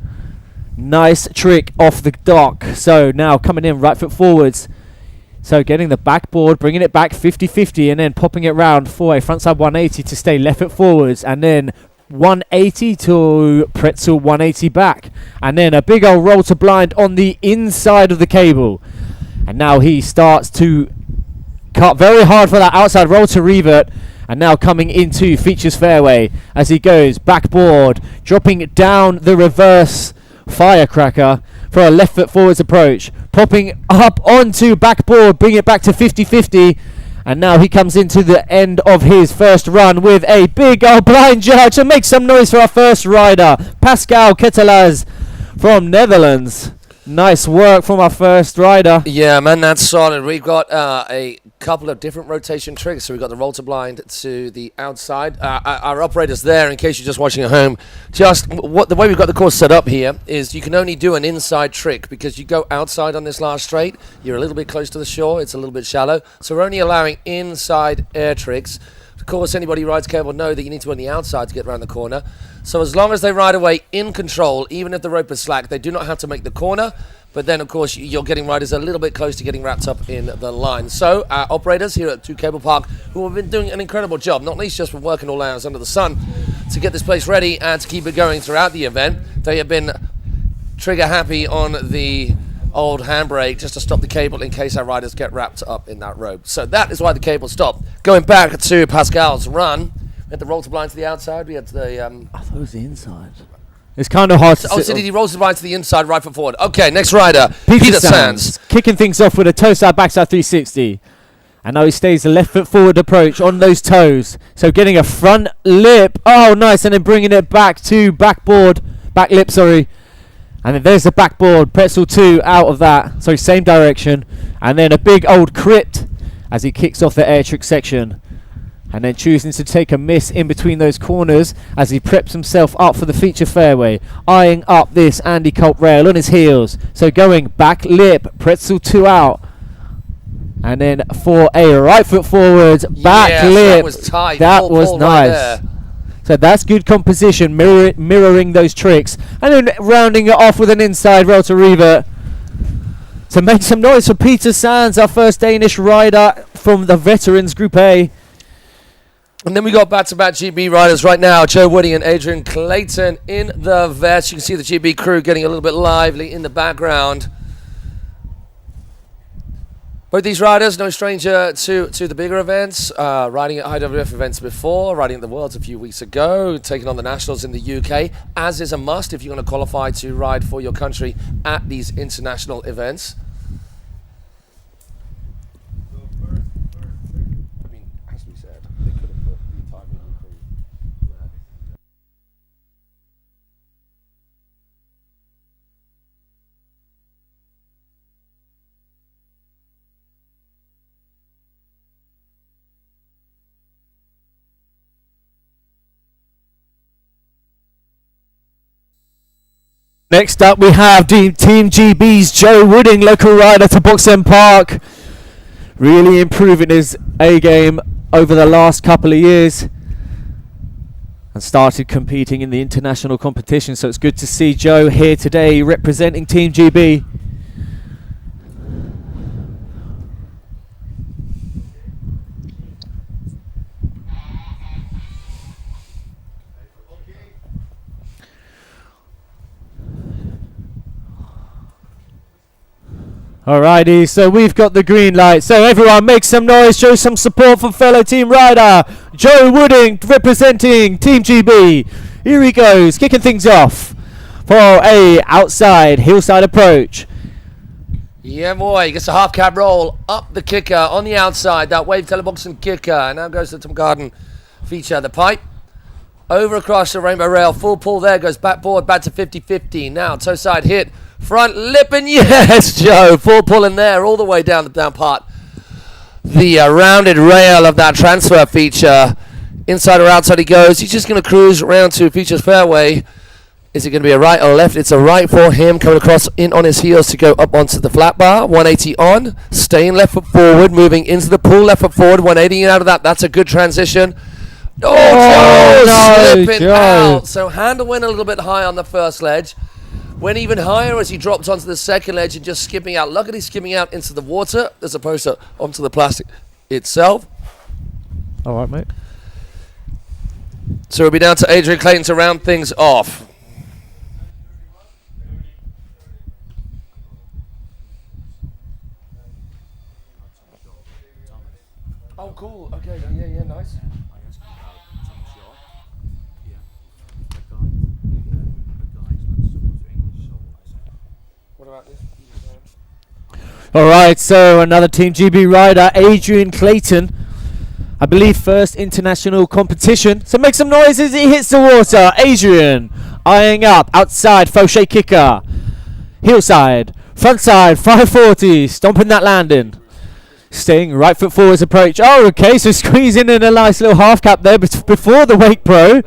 Nice trick off the dock. So now coming in, right foot forwards. So getting the backboard, bringing it back 50-50 and then popping it round for a frontside 180 to stay left foot forwards, and then 180 to pretzel 180 back, and then a big old roll to blind on the inside of the cable. And now he starts to cut very hard for that outside roll to revert. And now coming into features fairway as he goes backboard, dropping down the reverse firecracker for a left foot forwards approach, popping up onto backboard, bring it back to 50-50. And now he comes into the end of his first run with a big old blind judge. And make some noise for our first rider, Pascal Kellers from Netherlands. Nice work from our first rider. Yeah, man, that's solid. We've got a couple of different rotation tricks. So we've got the roll to blind to the outside. Our operator's there, in case you're just watching at home. Just the way we've got the course set up here is you can only do an inside trick because you go outside on this last straight. You're a little bit close to the shore. It's a little bit shallow. So we're only allowing inside air tricks. Of course, anybody who rides cable know that you need to go on the outside to get around the corner. So as long as they ride away in control, even if the rope is slack, they do not have to make the corner. But then, of course, you're getting riders a little bit close to getting wrapped up in the line. So our operators here at 2 Cable Park, who have been doing an incredible job, not least just for working all hours under the sun to get this place ready and to keep it going throughout the event. They have been trigger happy on the old handbrake just to stop the cable in case our riders get wrapped up in that rope. So that is why the cable stopped. Going back to Pascal's run, we had the roll to blind to the outside. We had the... I thought it was the inside. It's kind of hard to... Oh, so he rolls the blind to the inside, right foot forward. Okay, next rider, Peter Sands. Kicking things off with a toe side, backside 360. And now he stays the left foot forward approach on those toes. So getting a front lip. Oh, nice. And then bringing it back to backboard. Back lip, sorry. And then there's the backboard. Pretzel 2 out of that. Sorry, same direction. And then a big old crit as he kicks off the air trick section. And then choosing to take a miss in between those corners as he preps himself up for the feature fairway. Eyeing up this Andy Colt rail on his heels. So going back lip. Pretzel 2 out. And then for a right foot forwards, back lip. That was tight. That was nice. So that's good composition, mirroring those tricks. And then rounding it off with an inside roll to revert. So make some noise for Peter Sands, our first Danish rider from the Veterans Group A. And then we got back-to-back GB riders right now, Joe Woody and Adrian Clayton in the vets. You can see the GB crew getting a little bit lively in the background. Both these riders, no stranger to the bigger events, riding at IWF events before, riding at the Worlds a few weeks ago, taking on the Nationals in the UK, as is a must if you're going to qualify to ride for your country at these international events. I mean, as we said, they could have put the time in the crew. Next up we have Team GB's Joe Wooding, local rider to Boxen Park. Really improving his A-game over the last couple of years. And started competing in the international competition. So it's good to see Joe here today representing Team GB. Alrighty, so we've got the green light. So everyone make some noise, show some support for fellow team rider Joe Wooding representing Team GB. Here he goes, kicking things off for a outside hillside approach. Yeah, boy, gets a half cab roll up the kicker on the outside. That wave teleboxing kicker. And now goes to Tom Garden feature. The pipe over across the rainbow rail. Full pull there. Goes backboard back to 50-50. Now toe side hit. Front lip and yes, Joe. Full pull in there all the way down the down part. The rounded rail of that transfer feature. Inside or outside he goes. He's just going to cruise around to feature's fairway. Is it going to be a right or left? It's a right for him, coming across in on his heels to go up onto the flat bar. 180 on, staying left foot forward, moving into the pool, left foot forward, 180 out of that. That's a good transition. Slipping out. So handle went a little bit high on the first ledge. Went even higher as he dropped onto the second ledge and just skipping out. Luckily skipping out into the water as opposed to onto the plastic itself. All right, mate. So we'll be down to Adrian Clayton to round things off. Oh, cool. Okay. Yeah, nice. What about this? All right, so another Team GB rider, Adrian Clayton. I believe first international competition. So make some noise as he hits the water. Adrian eyeing up outside fauché kicker. Hillside, front side, 540, stomping that landing. Staying right foot forwards approach. Oh, okay, so squeezing in a nice little half cap there before the Wake Pro.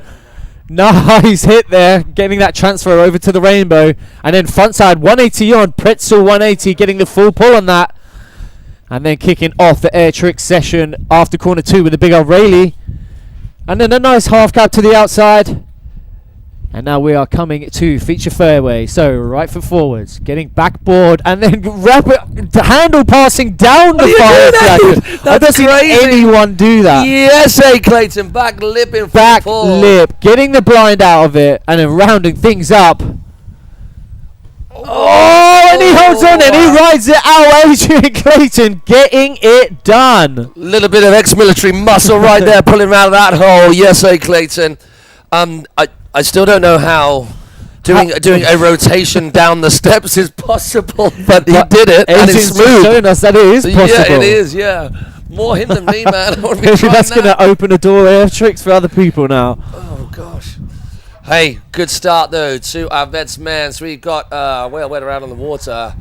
Nice hit there, getting that transfer over to the rainbow. And then front side 180 on, pretzel 180, getting the full pull on that. And then kicking off the air trick session after corner 2 with a big old Rayleigh. And then a nice half cap to the outside. And now we are coming to feature fairway. So right foot forwards, getting backboard, and then rapid handle passing down the fire jacket. I don't see anyone do that. Yes, Clayton, back lip in Back full. lip, getting the blind out of it, and then rounding things up. Oh, and he holds on and he rides it out. Adrian Clayton getting it done. Little bit of ex-military muscle right there, pulling out of that hole. Yes, Clayton. I still don't know how doing a rotation down the steps is possible, but he did it, and it's smooth. Showing us that it is possible. Yeah, it is. Yeah, more him than me, man. That's going to open a door of tricks for other people now. Oh gosh. Hey, good start though to our vets, man. So we've got well wet around on the water.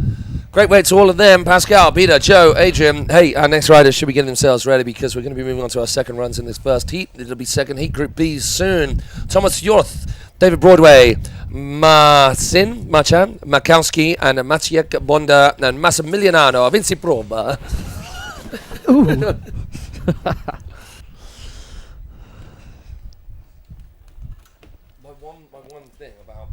Great weight to all of them. Pascal, Peter, Joe, Adrian. Hey, our next riders should be getting themselves ready because we're going to be moving on to our second runs in this first heat. It'll be second heat, Group B soon. Thomas Yorth, David Broadway, Machan, Mikowski, and Maciek Bonda, and Massimiliano, Vinci Proba. my one thing about...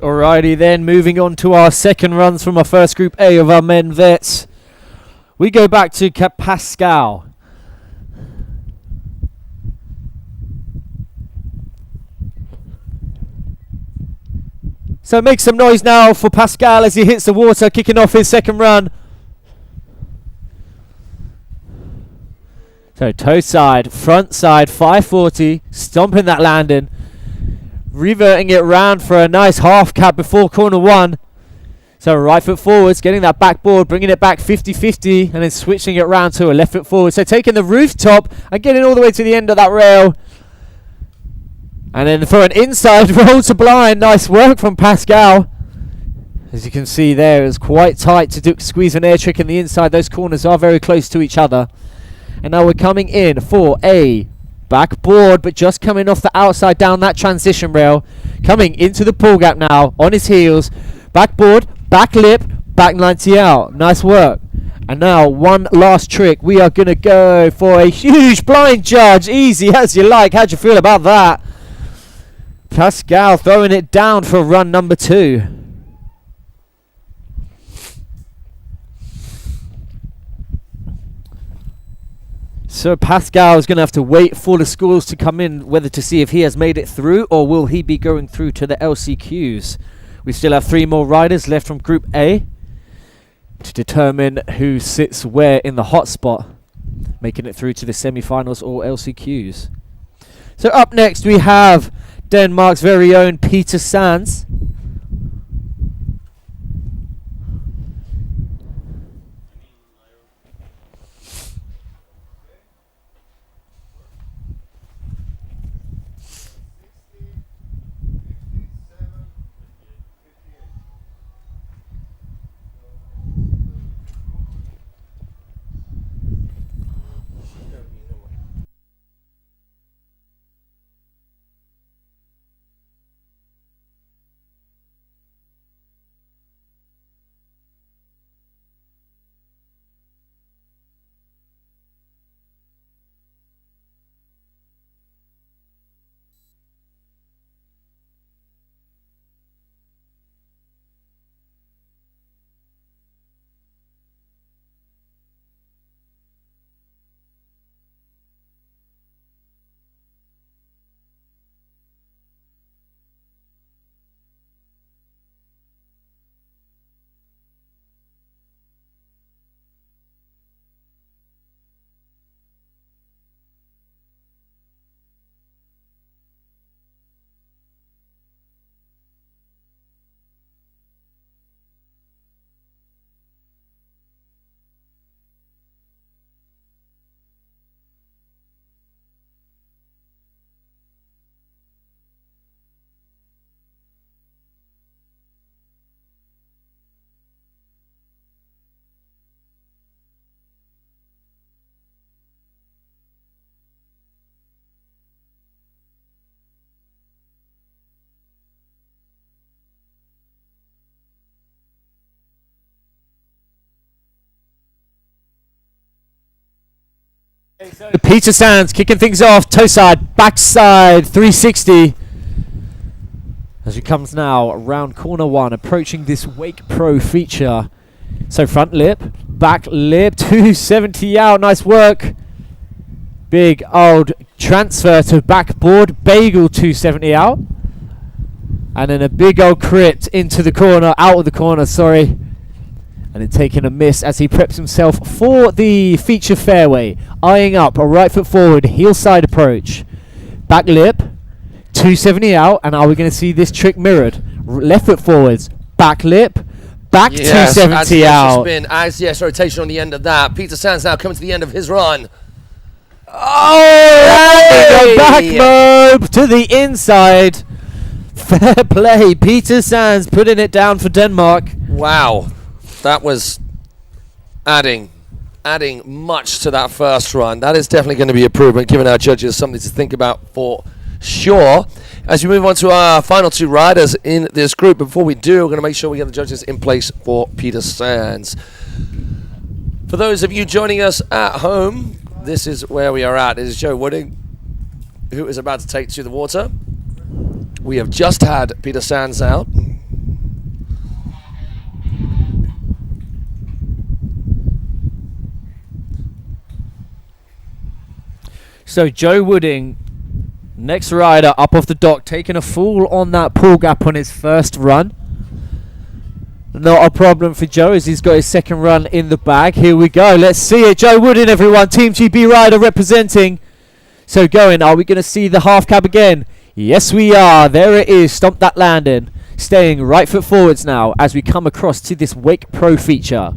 Alrighty then, moving on to our second runs from our first Group A of our men vets. We go back to Pascal. So make some noise now for Pascal as he hits the water, kicking off his second run. So toe side, front side, 540, stomping that landing, reverting it round for a nice half cap before corner 1. So right foot forwards, getting that backboard, bringing it back 50-50, and then switching it round to a left foot forward. So taking the rooftop and getting all the way to the end of that rail. And then for an inside roll to blind, nice work from Pascal. As you can see there, it's quite tight to squeeze an air trick in the inside. Those corners are very close to each other. And now we're coming in for a backboard, but just coming off the outside down that transition rail. Coming into the pull gap now, on his heels. Backboard, back lip, back 90 out. Nice work. And now one last trick. We are going to go for a huge blind judge. Easy as you like. How'd you feel about that? Pascal throwing it down for run number 2. So Pascal is going to have to wait for the scores to come in, whether to see if he has made it through or will he be going through to the LCQs. We still have 3 more riders left from Group A to determine who sits where in the hot spot, making it through to the semi-finals or LCQs. So up next we have Denmark's very own Peter Sands. So Peter Sands kicking things off, toe side, backside, 360. As he comes now around corner 1, approaching this Wake Pro feature. So front lip, back lip, 270 out, nice work. Big old transfer to backboard, bagel 270 out. And then a big old crit into the corner, out of the corner, sorry. And then taking a miss as he preps himself for the feature fairway. Eyeing up a right foot forward, heel side approach. Back lip, 270 out. And are we going to see this trick mirrored? Left foot forwards, back lip, back 270 out. Spin, ICS rotation on the end of that. Peter Sands now coming to the end of his run. Oh! Back mob to the inside. Fair play. Peter Sands putting it down for Denmark. Wow. That was adding much to that first run. That is definitely going to be improvement, giving our judges something to think about for sure. As we move on to our final 2 riders in this group, before we do, we're going to make sure we get the judges in place for Peter Sands. For those of you joining us at home, this is where we are at. This is Joe Wooding, who is about to take to the water. We have just had Peter Sands out. So Joe Wooding Next rider up off the dock, taking a fall on that pull gap on his first run. Not a problem for Joe as he's got his second run in the bag. Here we go. Let's see it. Joe Woodin, everyone. Team GB rider representing. So going, are we going to see the half cab again? Yes, we are. There it is. Stomp that landing. Staying right foot forwards now as we come across to this Wake Pro feature.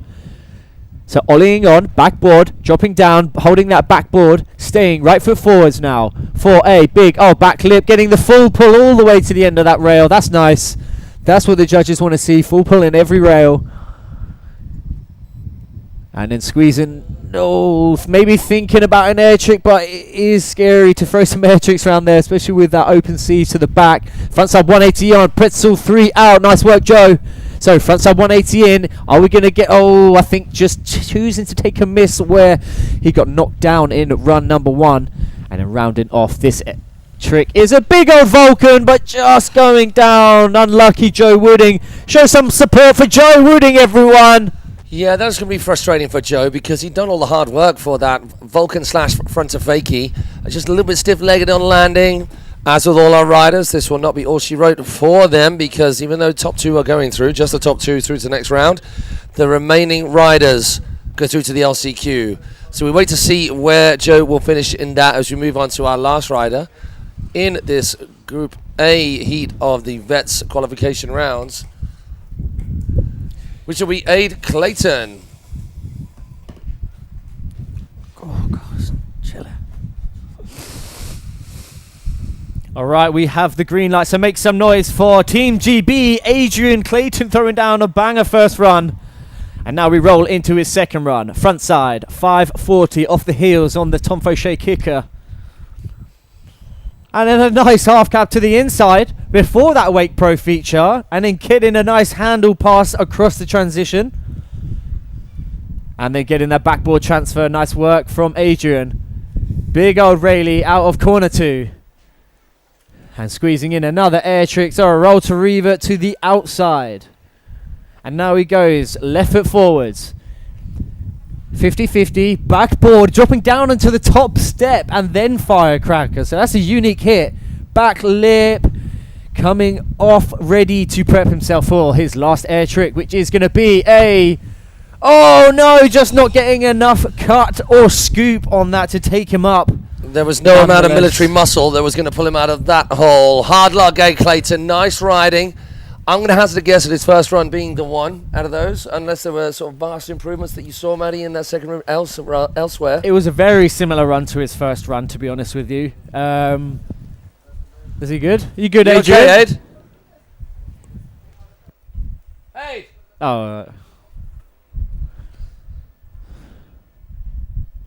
So ollieing on, backboard, dropping down, holding that backboard, staying right foot forwards now for a big, back lip, getting the full pull all the way to the end of that rail. That's nice. That's what the judges want to see, full pull in every rail. And then squeezing, maybe thinking about an air trick, but it is scary to throw some air tricks around there, especially with that open sea to the back. Frontside 180 on, pretzel 3 out. Nice work, Joe. So frontside 180 in. Are we going to get, I think just choosing to take a miss where he got knocked down in run number 1. And then rounding off this trick is a big old Vulcan, but just going down. Unlucky Joe Wooding. Show some support for Joe Wooding, everyone. Yeah, that's going to be frustrating for Joe because he'd done all the hard work for that Vulcan slash front of fakie. Just a little bit stiff-legged on landing. As with all our riders, this will not be all she wrote for them because even though top 2 are going through, just the top 2 through to the next round, the remaining riders go through to the LCQ. So we wait to see where Joe will finish in that as we move on to our last rider in this Group A heat of the Vets qualification rounds, which will be Aid Clayton. Oh, gosh, chill out. All right, we have the green light, so make some noise for Team GB. Adrian Clayton throwing down a banger first run. And now we roll into his second run. Front side, 540 off the heels on the Tom Fauché kicker. And then a nice half cab to the inside before that Wake Pro feature. And then getting a nice handle pass across the transition. And then getting that backboard transfer. Nice work from Adrian. Big old Rayleigh out of corner 2. And squeezing in another air trick. So a roll to revert to the outside. And now he goes left foot forwards. 50-50, backboard, dropping down onto the top step and then firecracker. So that's a unique hit. Back lip, coming off, ready to prep himself for his last air trick, which is going to be a... Oh no, just not getting enough cut or scoop on that to take him up. There was no amount of military muscle that was going to pull him out of that hole. Hard luck, Aid Clayton. Nice riding. I'm going to hazard a guess at his first run being the one out of those, unless there were sort of vast improvements that you saw, Maddie, in that second run elsewhere. It was a very similar run to his first run, to be honest with you. Is he good? Are you good, You Adrian? okay, Aid? Aid! Oh.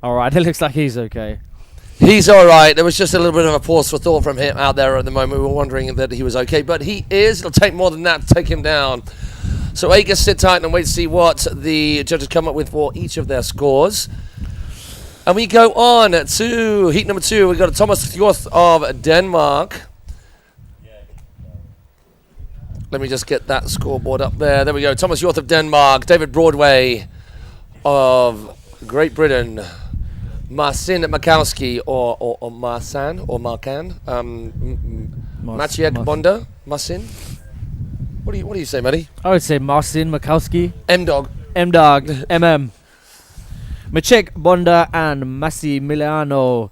Alright, it looks like he's okay. He's all right. There was just a little bit of a pause for thought from him out there at the moment. We were wondering that he was okay, but he is. It'll take more than that to take him down. So Akers, sit tight and wait to see what the judges come up with for each of their scores. And we go on to heat number 2. We've got Thomas Hjorth of Denmark. Let me just get that scoreboard up there. There we go. Thomas Hjorth of Denmark. David Broadway of Great Britain. Marcin Mikowski or Marsan or Markan. Maciek Bonda. Marcin. What do you say, Matty? I would say Marcin Mikowski. M-Dog. M-Dog. MM. Maciek Bonda and Massimiliano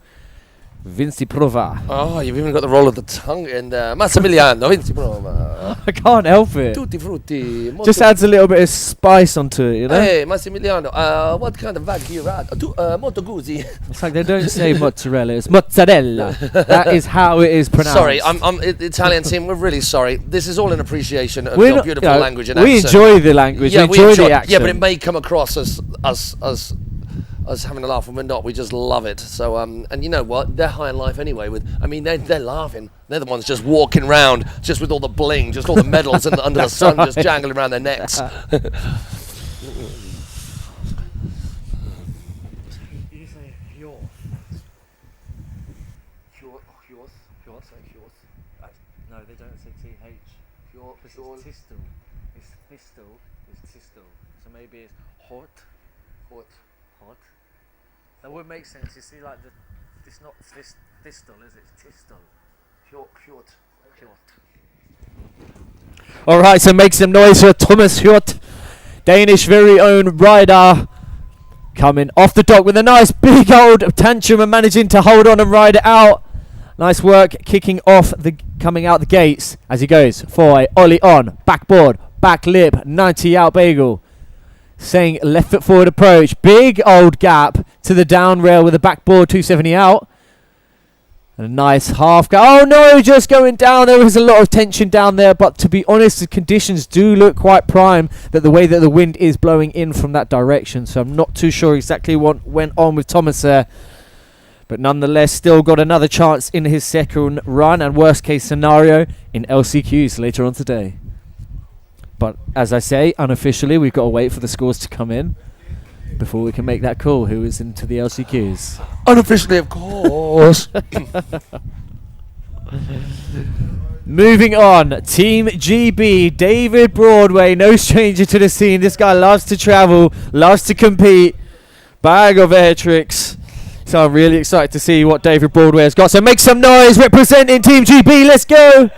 Vinciprova. Oh, you've even got the roll of the tongue in there. Massimiliano Vinciprova. I can't help it. Tutti frutti. Just adds a little bit of spice onto it, you know? Hey, Massimiliano, what kind of bag do you ride? Moto Guzzi. It's like they don't say mozzarella, it's mozzarella. That is how it is pronounced. Sorry, I'm Italian team, we're really sorry. This is all in appreciation of your beautiful language and we accent. enjoy the language, Yeah, we enjoy the accent. Yeah, but it may come across as us having a laugh, and we're not. We just love it. So, and you know what? They're high in life anyway. They're laughing. They're the ones just walking around, just with all the bling, just all the medals under the sun, just jangling around their necks. You say Hjorth. No, they don't say TH. It's Tistel. It's Thistle. It's Tistel. So maybe it's Hort. That would make sense. You see, like it's not Thistle, is it? It's Tistel. All right, so make some noise for Thomas Hjort, Danish very own rider, coming off the dock with a nice big old tantrum and managing to hold on and ride it out. Nice work kicking off coming out the gates as he goes for a ollie on, backboard, back lip, 90 out bagel. Saying left foot forward approach, big old gap to the down rail with a backboard 270 out. And a nice half go. Oh no, just going down. There was a lot of tension down there, but to be honest, the conditions do look quite prime, that the way that the wind is blowing in from that direction. So I'm not too sure exactly what went on with Thomas there. But nonetheless, still got another chance in his second run, and worst case scenario in LCQs later on today. But as I say, unofficially, we've got to wait for the scores to come in before we can make that call who is into the LCQs. Unofficially, of course. Moving on, Team GB, David Broadway, no stranger to the scene. This guy loves to travel, loves to compete. Bag of air tricks. So I'm really excited to see what David Broadway has got. So make some noise representing Team GB. Let's go.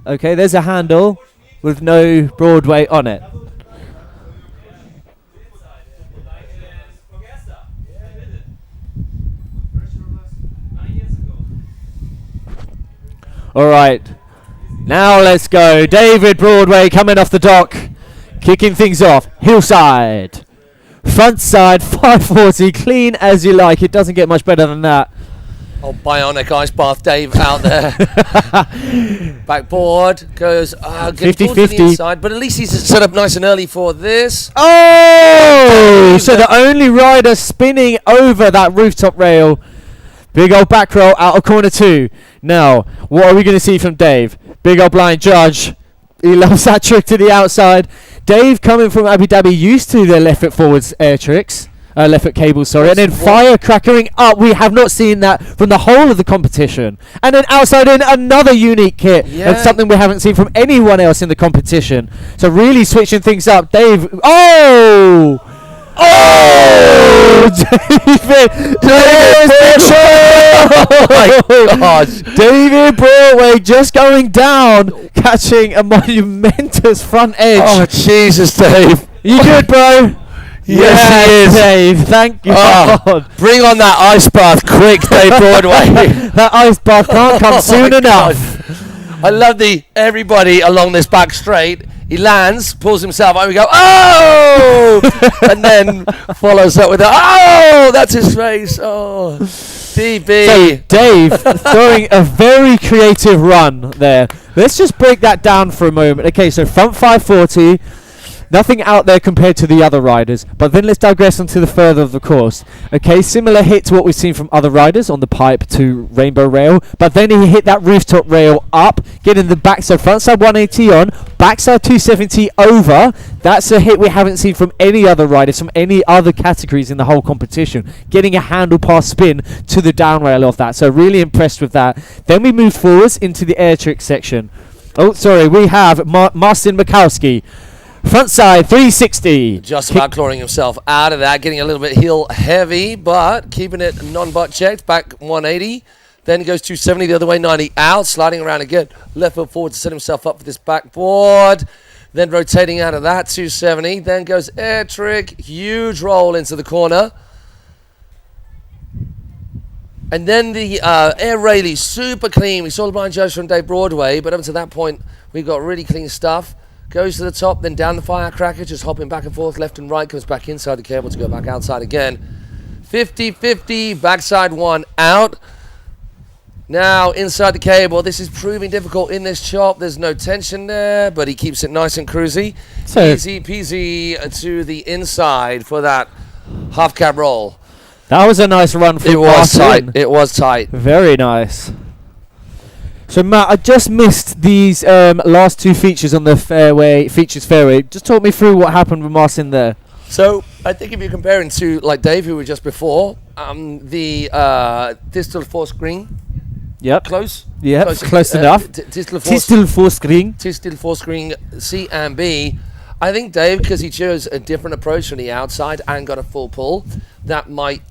Okay, there's a handle with no Broadway on it. All right, now let's go. David Broadway coming off the dock, kicking things off. Hillside, front side, 540, clean as you like. It doesn't get much better than that. Oh, bionic ice bath Dave out there. Backboard goes 50-50 inside, but at least he's set up nice and early for this. Oh! So the only rider spinning over that rooftop rail. Big old back roll out of corner 2. Now, what are we going to see from Dave? Big old blind judge. He loves that trick to the outside. Dave, coming from Abu Dhabi, used to their left foot forwards air tricks. Left foot cables, sorry. And then firecrackering up. We have not seen that from the whole of the competition. And then outside in another unique kit. Yeah. And something we haven't seen from anyone else in the competition. So really switching things up. Dave. Oh! Oh! Oh my gosh. David Broadway just going down, catching a monumentous front edge. Oh, Jesus, Dave. You good, bro? Yes, he is. Dave, thank God. Bring on that ice bath quick, Dave Broadway. That ice bath can't come soon enough. God. I love everybody along this back straight. He lands, pulls himself out, we go, oh! And then follows up with a, oh! That's his face. Oh, DB. So Dave throwing a very creative run there. Let's just break that down for a moment. Okay, so front 540. Nothing out there compared to the other riders, but then let's digress onto the further of the course. Okay, similar hit to what we've seen from other riders on the pipe to Rainbow Rail, but then he hit that rooftop rail up, getting the backside, frontside 180 on, backside 270 over. That's a hit we haven't seen from any other riders, from any other categories in the whole competition. Getting a handle pass spin to the down rail of that, so really impressed with that. Then we move forwards into the air trick section. Oh, sorry, we have Marcin Mikowski. Front side 360. Just about clawing himself out of that, getting a little bit heel heavy, but keeping it non-butt checked. Back 180. Then he goes 270 the other way, 90 out, sliding around again. Left foot forward to set himself up for this backboard. Then rotating out of that, 270. Then goes air trick, huge roll into the corner. And then the air railie, super clean. We saw the blind judge from Dave Broadway, but up to that point, we got really clean stuff. Goes to the top, then down the firecracker, just hopping back and forth, left and right, comes back inside the cable to go back outside again. 50-50, backside 1 out. Now inside the cable, this is proving difficult in this chop. There's no tension there, but he keeps it nice and cruisy. So easy peasy to the inside for that half cab roll. That was a nice run from Martin. It was tight. Very nice. So Matt, I just missed these last 2 features on the features fairway. Just talk me through what happened with Marcin there. So I think if you're comparing to like Dave, who were just before, the distal force green. Yep. Close. Yep. Close enough. Distal force green. Distal force green C and B. I think Dave, because he chose a different approach from the outside and got a full pull, that might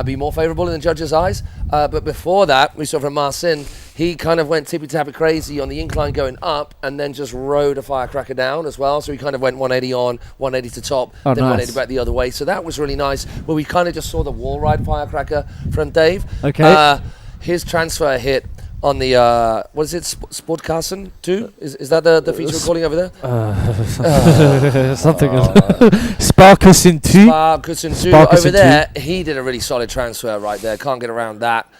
be more favourable in the judges' eyes. But before that, we saw from Marcin, he kind of went tippy-tappy crazy on the incline going up and then just rode a firecracker down as well. So he kind of went 180 on, 180 to top, then 180 back the other way. So that was really nice, where we kind of just saw the wall ride firecracker from Dave. Okay. His transfer hit on the, what is it, Sportkassen 2? Is that the feature we're calling over there? Something. Sparkassen 2. Sparkassen 2. Over there, he did a really solid transfer right there. Can't get around that.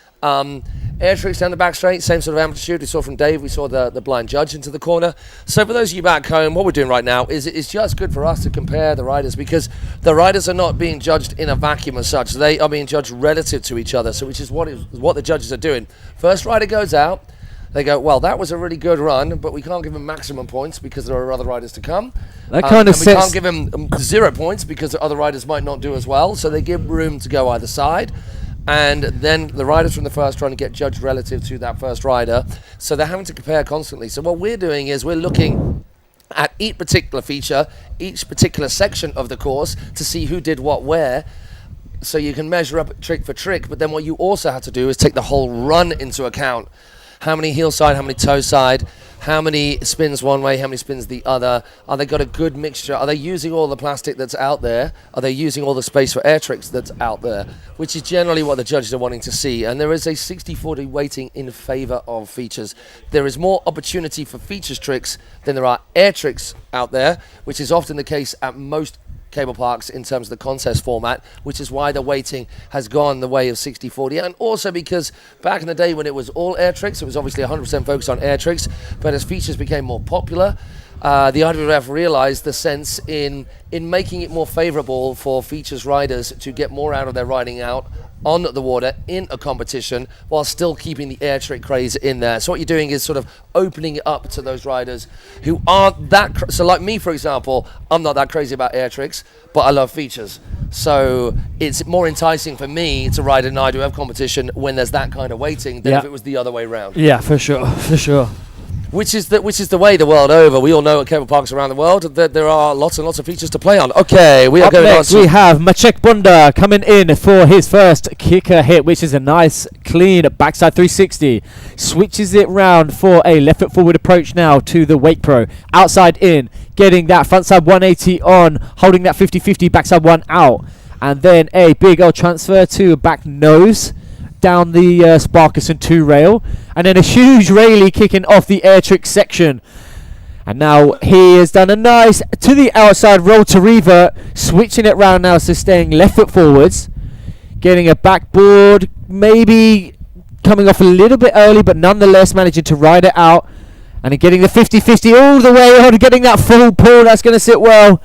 Air tricks down the back straight, same sort of amplitude. We saw from Dave, we saw the blind judge into the corner. So for those of you back home, what we're doing right now is it's just good for us to compare the riders, because the riders are not being judged in a vacuum as such. They are being judged relative to each other, so which is what the judges are doing. First rider goes out. They go, well, that was a really good run, but we can't give him maximum points because there are other riders to come. That kind of we can't give him 0 points because the other riders might not do as well. So they give room to go either side. And then the riders from the first run get judged relative to that first rider. So they're having to compare constantly. So what we're doing is we're looking at each particular feature, each particular section of the course to see who did what where. So you can measure up trick for trick. But then what you also have to do is take the whole run into account. How many heel side, how many toe side, how many spins one way, how many spins the other. Are they got a good mixture? Are they using all the plastic that's out there? Are they using all the space for air tricks that's out there? Which is generally what the judges are wanting to see. And there is a 60-40 weighting in favour of features. There is more opportunity for features tricks than there are air tricks out there, which is often the case at most cable parks in terms of the contest format, which is why the weighting has gone the way of 60-40, and also because back in the day when it was all air tricks, it was obviously 100% focused on air tricks, but as features became more popular, the IWF realized the sense in making it more favorable for features riders to get more out of their riding out on the water in a competition while still keeping the air trick craze in there. So what you're doing is sort of opening it up to those riders who aren't that so like me, for example, I'm not that crazy about air tricks, but I love features. So it's more enticing for me to ride an IWF competition when there's that kind of weighting than if it was the other way around. Yeah, for sure. Which is the way the world over. We all know at cable parks around the world that there are lots and lots of features to play on. Okay, we are Up going next, on. we have Maciek Bunda coming in for his first kicker hit, which is a nice, clean backside 360. Switches it round for a left foot forward approach now to the Wake Pro. Outside in, getting that frontside 180 on, holding that 50-50 backside one out. And then a big old transfer to back nose down the Sparkassen 2 rail, and then a huge railie kicking off the air trick section. And now he has done a nice to the outside roll to revert, switching it round now, so staying left foot forwards, getting a backboard, maybe coming off a little bit early, but nonetheless managing to ride it out, and then getting the 50-50 all the way on, getting that full pull. That's going to sit well.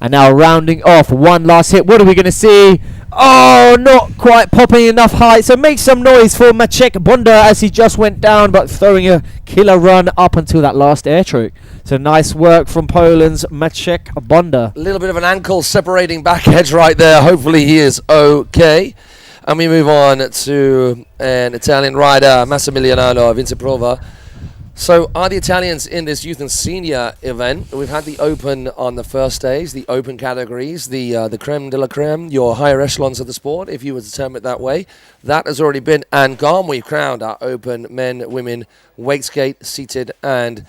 And now rounding off one last hit. What are we going to see? Oh, not quite popping enough height. So make some noise for Maciek Bunda as he just went down, but throwing a killer run up until that last air trick. So nice work from Poland's Maciek Bunda. A little bit of an ankle separating back edge right there. Hopefully he is okay. And we move on to an Italian rider, Massimiliano Vinceprova. So are the Italians in this youth and senior event? We've had the open on the first days, the open categories, the creme de la creme, your higher echelons of the sport, if you were to term it that way. That has already been and gone. We've crowned our open men, women, wake skate, seated and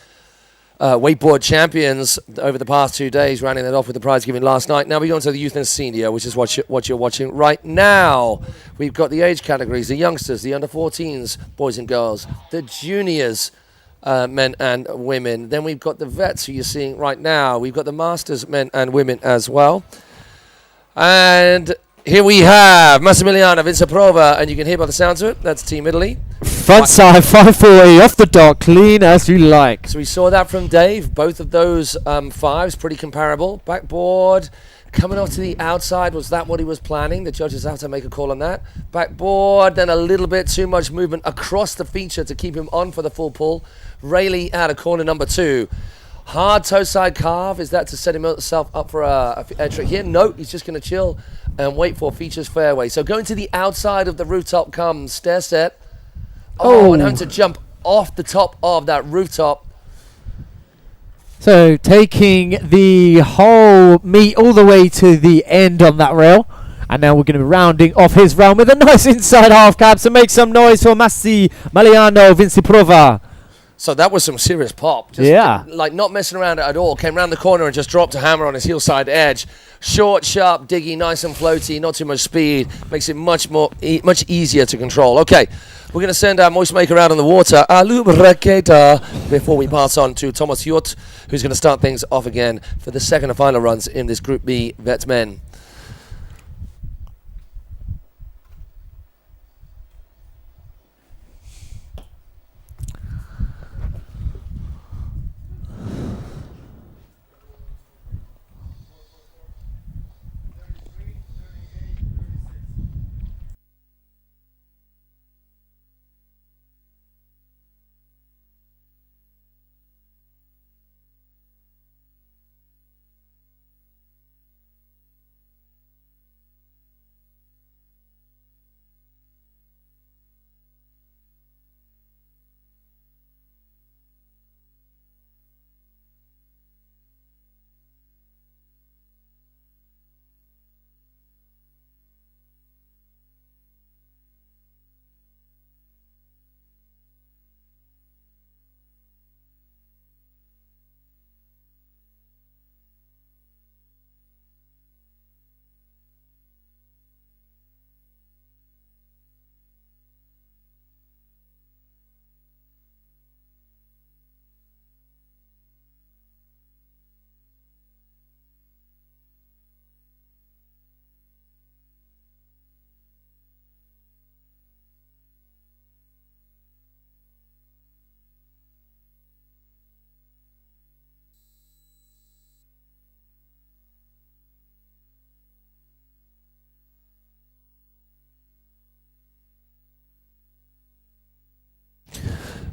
wakeboard champions over the past 2 days, rounding that off with the prize giving last night. Now we go on to the youth and senior, which is what you're watching right now. We've got the age categories, the youngsters, the under 14s, boys and girls, the juniors, men and women. Then we've got the vets who you're seeing right now. We've got the masters, men and women as well. And here we have Massimiliano Vinceprova, and you can hear by the sounds of it, that's Team Italy. Front side 540 off the dot, clean as you like. So we saw that from Dave. Both of those fives pretty comparable. Backboard coming off to the outside. Was that what he was planning? The judges have to make a call on that. Backboard, then a little bit too much movement across the feature to keep him on for the full pull. Rayleigh out of corner number 2. Hard toe side carve. Is that to set himself up for a trick here? No, he's just going to chill and wait for features fairway. So going to the outside of the rooftop comes stair set. And having to jump off the top of that rooftop. So taking the whole meet all the way to the end on that rail, And now we're going to be rounding off his round with a nice inside half cab. So make some noise for Massi Maliano Vinciprova. So that was some serious pop. Just like not messing around at all. Came round the corner and just dropped a hammer on his heel side edge. Short, sharp, diggy, nice and floaty, not too much speed. Makes it much easier to control. Okay, we're going to send our moist maker out on the water. Before we pass on to Thomas Hjort, who's going to start things off again for the second and final runs in this Group B Vets Men.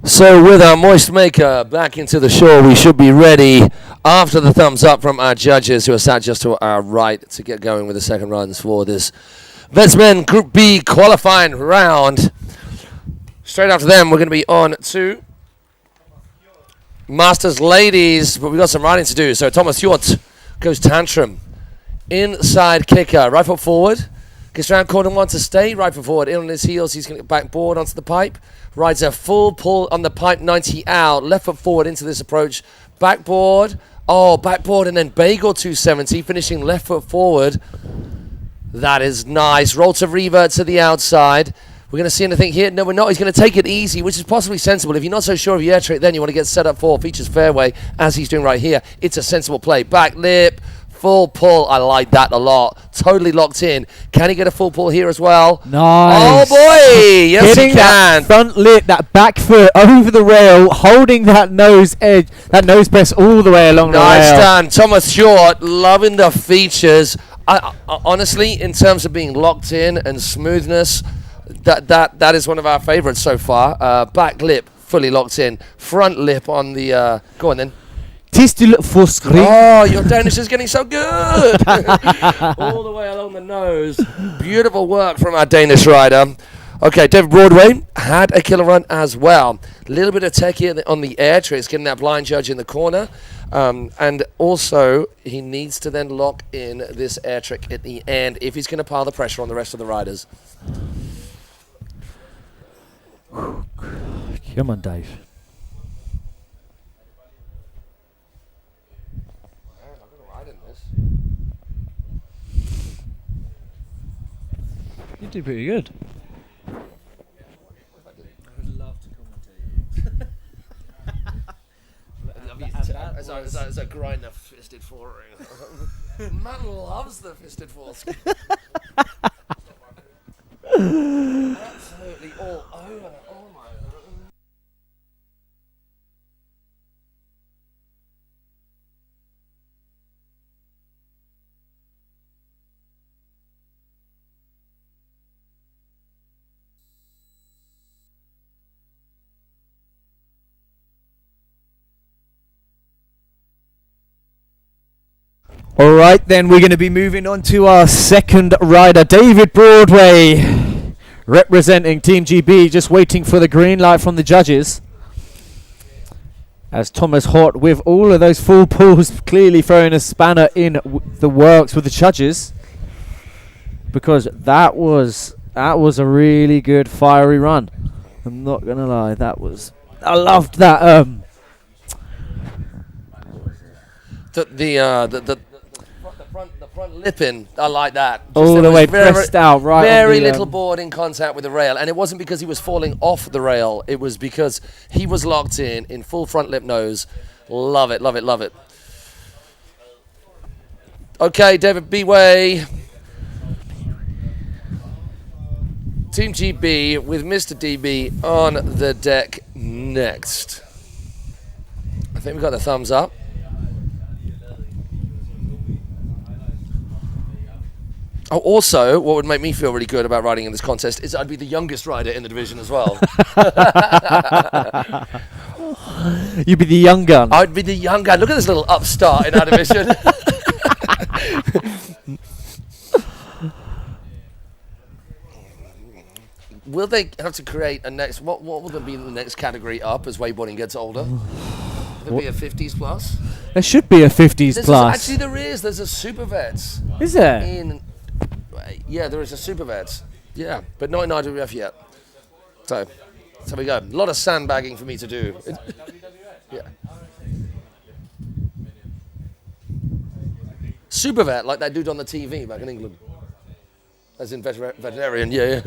So with our moist maker back into the shore, we should be ready after the thumbs up from our judges who are sat just to our right to get going with the second runs for this Vetsmen Group B qualifying round. Straight after them, we're going to be on to Masters Ladies, but we've got some riding to do. So Thomas Hjort goes tantrum. Inside kicker, right foot forward. Gets around corner one to stay, right foot forward. In on his heels, he's going to get backboard onto the pipe. Rides a full pull on the pipe, 90 out. Left foot forward into this approach. Backboard. Oh, backboard and then bagel 270. Finishing left foot forward. That is nice. Roll to revert to the outside. We're going to see anything here. No, we're not. He's going to take it easy, which is possibly sensible. If you're not so sure of your air trick, then you want to get set up for features fairway, as he's doing right here. It's a sensible play. Back lip. Full pull. I like that a lot. Totally locked in. Can he get a full pull here as well? Nice. Oh, boy. Yes, he can. That front lip, that back foot over the rail, holding that nose edge, that nose press all the way along the rail. Nice done. Thomas Hjort, loving the features. I, honestly, in terms of being locked in and smoothness, that is one of our favorites so far. Back lip, fully locked in. Front lip on the... go on, then. Oh, your Danish is getting so good. All the way along the nose. Beautiful work from our Danish rider. Okay, David Broadway had a killer run as well. A little bit of tech here on the air tricks, getting that blind judge in the corner. And also, he needs to then lock in this air trick at the end if he's going to pile the pressure on the rest of the riders. Come on, Dave. You do pretty good. I would love to commentate you. As I grind the fisted four. Man loves the fisted four. Absolutely all over. Oh my God. All right, then we're going to be moving on to our second rider, David Broadway, representing Team GB, just waiting for the green light from the judges. As Thomas Hjort, with all of those full pulls, clearly throwing a spanner in the works with the judges. because that was a really good fiery run. I'm not gonna lie, I loved that. The front lipping, I like that. All the way pressed out, right? Very little board in contact with the rail, and it wasn't because he was falling off the rail. It was because he was locked in full front lip nose. Love it, love it, love it. Okay, David B-Way. Team GB with Mr. DB on the deck next. I think we got the thumbs up. Oh, also, what would make me feel really good about riding in this contest is I'd be the youngest rider in the division as well. You'd be the young gun. I'd be the young gun. Look at this little upstart in our division. Will they have to create a next... What will there be the next category up as wakeboarding gets older? Will there be a 50s plus? There should be a 50s plus. Actually, there is. There's a Super Vets. Is there? Yeah, there is a Super Vets. Yeah, but not in IWF yet. So we go. A lot of sandbagging for me to do. Yeah. Super Vet, like that dude on the TV back in England. As in veterinarian, yeah.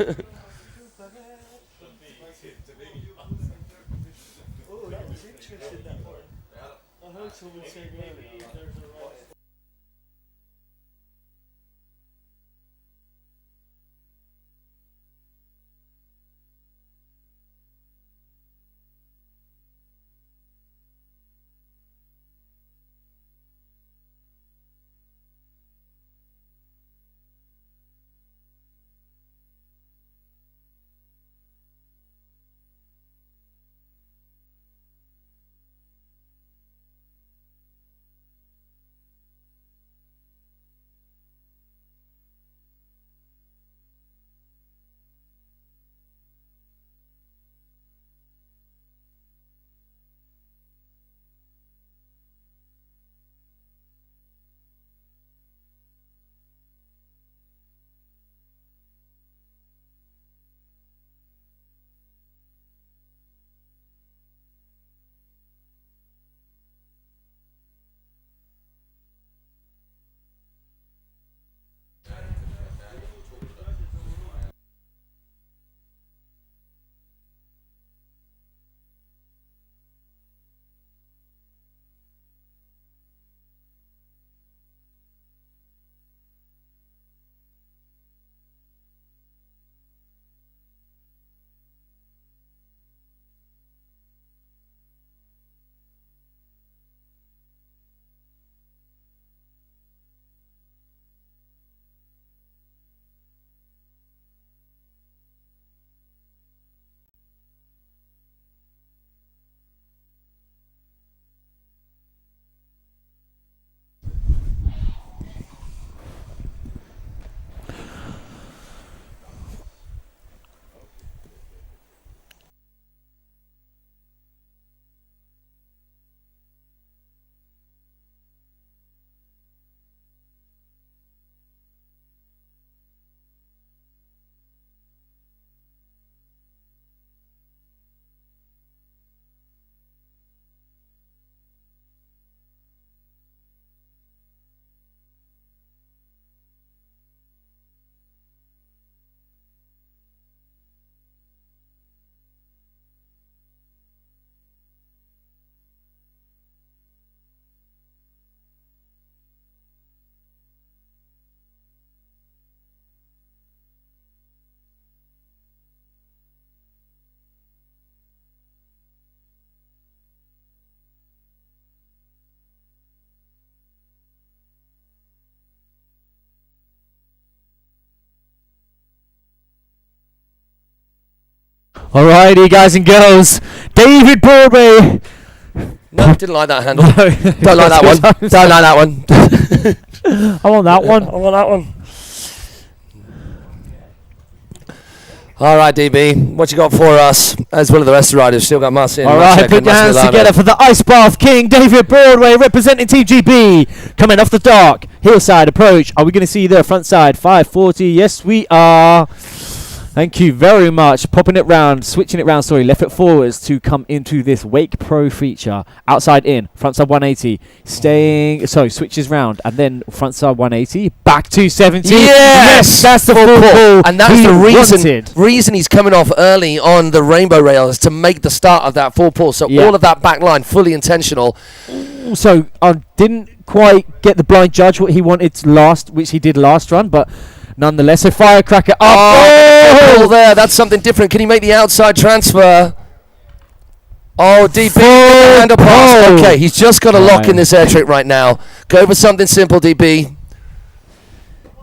Oh, that was interesting, that one. I heard someone saying earlier there's a right. Alrighty, guys and girls. David Broadway. No, didn't like that handle. No. Don't like that one. Don't like that one. I want that one. I want that one. All right, DB, what you got for us? As well as the rest of the riders, still got Marcin. All right, put your hands together for the Ice Bath King, David Broadway, representing Team GB. Coming off the dark, hillside approach. Are we going to see the front side? 540, yes we are. Thank you very much. Popping it round, switching it round, left foot forwards to come into this Wake Pro feature. Outside in, front side 180. Switches round, and then front side 180, back 270. Yes! That's the full pull. And that's the reason he's coming off early on the rainbow rail is to make the start of that full pull. So all of that back line, fully intentional. So I didn't quite get the blind judge what he wanted last, which he did last run, but nonetheless, a firecracker up. Oh, there. That's something different. Can he make the outside transfer? Oh, DB. Handle pass. Okay, he's just got to lock in this air trick right now. Go for something simple, DB.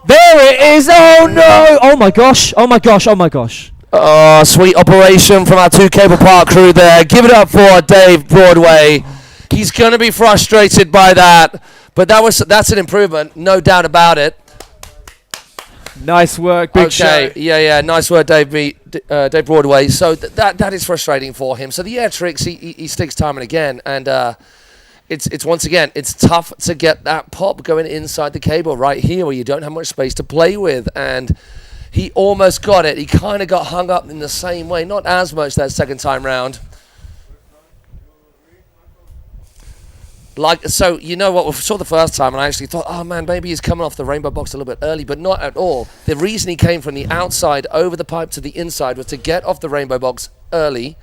There it is. Oh, no. Oh, my gosh. Oh, my gosh. Oh, my gosh. Oh, sweet operation from our 2 cable park crew there. Give it up for Dave Broadway. He's going to be frustrated by that, but that's an improvement, no doubt about it. Nice work, big show. Yeah, nice work, Dave Broadway. So that is frustrating for him. So the air tricks, he sticks time and again, and it's once again, it's tough to get that pop going inside the cable right here where you don't have much space to play with, and he almost got it. He kind of got hung up in the same way, not as much that second time round. So you know what, we saw the first time and I actually thought, oh man, maybe he's coming off the rainbow box a little bit early, but not at all. The reason he came from the outside over the pipe to the inside was to get off the rainbow box early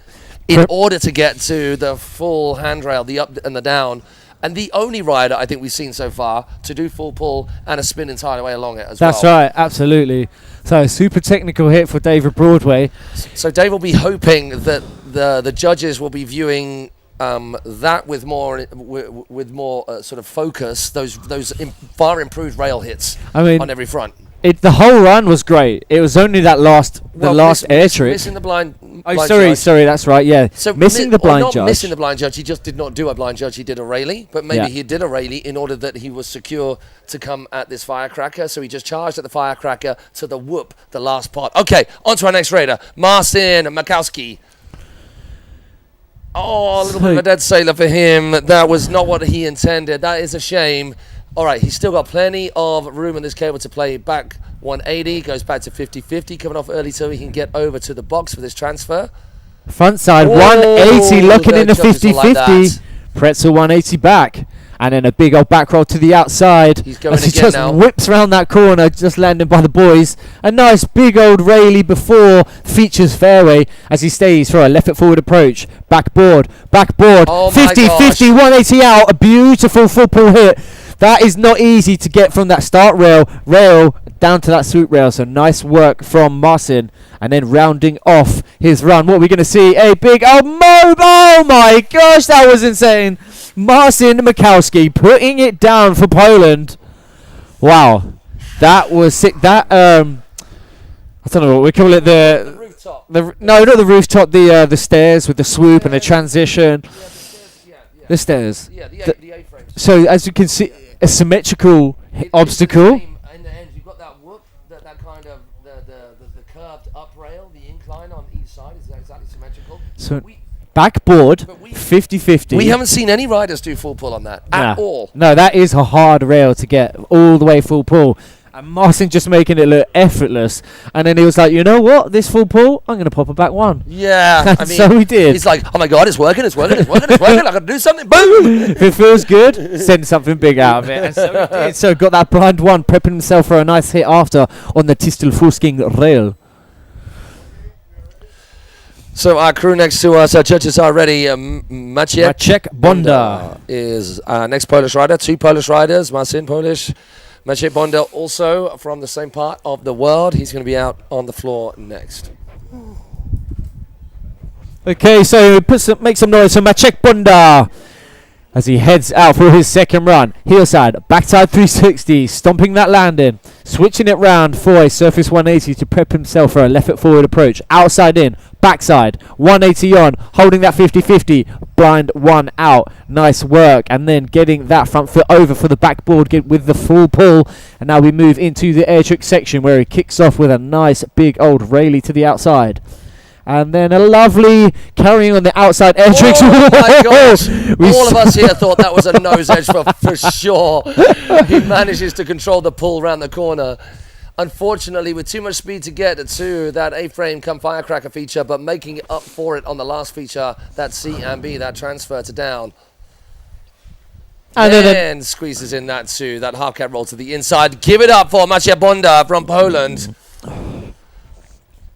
in order to get to the full handrail, the up and the down. And the only rider I think we've seen so far to do full pull and a spin entire way along it as well. That's right, absolutely. So super technical hit for David Broadway. So Dave will be hoping that the judges will be viewing that with more sort of focus, those far improved rail hits on every front. The whole run was great. It was only that last air trick. Missing the blind sorry, that's right, yeah. So missing the blind judge. Missing the blind judge, he just did not do a blind judge, he did a railie, but maybe he did a railie in order that he was secure to come at this firecracker, so he just charged at the firecracker to the whoop, the last part. Okay, on to our next raider, Marcin Mikowski. Oh, a little bit of a dead sailor for him. That was not what he intended. That is a shame. All right, he's still got plenty of room in this cable to play back 180. Goes back to 50-50, coming off early so he can get over to the box for this transfer. Front side 180, locking in the 50-50. Pretzel 180 back. And then a big old back roll to the outside. He's going as he again just now. Whips around that corner, just landing by the boys. A nice big old railie before features fairway as he stays for a left foot forward approach. Backboard. 50-50, 180 out. A beautiful full pull hit. That is not easy to get from that start rail down to that swoop rail. So nice work from Marcin. And then rounding off his run. What are we going to see? A big old mob. Oh my gosh, that was insane. Marcin Mikowski putting it down for Poland. Wow. That was sick. That, I don't know what we call it. The rooftop. No, not the rooftop. The stairs with the swoop and the transition. Yeah, the stairs. Yeah, the A-frame. So as you can see, a symmetrical obstacle. In the end, you've got that whoop, that kind of the curved up rail, the incline on each side is exactly symmetrical. So backboard 50-50. We haven't seen any riders do full pull on that at all. No, that is a hard rail to get all the way full pull. And Marcin just making it look effortless. And then he was like, you know what? This full pull, I'm going to pop it back one. Yeah. I mean, so he did. He's like, oh my God, it's working. I got to do something. Boom. If it feels good, send something big out of it. And so he did. So got that blind one, prepping himself for a nice hit after on the Tistelfusking rail. So our crew next to us, our judges are ready. Maciek Bonda is our next Polish rider. 2 Polish riders, Marcin Polish. Maciej Bonda also from the same part of the world. He's going to be out on the floor next. Okay, so make some noise for Maciek Bonda. as he heads out for his second run. Heel side, backside 360, stomping that landing, switching it round for a surface 180 to prep himself for a left foot forward approach. Outside in, backside, 180 on, holding that 50-50, blind one out. Nice work, and then getting that front foot over for the backboard with the full pull. And now we move into the air trick section where he kicks off with a nice big old Rayleigh to the outside. And then a lovely carrying on the outside air tricks. Oh my gosh! All of us here thought that was a nose edge for sure. He manages to control the pull around the corner. Unfortunately, with too much speed to get to that A-frame come firecracker feature, but making up for it on the last feature, that C and B, that transfer to down. And then squeezes in that two, that half cat roll to the inside. Give it up for Maciej Bonda from Poland.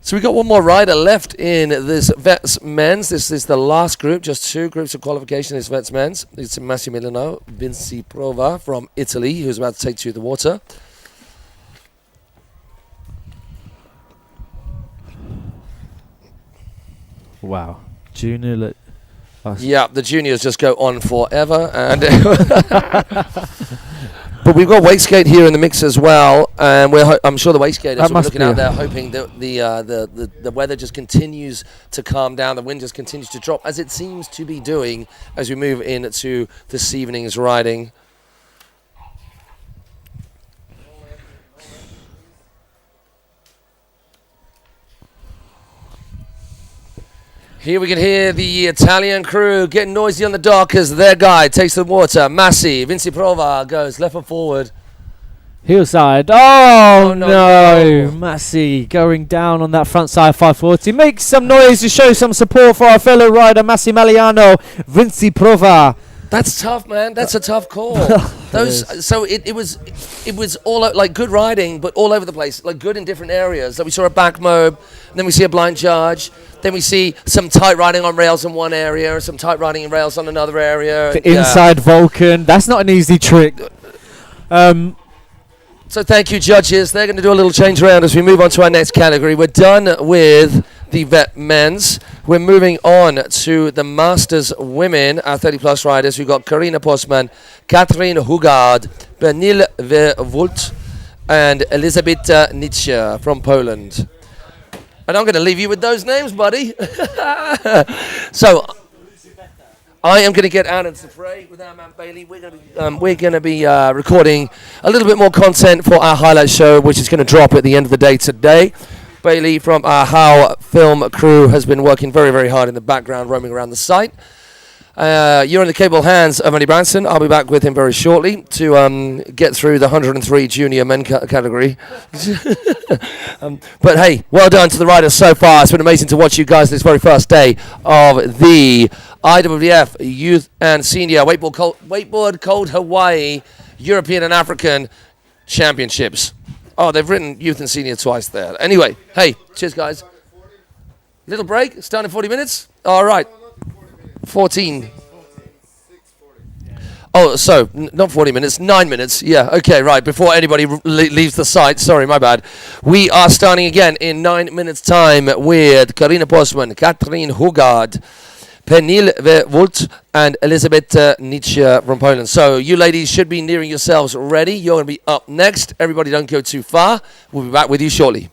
So we got one more rider left in this Vets Men's. This is the last group, just 2 groups of qualification. This Vets Men's. It's Massimiliano Vinci Prova from Italy, who's about to take to the water. Wow, junior. Yeah, the juniors just go on forever, and but we've got wastegate here in the mix as well, and I'm sure the wastegaters are looking out there, hoping that the weather just continues to calm down, the wind just continues to drop, as it seems to be doing as we move into this evening's riding. Here we can hear the Italian crew getting noisy on the dock as their guy takes the water. Massi, Vinci Prova goes left and forward. Heel side. Oh, no. Massi going down on that front side 540. Makes some noise to show some support for our fellow rider, Massimiliano Vinci Prova. That's tough, man. That's a tough call. It was all like good riding, but all over the place, like good in different areas. Like we saw a back mob, then we see a blind charge, then we see some tight riding on rails in one area, some tight riding in rails on another area. The inside Vulcan. That's not an easy trick. So thank you, judges. They're going to do a little change around as we move on to our next category. We're done with the vet men's. We're moving on to the Masters women, our 30-plus riders. We've got Karina Postman, Katrine Hugard, Panil Vivald, and Elizabeth Nietzsche from Poland. And I'm going to leave you with those names, buddy. So I am going to get out into the fray with our man Bailey. We're going to be recording a little bit more content for our highlight show, which is going to drop at the end of the day today. Bailey from our How film crew has been working very, very hard in the background, roaming around the site. You're in the capable hands of Andy Branson. I'll be back with him very shortly to get through the 103 junior men category. But hey, well done to the riders so far. It's been amazing to watch you guys this very first day of the IWF Youth and Senior Wakeboard Cold Hawaii European and African Championships. Oh, they've written Youth and Senior twice there. Anyway, hey, cheers, guys. Little break, starting in 40 minutes? All right. 14. Oh, so, not 40 minutes, 9 minutes. Yeah, okay, right, before anybody leaves the site. Sorry, my bad. We are starting again in 9 minutes' time with Karina Postman, Katrine Hugard, Panil Vivald, and Elizabeth Nietzsche from Poland. So you ladies should be nearing yourselves ready. You're going to be up next. Everybody don't go too far. We'll be back with you shortly.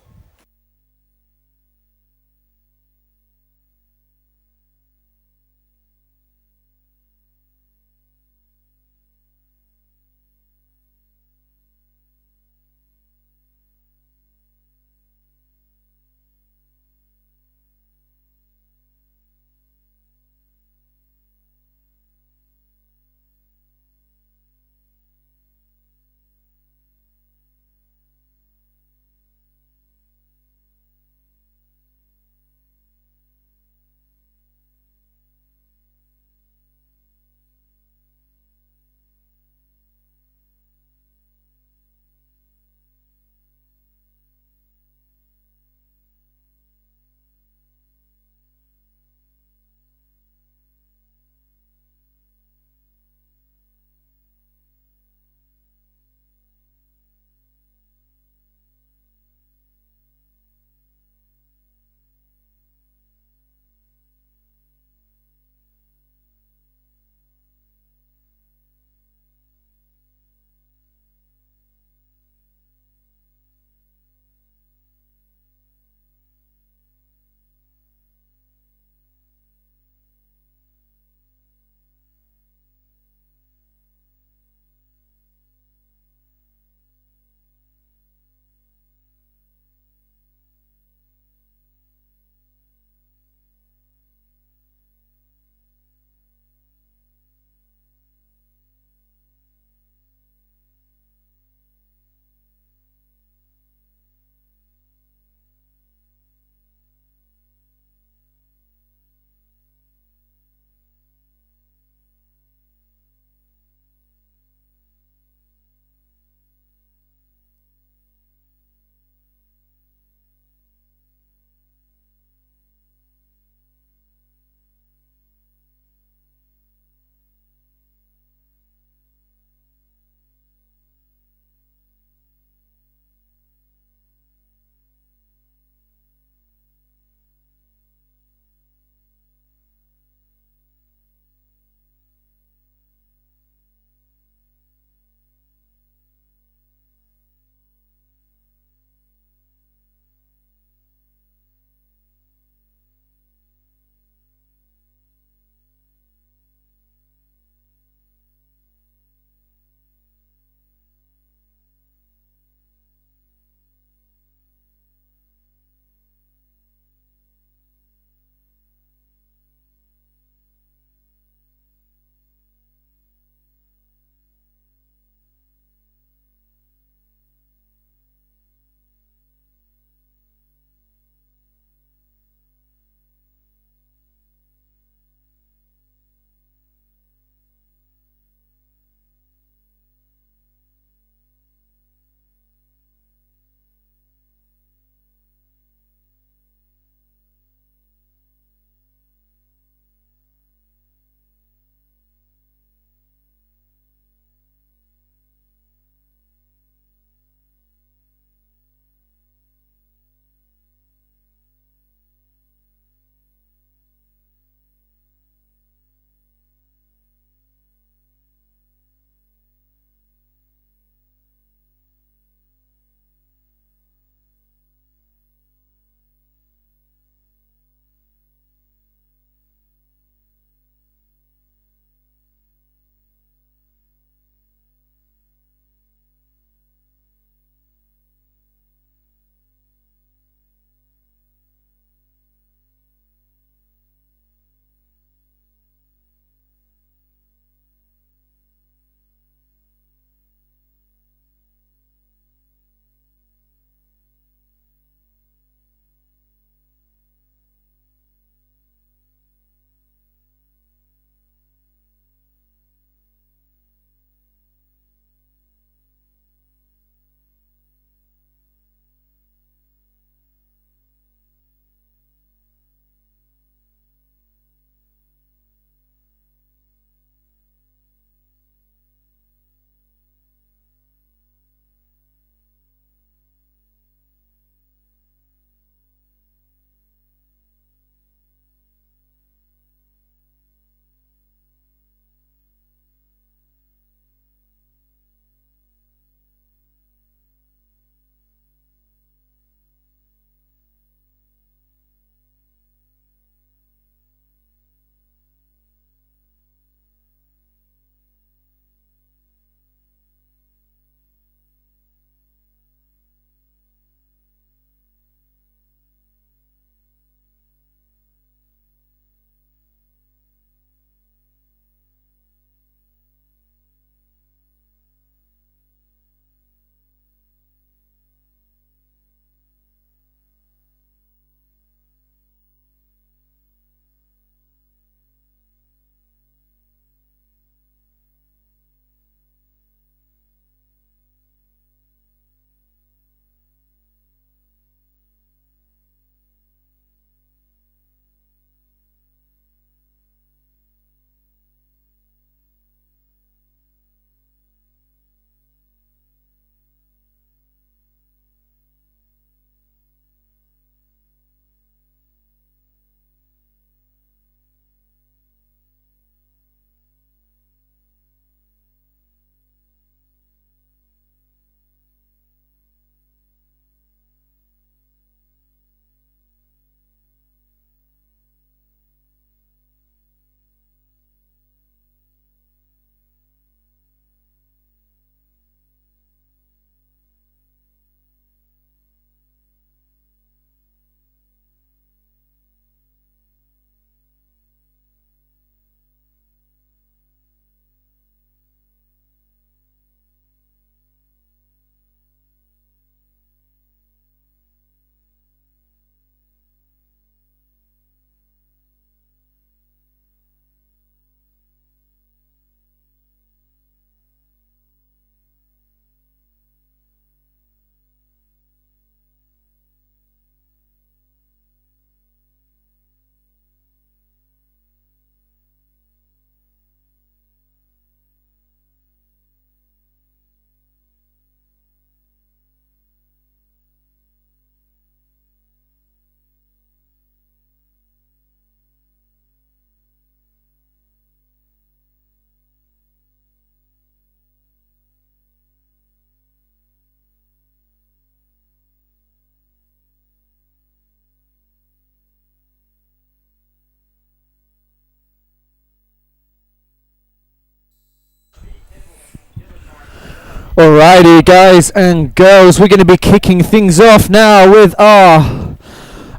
Alrighty, guys and girls, we're going to be kicking things off now with our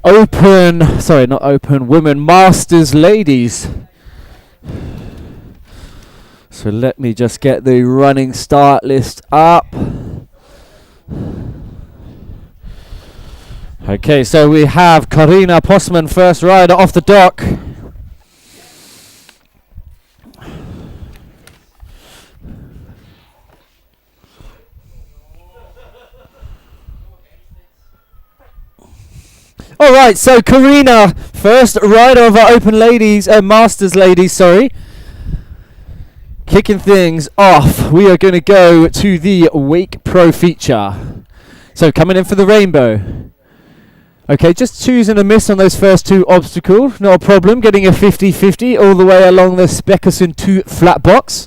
women masters ladies. So let me just get the running start list up. Okay, so we have Karina Postman, first rider off the dock. All right, so Karina, first rider of our Masters ladies, sorry. Kicking things off, we are going to go to the Wake Pro feature. So coming in for the rainbow. Okay, just choosing a miss on those first two obstacles, not a problem. Getting a 50-50 all the way along the Mckelson 2 flat box.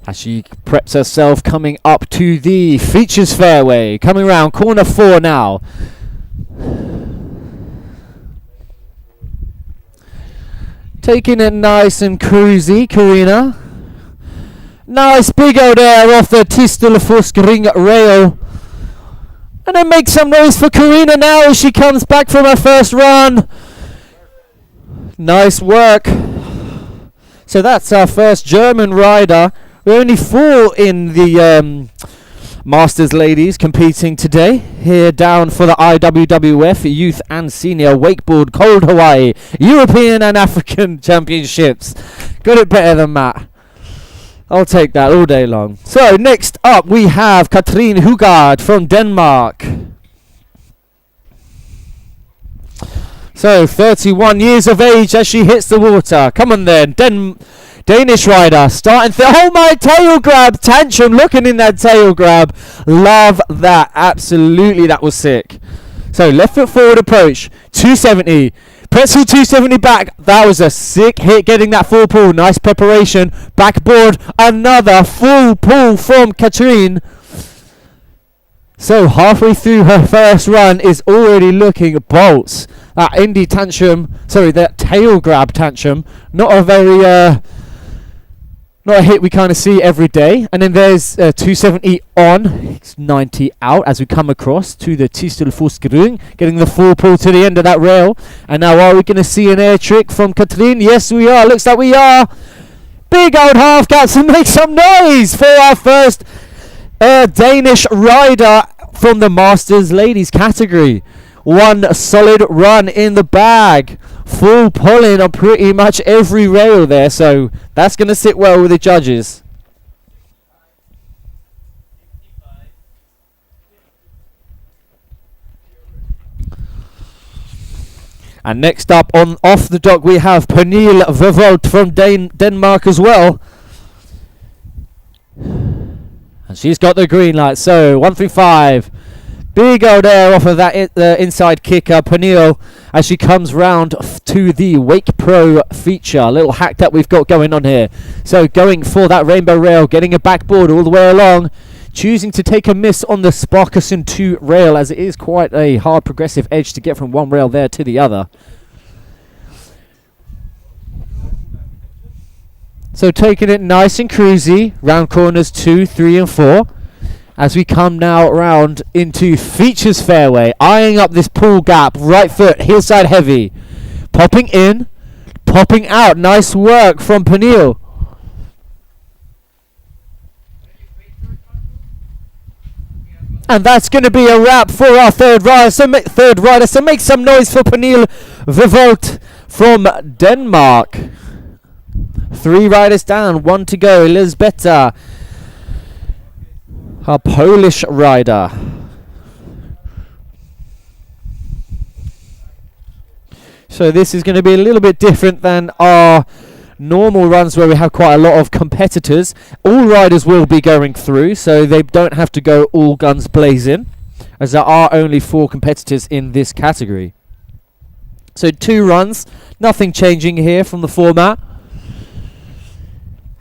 As she preps herself coming up to the features fairway. Coming around corner 4 now. Taking it nice and cruisy, Karina. Nice big out there off the Tistelfusk ring rail. And then make some noise for Karina now as she comes back from her first run. Nice work. So that's our first German rider. We're only 4 in the Masters ladies competing today. Here down for the IWWF Youth and Senior Wakeboard Cold Hawaii European and African Championships. Got it better than that. I'll take that all day long. So next up we have Katrine Hugard from Denmark. So 31 years of age as she hits the water. Come on then, Danish rider starting oh my, tail grab tantrum, looking in that tail grab. Love that, absolutely, that was sick. So left foot forward approach, 270, pretzel 270 back. That was a sick hit, getting that full pull. Nice preparation, backboard, another full pull from Katrine. So halfway through her first run is already looking bolts. That that tail grab tantrum, not a hit we kind of see every day. And then there's 270 on, it's 90 out as we come across to the Tistelfuskring, getting the full pull to the end of that rail. And now are we going to see an air trick from Katrine? Yes, we are. Looks like we are. Big old half cats and make some noise for our first Danish rider from the Masters ladies category. One solid run in the bag. Full pulling on pretty much every rail there, so that's going to sit well with the judges. And next up on off the dock we have Panil Vivald from Denmark as well. And she's got the green light, so 1 through 5. Big old air off of that inside kicker, Panil, as she comes round to the Wake Pro feature. A little hack that we've got going on here. So going for that rainbow rail, getting a backboard all the way along. Choosing to take a miss on the Sparkerson 2 rail, as it is quite a hard progressive edge to get from one rail there to the other. So taking it nice and cruisy, round corners 2, 3 and 4. As we come now around into features fairway, eyeing up this pull gap, right foot, hillside heavy. Popping in, popping out. Nice work from Panil. And that's going to be a wrap for our third rider. So make some noise for Panil Vivald from Denmark. 3 riders down, 1 to go. Elisabetta, our Polish rider. So this is going to be a little bit different than our normal runs where we have quite a lot of competitors. All riders will be going through, so they don't have to go all guns blazing, as there are only 4 competitors in this category. So 2 runs, nothing changing here from the format.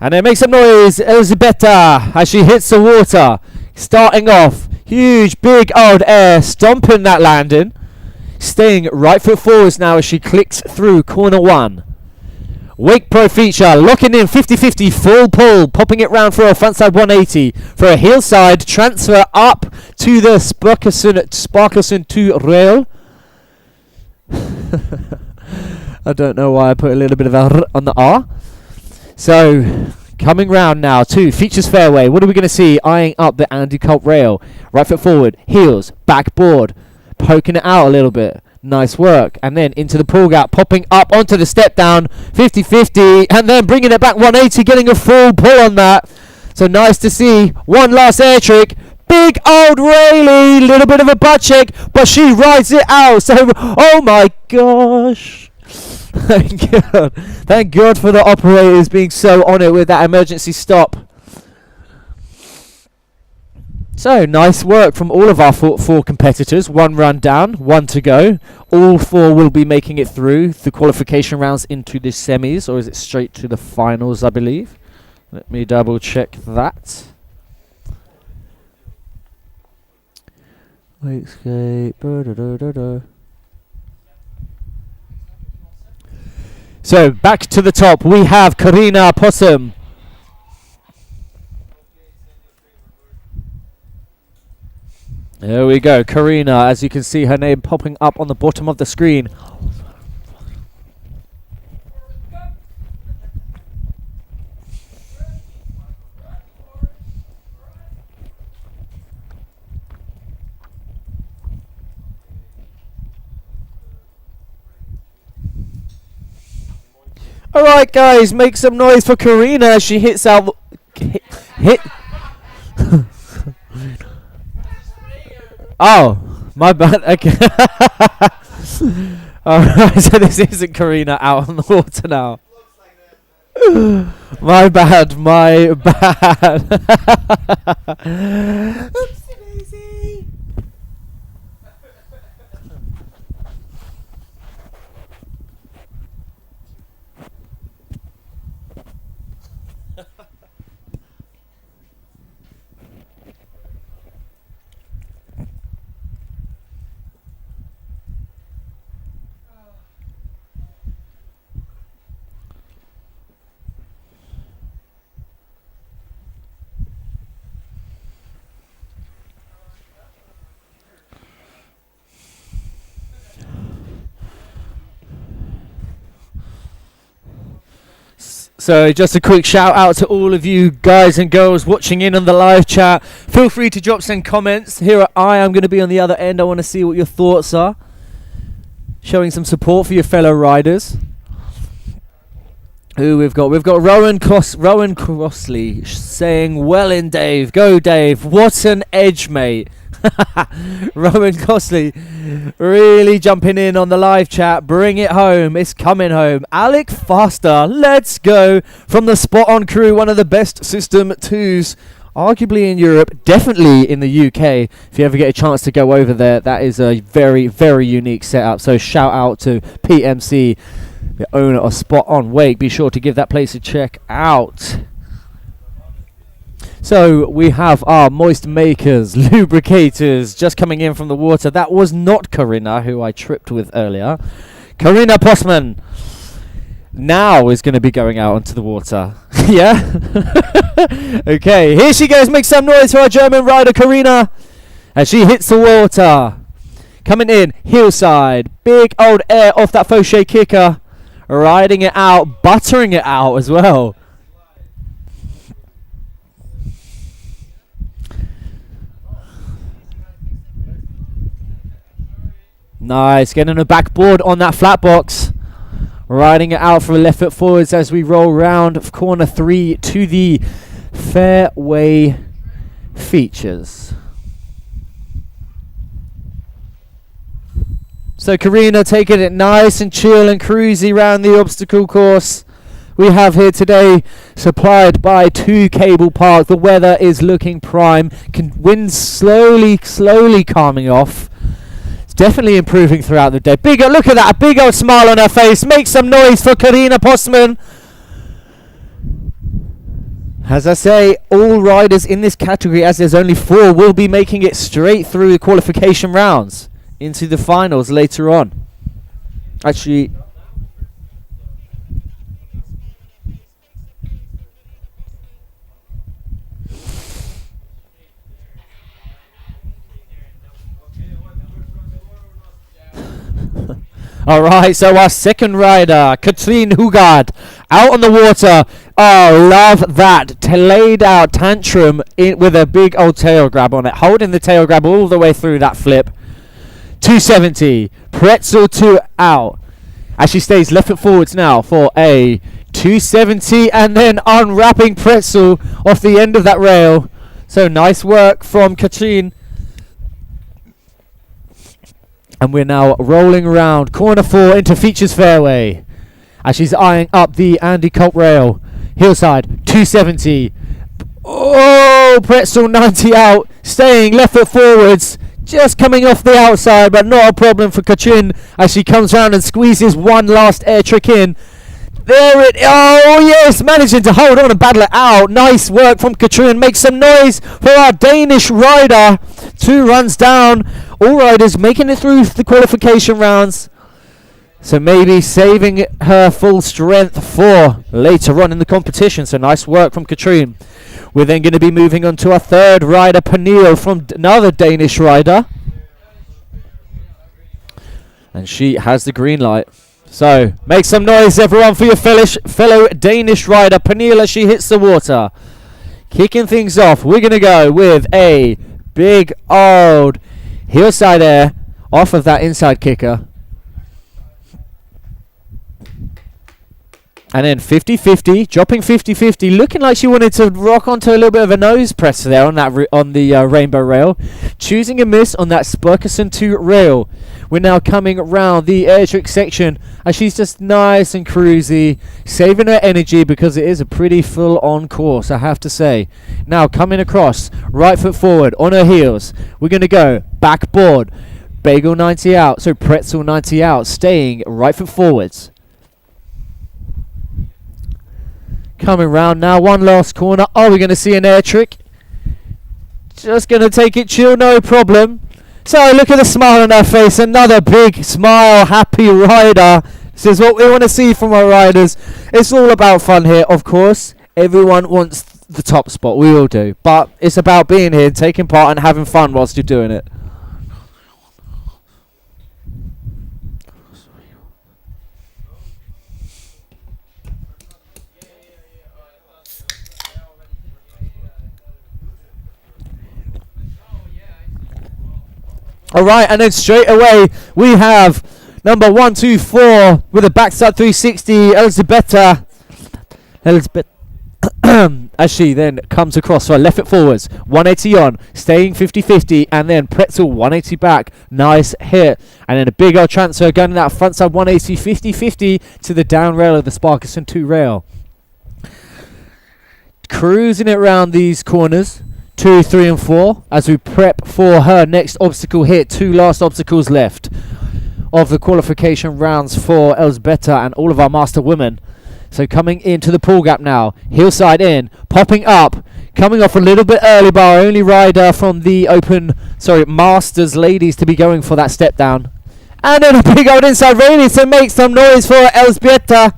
And then make some noise, Elisabetta, as she hits the water. Starting off, huge, big old air, stomping that landing. Staying right foot forwards now as she clicks through corner 1. Wake Pro feature, locking in 50-50 full pull, popping it round for a frontside 180 for a heel side transfer up to the Sparkelson 2 rail. I don't know why I put a little bit of a R on the R. So coming round now to features fairway. What are we going to see? Eyeing up the Andy Culp rail. Right foot forward, heels, backboard, poking it out a little bit. Nice work. And then into the pull gap, popping up onto the step down, 50-50, and then bringing it back 180, getting a full pull on that. So nice to see. One last air trick. Big old Rayleigh, little bit of a butt check, but she rides it out. So, oh my gosh. Thank God. Thank God for the operators being so on it with that emergency stop. So, nice work from all of our four competitors. One run down, one to go. All four will be making it through the qualification rounds into the semis, or is it straight to the finals, I believe? Let me double check that. Wakescape. So, back to the top, we have Karina Postman. There we go, Karina, as you can see her name popping up on the bottom of the screen. Alright guys, make some noise for Karina as she hits out... hit... Oh, my bad. Okay. Alright, so this isn't Karina out on the water now. My bad, my bad. Oopsie daisy. So just a quick shout out to all of you guys and girls watching in on the live chat. Feel free to drop some comments. Here I'm going to be on the other end. I want to see what your thoughts are. Showing some support for your fellow riders. Who we've got? We've got Rowan Crossley saying, well in Dave. Go Dave. What an edge, mate. Rowan Crossley really jumping in on the live chat. Bring it home. It's coming home. Alec Faster. Let's go. From the Spot On crew. One of the best System 2s. Arguably in Europe. Definitely in the UK. If you ever get a chance to go over there. That is a very, very unique setup. So shout out to PMC, the owner of Spot On Wake. Be sure to give that place a check out. So we have our moist makers, lubricators, just coming in from the water. That was not Karina, who I tripped with earlier. Karina Postman now is going to be going out onto the water. Yeah? Okay, here she goes. Make some noise for our German rider, Karina, as she hits the water. Coming in, hillside. Big old air off that Fauché kicker. Riding it out, buttering it out as well. Nice, getting a backboard on that flat box. Riding it out for a left foot forwards as we roll round of corner 3 to the fairway features. So Karina taking it nice and chill and cruisy around the obstacle course we have here today, supplied by 2 Cable Park. The weather is looking prime. Winds slowly calming off. Definitely improving throughout the day. Look at that, a big old smile on her face. Make some noise for Karina Postman. As I say, all riders in this category, as there's only 4, will be making it straight through the qualification rounds into the finals later on. Actually, All right, so our second rider, Katrine Hugard, out on the water. Oh, love that. Laid out tantrum with a big old tail grab on it, holding the tail grab all the way through that flip. 270, pretzel 2 out. As she stays left foot forwards now for a 270, and then unwrapping pretzel off the end of that rail. So nice work from Katrine. And we're now rolling around corner 4 into features fairway as she's eyeing up the Andy Colt rail. Hillside 270. Oh, pretzel 90 out, staying left foot forwards, just coming off the outside, but not a problem for Katrine as she comes round and squeezes one last air trick in. There it, oh yes, managing to hold on and battle it out. Nice work from Katrine. Make some noise for our Danish rider. 2 runs down. All riders making it through the qualification rounds. So maybe saving her full strength for later on in the competition. So nice work from Katrine. We're then going to be moving on to our third rider, Panil, from another Danish rider. And she has the green light. So, make some noise, everyone, for your fellow Danish rider, Panil, as she hits the water. Kicking things off, we're going to go with a big old hillside air off of that inside kicker. And then 50-50, dropping 50-50, looking like she wanted to rock onto a little bit of a nose press there on that on the rainbow rail. Choosing a miss on that Mckelson 2 rail. We're now coming around the air trick section as she's just nice and cruisy, saving her energy because it is a pretty full-on course, I have to say. Now coming across, right foot forward, on her heels. We're going to go backboard, bagel 90 out, so pretzel 90 out, staying right foot forwards. Coming round now, one last corner. Oh, we're going to see an air trick. Just going to take it chill, no problem. So look at the smile on her face. Another big smile, happy rider. This is what we want to see from our riders. It's all about fun here, of course. Everyone wants the top spot. We all do. But it's about being here, taking part and having fun whilst you're doing it. Alright, and then straight away we have number 124 with a backside 360, Elizabeth, as she then comes across for a left foot forwards, 180 on, staying 50-50, and then pretzel 180 back, nice hit, and then a big old transfer going to that front side 180, 50-50 to the down rail of the Mckelson 2 rail. Cruising it around these corners. 2, 3 and 4 as we prep for her next obstacle hit. 2 last obstacles left of the qualification rounds for Elsbetta and all of our master women. So coming into the pool gap now, hillside in, popping up, coming off a little bit early by our only rider from the Masters ladies to be going for that step down. And then a big old inside railing, so make some noise for Elsbetta,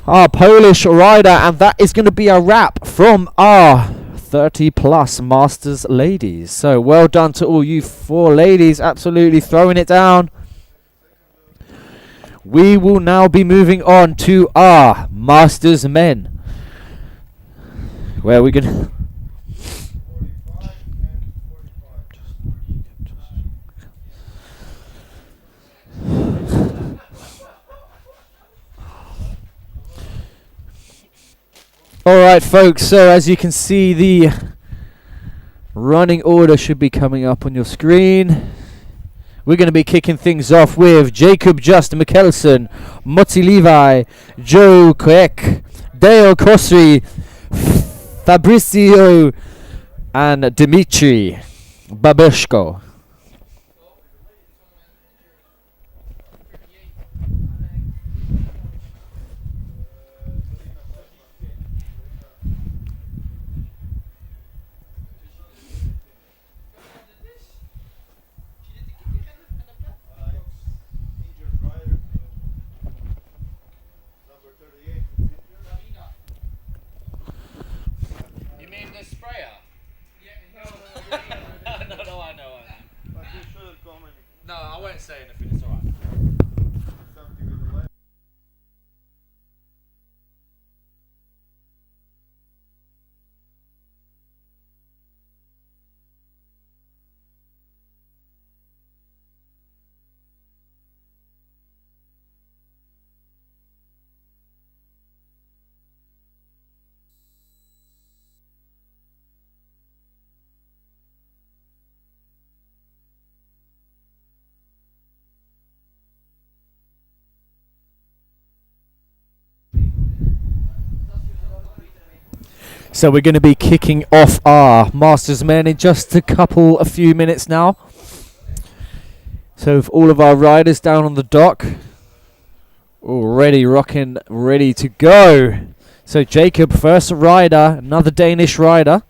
our Polish rider, and that is going to be a wrap from our 30 plus Masters ladies. So well done to all you 4 ladies, absolutely throwing it down. We will now be moving on to our Masters men, where we're gonna Alright folks, so as you can see, the running order should be coming up on your screen. We're going to be kicking things off with Jacob Just Mckelson, Motti Levi, Joe Kwek, Dale Crosby, Fabrizio, and Dimitri Babeshko. No, I won't say anything, it's alright. So we're going to be kicking off our Masters men in just a few minutes now. So with all of our riders down on the dock, already rocking, ready to go. So Jacob, first rider, another Danish rider.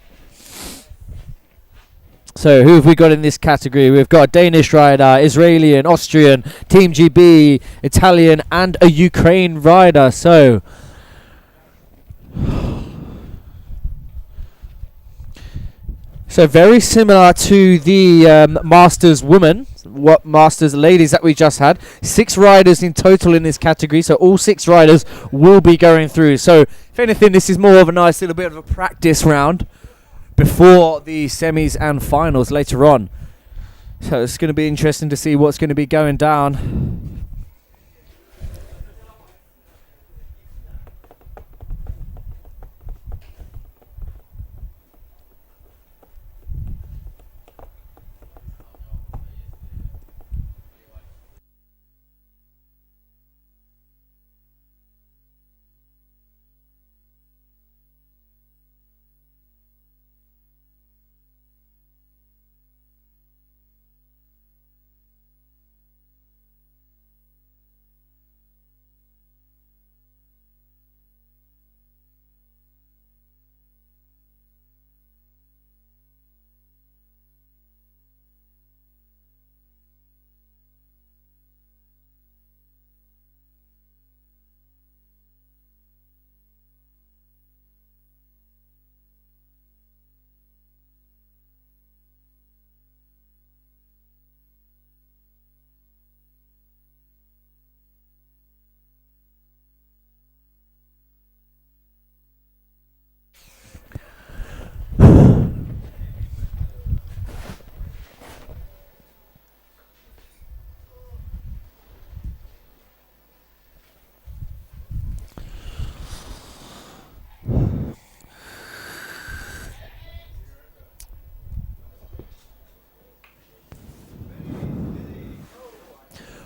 So who have we got in this category? We've got a Danish rider, Israeli, Austrian, Team GB, Italian, and a Ukraine rider. So very similar to the Masters women, Masters ladies that we just had. 6 riders in total in this category, so all 6 riders will be going through. So if anything, this is more of a nice little bit of a practice round before the semis and finals later on. So it's going to be interesting to see what's going to be going down.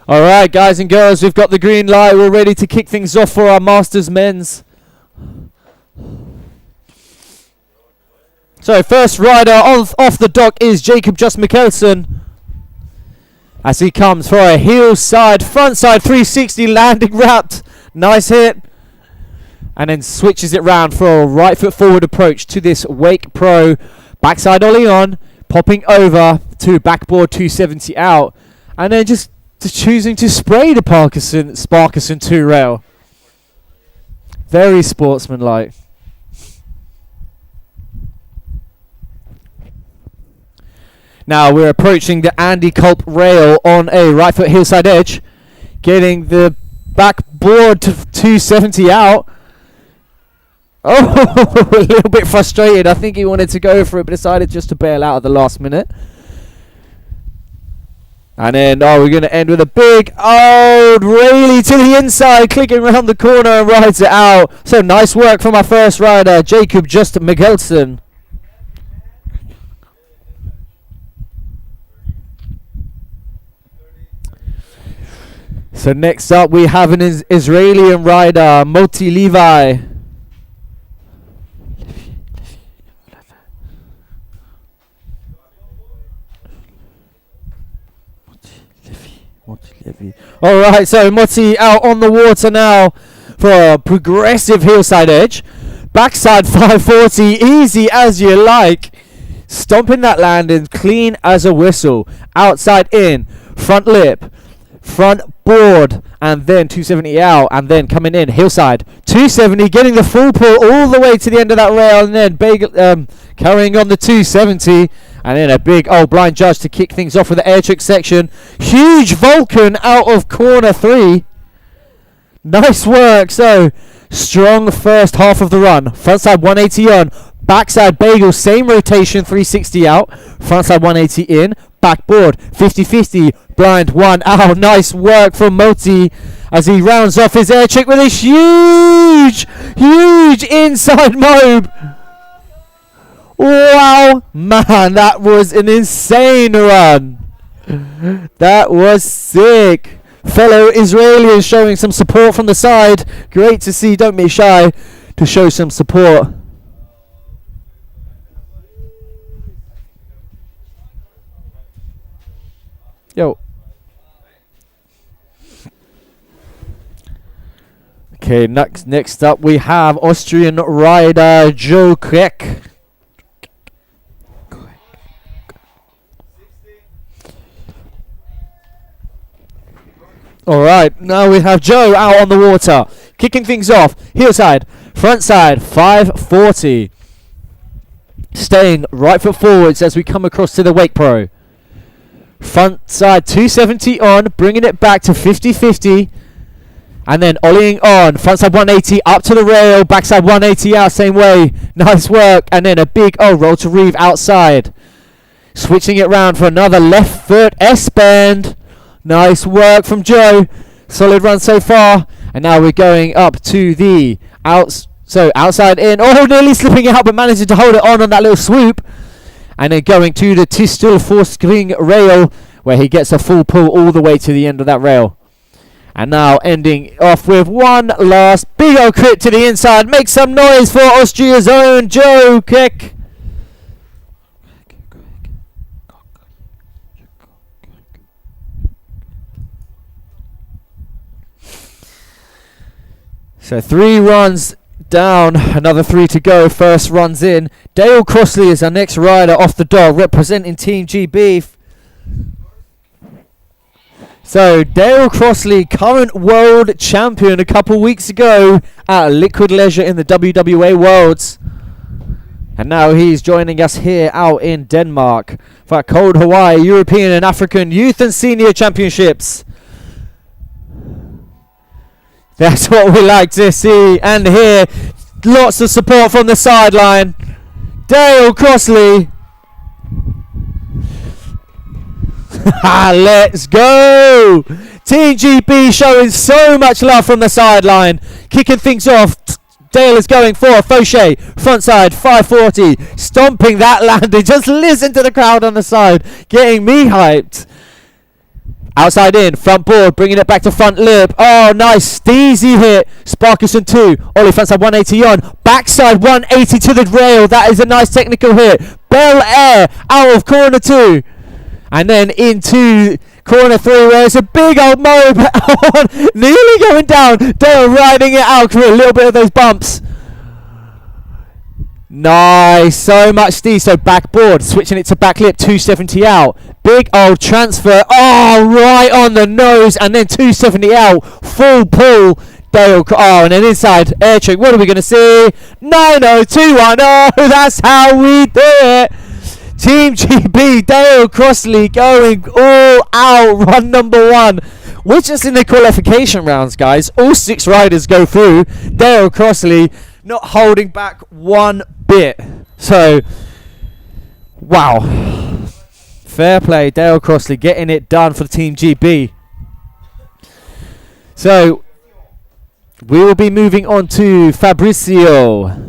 All right, guys and girls, we've got the green light. We're ready to kick things off for our Masters men's. So first rider off the dock is Jacob Just Mckelson, as he comes for a heel side, front side 360 landing wrapped. Nice hit. And then switches it round for a right foot forward approach to this Wake Pro. Backside ollie on, popping over to backboard 270 out. And then just choosing to spray the Sparkerson 2 rail. Very sportsmanlike. Now we're approaching the Andy Culp rail on a right foot hillside edge, getting the backboard to 270 out. Oh, a little bit frustrated. I think he wanted to go for it, but decided just to bail out at the last minute. And then, we're going to end with a big old Rayleigh to the inside, clicking around the corner and rides it out. So nice work from our first rider, Jacob Just Mckelson. So next up, we have an Israeli rider, Moti Levi. Alright, so Moti out on the water now for a progressive hillside edge. Backside 540, easy as you like. Stomping that landing, clean as a whistle. Outside in, front lip, front board, and then 270 out, and then coming in, hillside. 270, getting the full pull all the way to the end of that rail, and then carrying on the 270. And then a big old blind judge to kick things off with the air trick section. Huge Vulcan out of corner 3. Nice work. So strong first half of the run. Frontside 180 on. Backside bagel. Same rotation. 360 out. Frontside 180 in. Backboard. 50-50. Blind 1 out. Nice work from Moti as he rounds off his air trick with a huge inside mobe. Wow, man, that was an insane run. That was sick. Fellow Israelis showing some support from the side. Great to see, don't be shy, to show some support. Yo. Okay, next up we have Austrian rider Joe Kreck. All right, now we have Joe out on the water, kicking things off. Heel side, front side, 540. Staying right foot forwards as we come across to the Wake Pro. Front side 270 on, bringing it back to 50-50. And then ollieing on, front side 180 up to the rail, backside 180 out, same way. Nice work. And then a big roll to reeve outside. Switching it round for another left foot S-bend. Nice work from Joe. Solid run so far. And now we're going up to the outside in. Oh, nearly slipping out, but managing to hold it on that little swoop. And then going to the Tistel four-string rail, where he gets a full pull all the way to the end of that rail. And now ending off with one last big old crit to the inside. Make some noise for Austria's own Joe Keck. So 3 runs down, another 3 to go. First runs in. Dale Crossley is our next rider off the dog, representing Team GB. So Dale Crossley, current world champion a couple weeks ago at Liquid Leisure in the WWA Worlds. And now he's joining us here out in Denmark for Cold Hawaii European and African Youth and Senior Championships. That's what we like to see and hear. Lots of support from the sideline. Dale Crossley. Let's go! Team GB showing so much love from the sideline. Kicking things off. Dale is going for Fauché. Front side, 540. Stomping that landing. Just listen to the crowd on the side. Getting me hyped. Outside in, front board, bringing it back to front lip. Oh, nice, steezy hit. Sparkerson 2, Ollie frontside 180 on. Backside 180 to the rail. That is a nice technical hit. Bel Air out of corner 2. And then into corner 3 where it's a big old mob on. Nearly going down. Dale riding it out for a little bit of those bumps. Nice, so much steez. So backboard, switching it to back lip, 270 out. Big old transfer, oh, right on the nose, and then 270 out. Full pull, Dale, oh, and then inside, air trick. What are we going to see? 90210, that's how we do it. Team GB, Dale Crossley going all out, run number 1. We're just in the qualification rounds, guys. All 6 riders go through. Dale Crossley not holding back one bit. So, wow. Fair play, Dale Crossley getting it done for Team GB. So, we will be moving on to Fabrizio.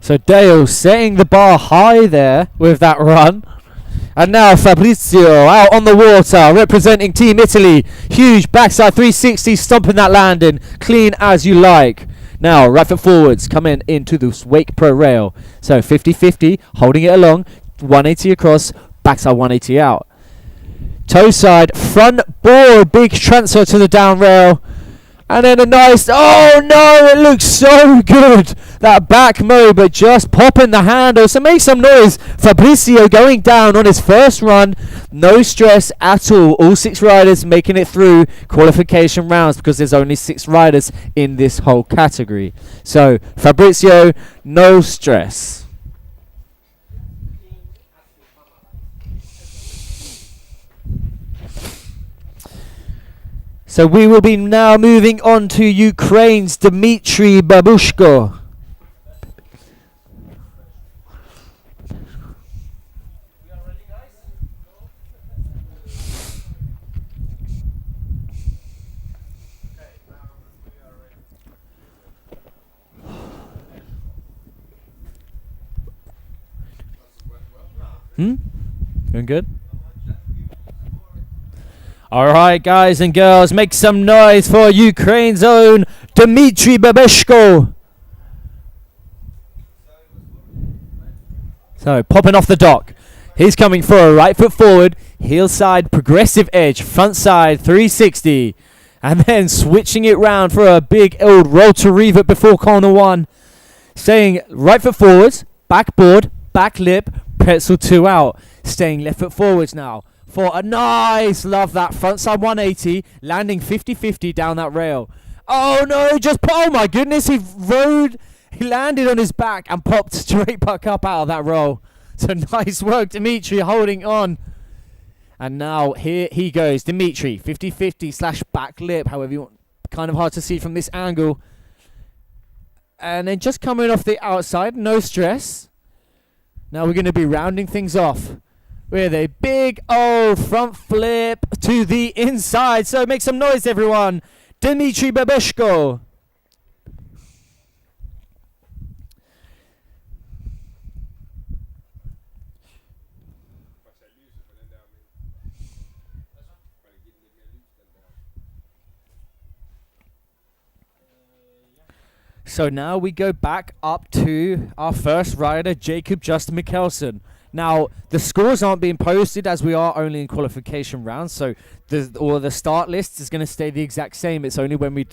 So Dale setting the bar high there with that run. And now Fabrizio out on the water, representing Team Italy. Huge backside 360, stomping that landing. Clean as you like. Now, right foot forwards, coming into the Wake Pro rail. So 50-50, holding it along. 180 across, backside 180 out. Toe side, front board, big transfer to the down rail. And then a nice, oh no, it looks so good. That back mo, but just popping the handle. So make some noise. Fabrizio going down on his first run. No stress at all. All 6 riders making it through qualification rounds because there's only 6 riders in this whole category. So Fabrizio, no stress. So we will be now moving on to Ukraine's Dimitri Babeshko. Doing good? Alright, guys and girls, make some noise for Ukraine's own Dimitri Babeshko. So popping off the dock. He's coming for a right foot forward, heel side, progressive edge, front side, 360. And then switching it round for a big old roll to revert before corner one. Staying right foot forwards, backboard, back lip, pretzel 2 out. Staying left foot forwards now for a nice, love that, front side 180, landing 50-50 down that rail. Oh no, oh my goodness, he landed on his back and popped straight back up out of that roll. So nice work, Dimitri, holding on. And now here he goes, Dimitri, 50-50 slash back lip, however you want. Kind of hard to see from this angle. And then just coming off the outside, no stress. Now we're going to be rounding things off with a big old front flip to the inside. So make some noise, everyone. Dimitri Babeshko. So now we go back up to our first rider, Jacob Just Mckelson. Now, the scores aren't being posted as we are only in qualification rounds, so the start list is going to stay the exact same. It's only when we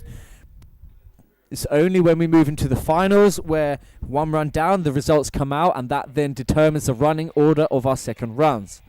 move into the finals where one run down, the results come out, and that then determines the running order of our second runs.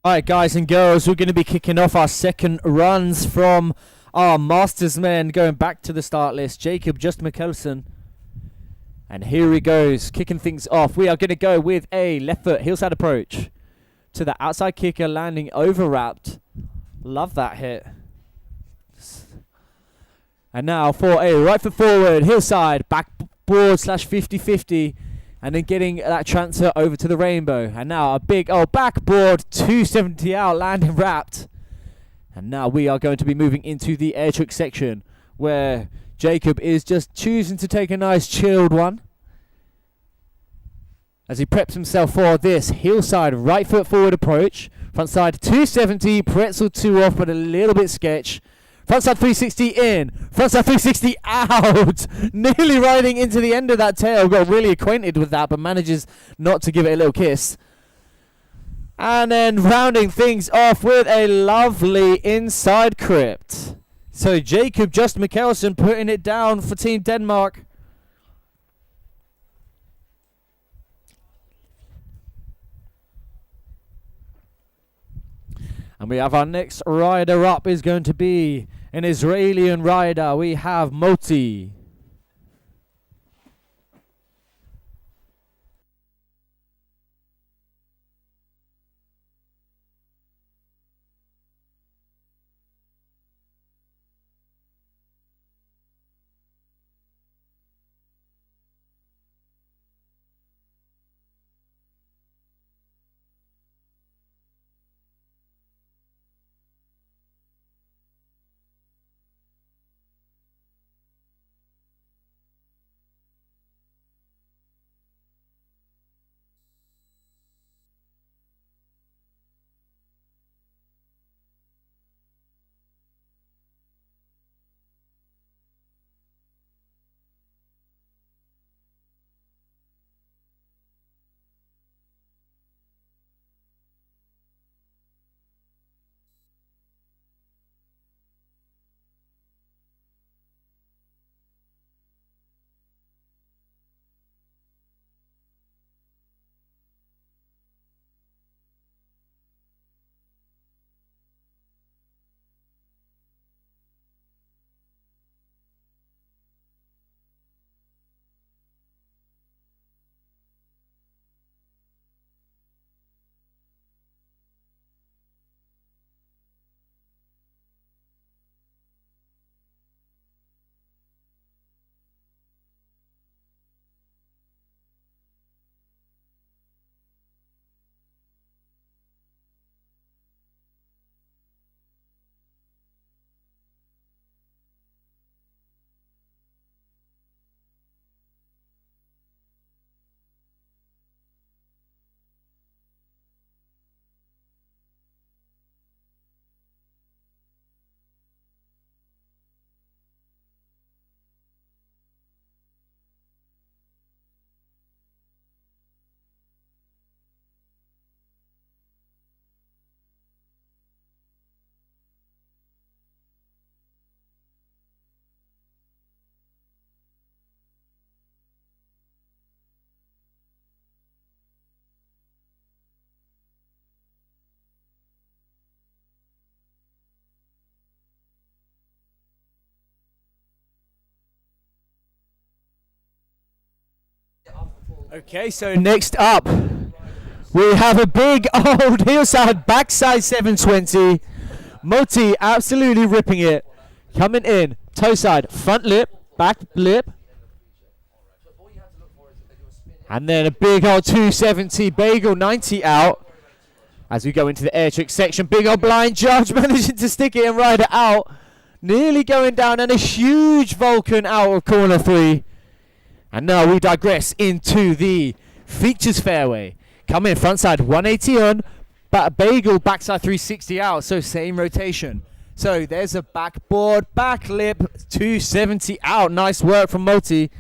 Alright, guys and girls, we're going to be kicking off our second runs from our Masters men, going back to the start list. Jacob Just Mckelson. And here he goes, kicking things off. We are going to go with a left foot hillside approach to the outside kicker, landing over wrapped. Love that hit. And now for a right foot forward, hillside, backboard slash 50-50. And then getting that transfer over to the rainbow. And now a big backboard 270 out, landing wrapped. And now we are going to be moving into the air trick section, where Jacob is just choosing to take a nice chilled one as he preps himself for this hillside right foot forward approach. Front side 270, pretzel 2 off, but a little bit sketch. Front side 360 in, front side 360 out. Nearly riding into the end of that tail. Got really acquainted with that, but manages not to give it a little kiss. And then rounding things off with a lovely inside crypt. So Jacob Just Mckelson putting it down for Team Denmark. And we have our next rider up is going to be an Israeli rider. We have Moti. Okay, so next up, we have a big old hillside backside 720. Moti absolutely ripping it. Coming in, toe side, front lip, back lip. And then a big old 270 bagel 90 out. As we go into the air trick section, big old blind judge managing to stick it and ride it out. Nearly going down, and a huge Vulcan out of corner 3. And now we digress into the features fairway. Come in, front side 180 on, bagel backside 360 out, so same rotation. So there's a backboard, back lip, 270 out. Nice work from Moti.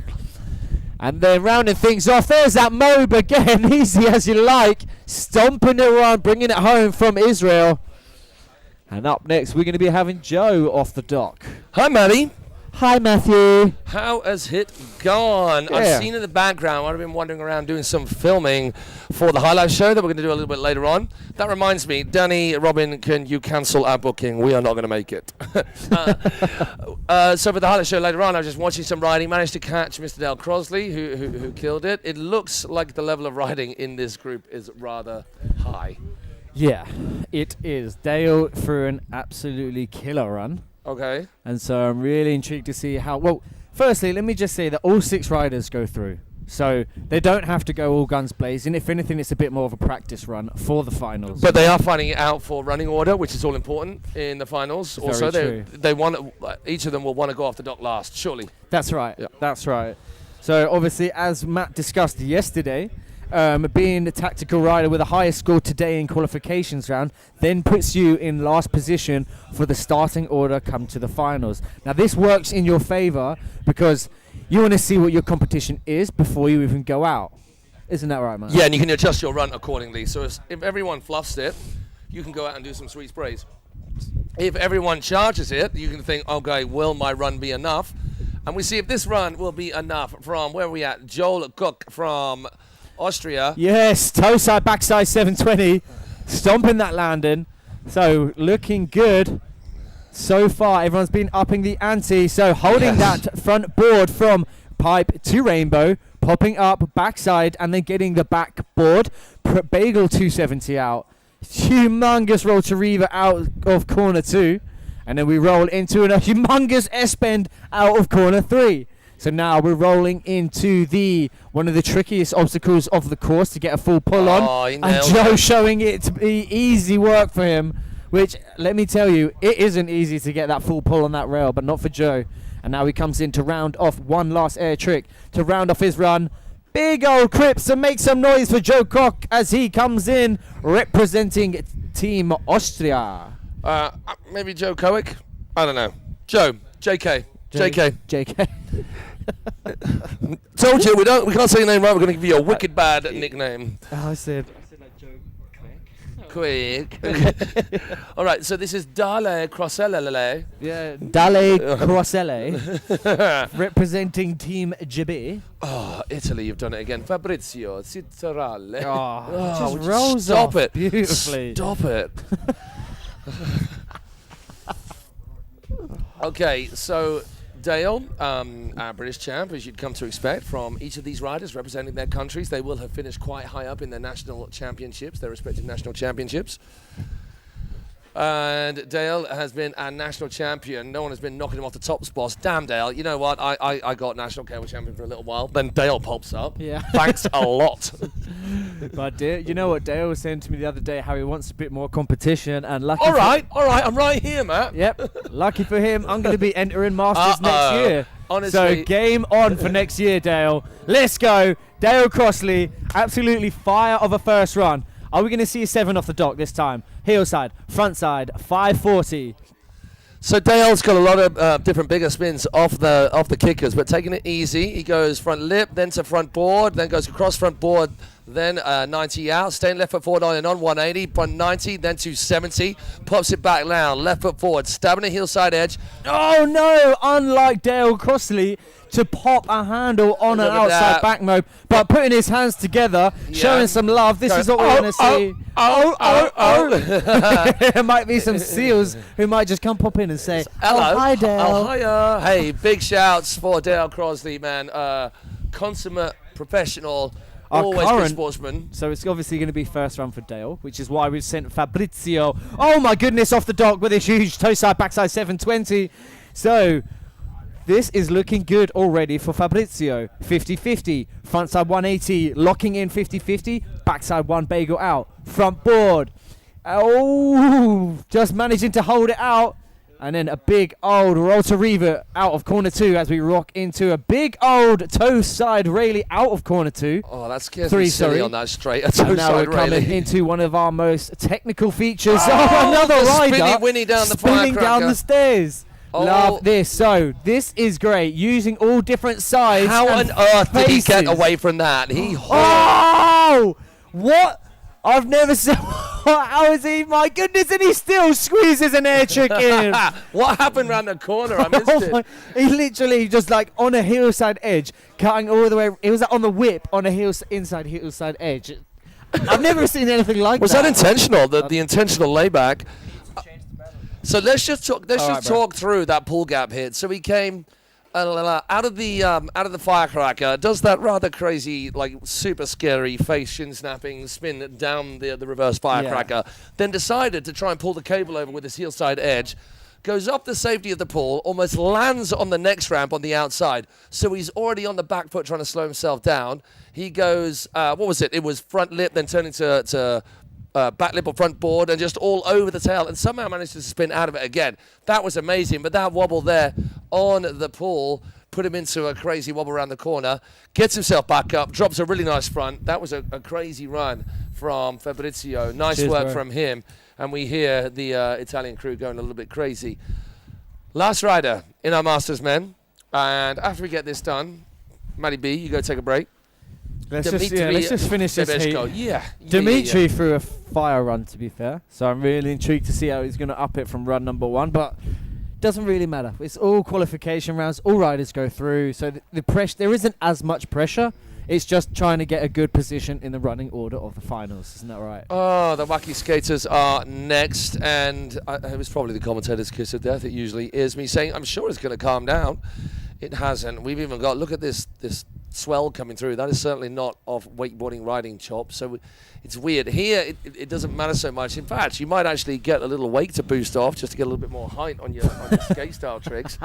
And then rounding things off, there's that Mob again, easy as you like. Stomping it around, bringing it home from Israel. And up next, we're going to be having Joe off the dock. Hi, Maddie. Hi, Matthew. How has it gone? Yeah. I've seen in the background, I've been wandering around doing some filming for the highlight show that we're going to do a little bit later on. That reminds me, Danny, Robin, can you cancel our booking? We are not going to make it. So for the highlight show later on, I was just watching some riding, managed to catch Mr. Dale Crosley, who killed it. It looks like the level of riding in this group is rather high. Yeah, it is. Dale threw an absolutely killer run. Okay. And so I'm really intrigued to see how... Well, firstly, let me just say that all 6 riders go through. So they don't have to go all guns blazing. If anything, it's a bit more of a practice run for the finals. But they are finding it out for running order, which is all important in the finals. Very also, true. they want each of them will want to go off the dock last, surely. That's right. Yeah. That's right. So obviously, as Matt discussed yesterday, being a tactical rider with a higher score today in qualifications round then puts you in last position for the starting order come to the finals. Now this works in your favour because you want to see what your competition is before you even go out. Isn't that right, man? Yeah, and you can adjust your run accordingly. So if everyone fluffs it, you can go out and do some sweet sprays. If everyone charges it, you can think, okay, will my run be enough? And we see if this run will be enough from, where are we at? Joel Cook from Austria. Yes, toe side, backside 720. Stomping that landing. So looking good so far. Everyone's been upping the ante. So holding that front board from pipe to rainbow, popping up backside, and then getting the backboard. Bagel 270 out. Humongous roll to Reva out of corner 2. And then we roll into a humongous S-bend out of corner 3. So now we're rolling into one of the trickiest obstacles of the course to get a full pull on. And Joe showing it to be easy work for him, which, let me tell you, it isn't easy to get that full pull on that rail, but not for Joe. And now he comes in to round off one last air trick to round off his run. Big old Crips, and make some noise for Joe Koch as he comes in representing Team Austria. Maybe Joe Koch? I don't know. Joe, JK. JK. Told you, we can't say your name right, we're going to give you a wicked bad nickname. I said like Joe Quick. All right, so this is Dale Crosselle. Yeah, Dale Crosselle representing Team GB. Oh, Italy, you've done it again. Fabrizio Citarale. Oh, just rolls stop off it. beautifully. Stop it. Okay, so Dale, our British champ, as you'd come to expect from each of these riders representing their countries. They will have finished quite high up in their national championships, their respective national championships. And Dale has been our national champion. No one has been knocking him off the top spots. Damn, Dale. You know what? I got national cable champion for a little while. Then Dale pops up. Yeah. Thanks a lot. But you know what Dale was saying to me the other day, how he wants a bit more competition, and lucky. All right. I'm right here, Matt. Yep. Lucky for him, I'm going to be entering Masters next year. Honestly. So game on for next year, Dale. Let's go. Dale Crossley, absolutely fire of a first run. Are we going to see a 7 off the dock this time? Heel side, front side, 540. So Dale's got a lot of different bigger spins off the kickers, but taking it easy. He goes front lip, then to front board, then goes across front board, then 90 out, staying left foot forward on and on, 180, front 90, then 270, pops it back down, left foot forward, stabbing the heel side edge. Oh no, unlike Dale Crossley to pop a handle on an outside back mobe, but putting his hands together, showing some love. This is what we're going to see. There might be some seals who might just come pop in and say, hello. Oh, hi, Dale. Oh, hiya. Hey, big shouts for Dale Crossley, man. Consummate professional, always good sportsman. So it's obviously going to be first run for Dale, which is why we've sent Fabrizio. Oh my goodness, off the dock with a huge toe side, backside 720. So this is looking good already for Fabrizio. 50-50, front side 180, locking in 50-50, backside 1 bagel out, front board. Oh, just managing to hold it out. And then a big old roll to Reva out of corner 2 as we rock into a big old toe side railie out of corner 2. Oh, that scares me silly on that straight. A toe and now side we're coming railie. into one of our most technical features. Another rider spinny winny down the spinning firecracker. down the stairs. Oh. Love this. So this is great. Using all different sides. How and on earth did he get faces. away from that? Oh! What? I've never seen. How is he? My goodness! And he still squeezes an air trick in. What happened round the corner? I missed it. He literally just like on a hillside edge, cutting all the way. It was on the whip on a inside hillside edge. I've never seen anything like that. Was that intentional? The intentional layback. So let's just talk through that pull gap hit. So he came out of the firecracker, does that rather crazy, like super scary face shin snapping spin down the reverse firecracker, then decided to try and pull the cable over with his heel side edge, goes up the safety of the pull, almost lands on the next ramp on the outside. So he's already on the back foot trying to slow himself down. He goes, what was it? It was front lip, then turning to back lip or front board, and just all over the tail, and somehow managed to spin out of it again. That was amazing, but that wobble there on the pull put him into a crazy wobble around the corner, gets himself back up, drops a really nice front. That was a crazy run from Fabrizio. Nice work from him, and we hear the Italian crew going a little bit crazy. Last rider in our Masters men, and after we get this done, Matty B, you go take a break. Let's just finish this Babeshko. heat. Dimitri threw a fire run, to be fair. So I'm really intrigued to see how he's going to up it from run number 1. But doesn't really matter. It's all qualification rounds. All riders go through. So the pressure, there isn't as much pressure It's just trying to get a good position in the running order of the finals. Isn't that right? Oh, the wacky skaters are next, and it was probably the commentator's kiss of death. It usually is me saying, I'm sure it's going to calm down. It hasn't. We've even got, look at this swell coming through. That is certainly not off wakeboarding riding chop, so it's weird. Here, it doesn't matter so much. In fact, you might actually get a little wake to boost off just to get a little bit more height on your skate style tricks.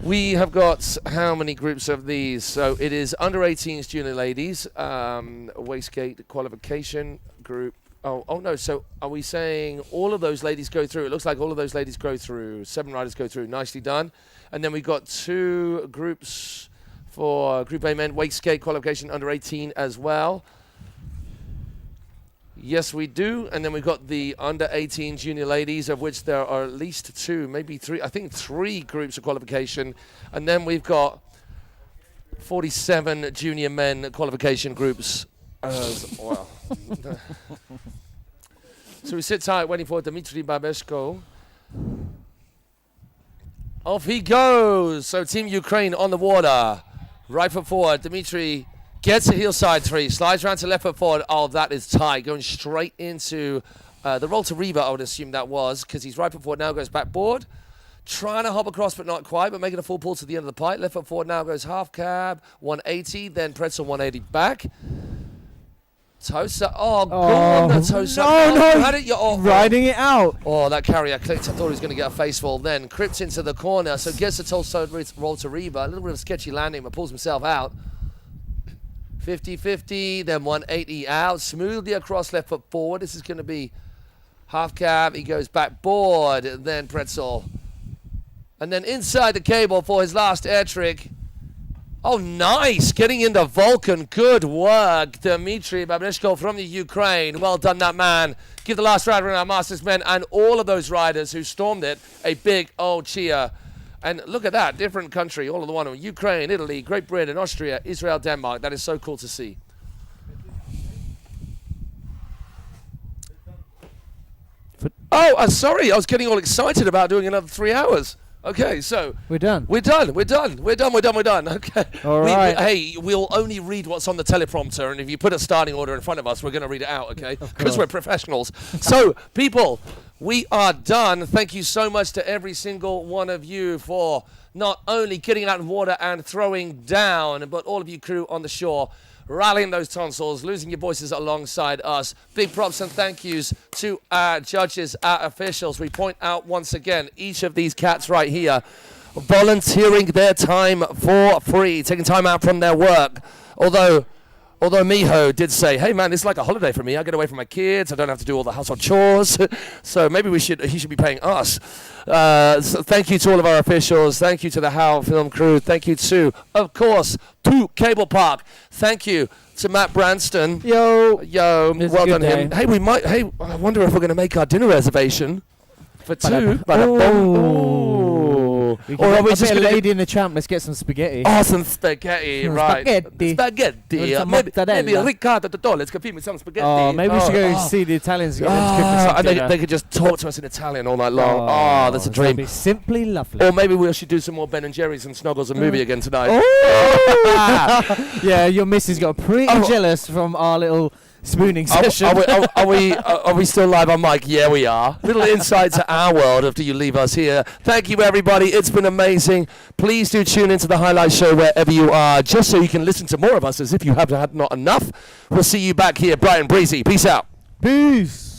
We have got how many groups of these? So it is under 18s junior ladies, wastegate qualification group. Oh no, so are we saying all of those ladies go through? It looks like all of those ladies go through. 7 riders go through. Nicely done. And then we've got 2 groups for Group A men, wastegate qualification under 18 as well. Yes, we do. And then we've got the under 18 junior ladies, of which there are at least 2, maybe 3. I think 3 groups of qualification. And then we've got 47 junior men qualification groups as well. So we sit tight waiting for Dimitri Babeshko. Off he goes. So Team Ukraine on the water. Right foot forward. Dimitri gets a heel side 3. Slides around to left foot forward. Oh, that is tight. Going straight into the roll to Reba, I would assume that was, because he's right foot forward now, goes backboard. Trying to hop across, but not quite, but making a full pull to the end of the pipe. Left foot forward now goes half cab, 180, then pretzel 180 back. Tosa. Oh, go on the Tosa. No. Riding it out. Oh, that carrier clicked. I thought he was going to get a face fall. Then crips into the corner. So gets the Tosa roll to Reba. A little bit of a sketchy landing, but pulls himself out. 50-50, then 180 out. Smoothly across left foot forward. This is going to be half cab. He goes backboard. Then pretzel. And then inside the cable for his last air trick. Oh, nice. Getting into Vulcan. Good work. Dimitri Babeshko from the Ukraine. Well done, that man. Give the last rider in our Masters men and all of those riders who stormed it a big old cheer. And look at that. Different country. All of the one of them. Ukraine, Italy, Great Britain, Austria, Israel, Denmark. That is so cool to see. Oh, sorry. I was getting all excited about doing another 3 hours. Okay, so we're done. We're done. Okay. All right. Hey, we'll only read what's on the teleprompter, and if you put a starting order in front of us, we're going to read it out, okay? Because we're professionals. So, people, we are done. Thank you so much to every single one of you for not only getting out in water and throwing down, but all of you crew on the shore, rallying those tonsils, losing your voices alongside us. Big props and thank yous to our judges, our officials. We point out once again, each of these cats right here volunteering their time for free, taking time out from their work. Although Miho did say, hey man, it's like a holiday for me. I get away from my kids. I don't have to do all the household chores. So maybe he should be paying us. So thank you to all of our officials. Thank you to the How Film crew. Thank you to, of course, to Cable Park. Thank you to Matt Branston. Yo, well done him. Hey, I wonder if we're going to make our dinner reservation for 2. Or are we just a lady in the champ? Let's get some spaghetti. Oh, some spaghetti, right? Spaghetti. Maybe Ricardo Vetrano. Let's give me some spaghetti. Oh, maybe we should go see the Italians. And they could just talk to us in Italian all night long. Oh, that's a dream. Be simply lovely. Or maybe we should do some more Ben and Jerry's and Snuggles and movie again tonight. Yeah, your missus got pretty jealous from our little spooning session. Are we still live on mic? Yeah, we are. Little insight to our world after you leave us here. Thank you, everybody. It's been amazing. Please do tune into the highlight show wherever you are, just so you can listen to more of us as if you have had not enough. We'll see you back here bright and breezy. Peace out. Peace.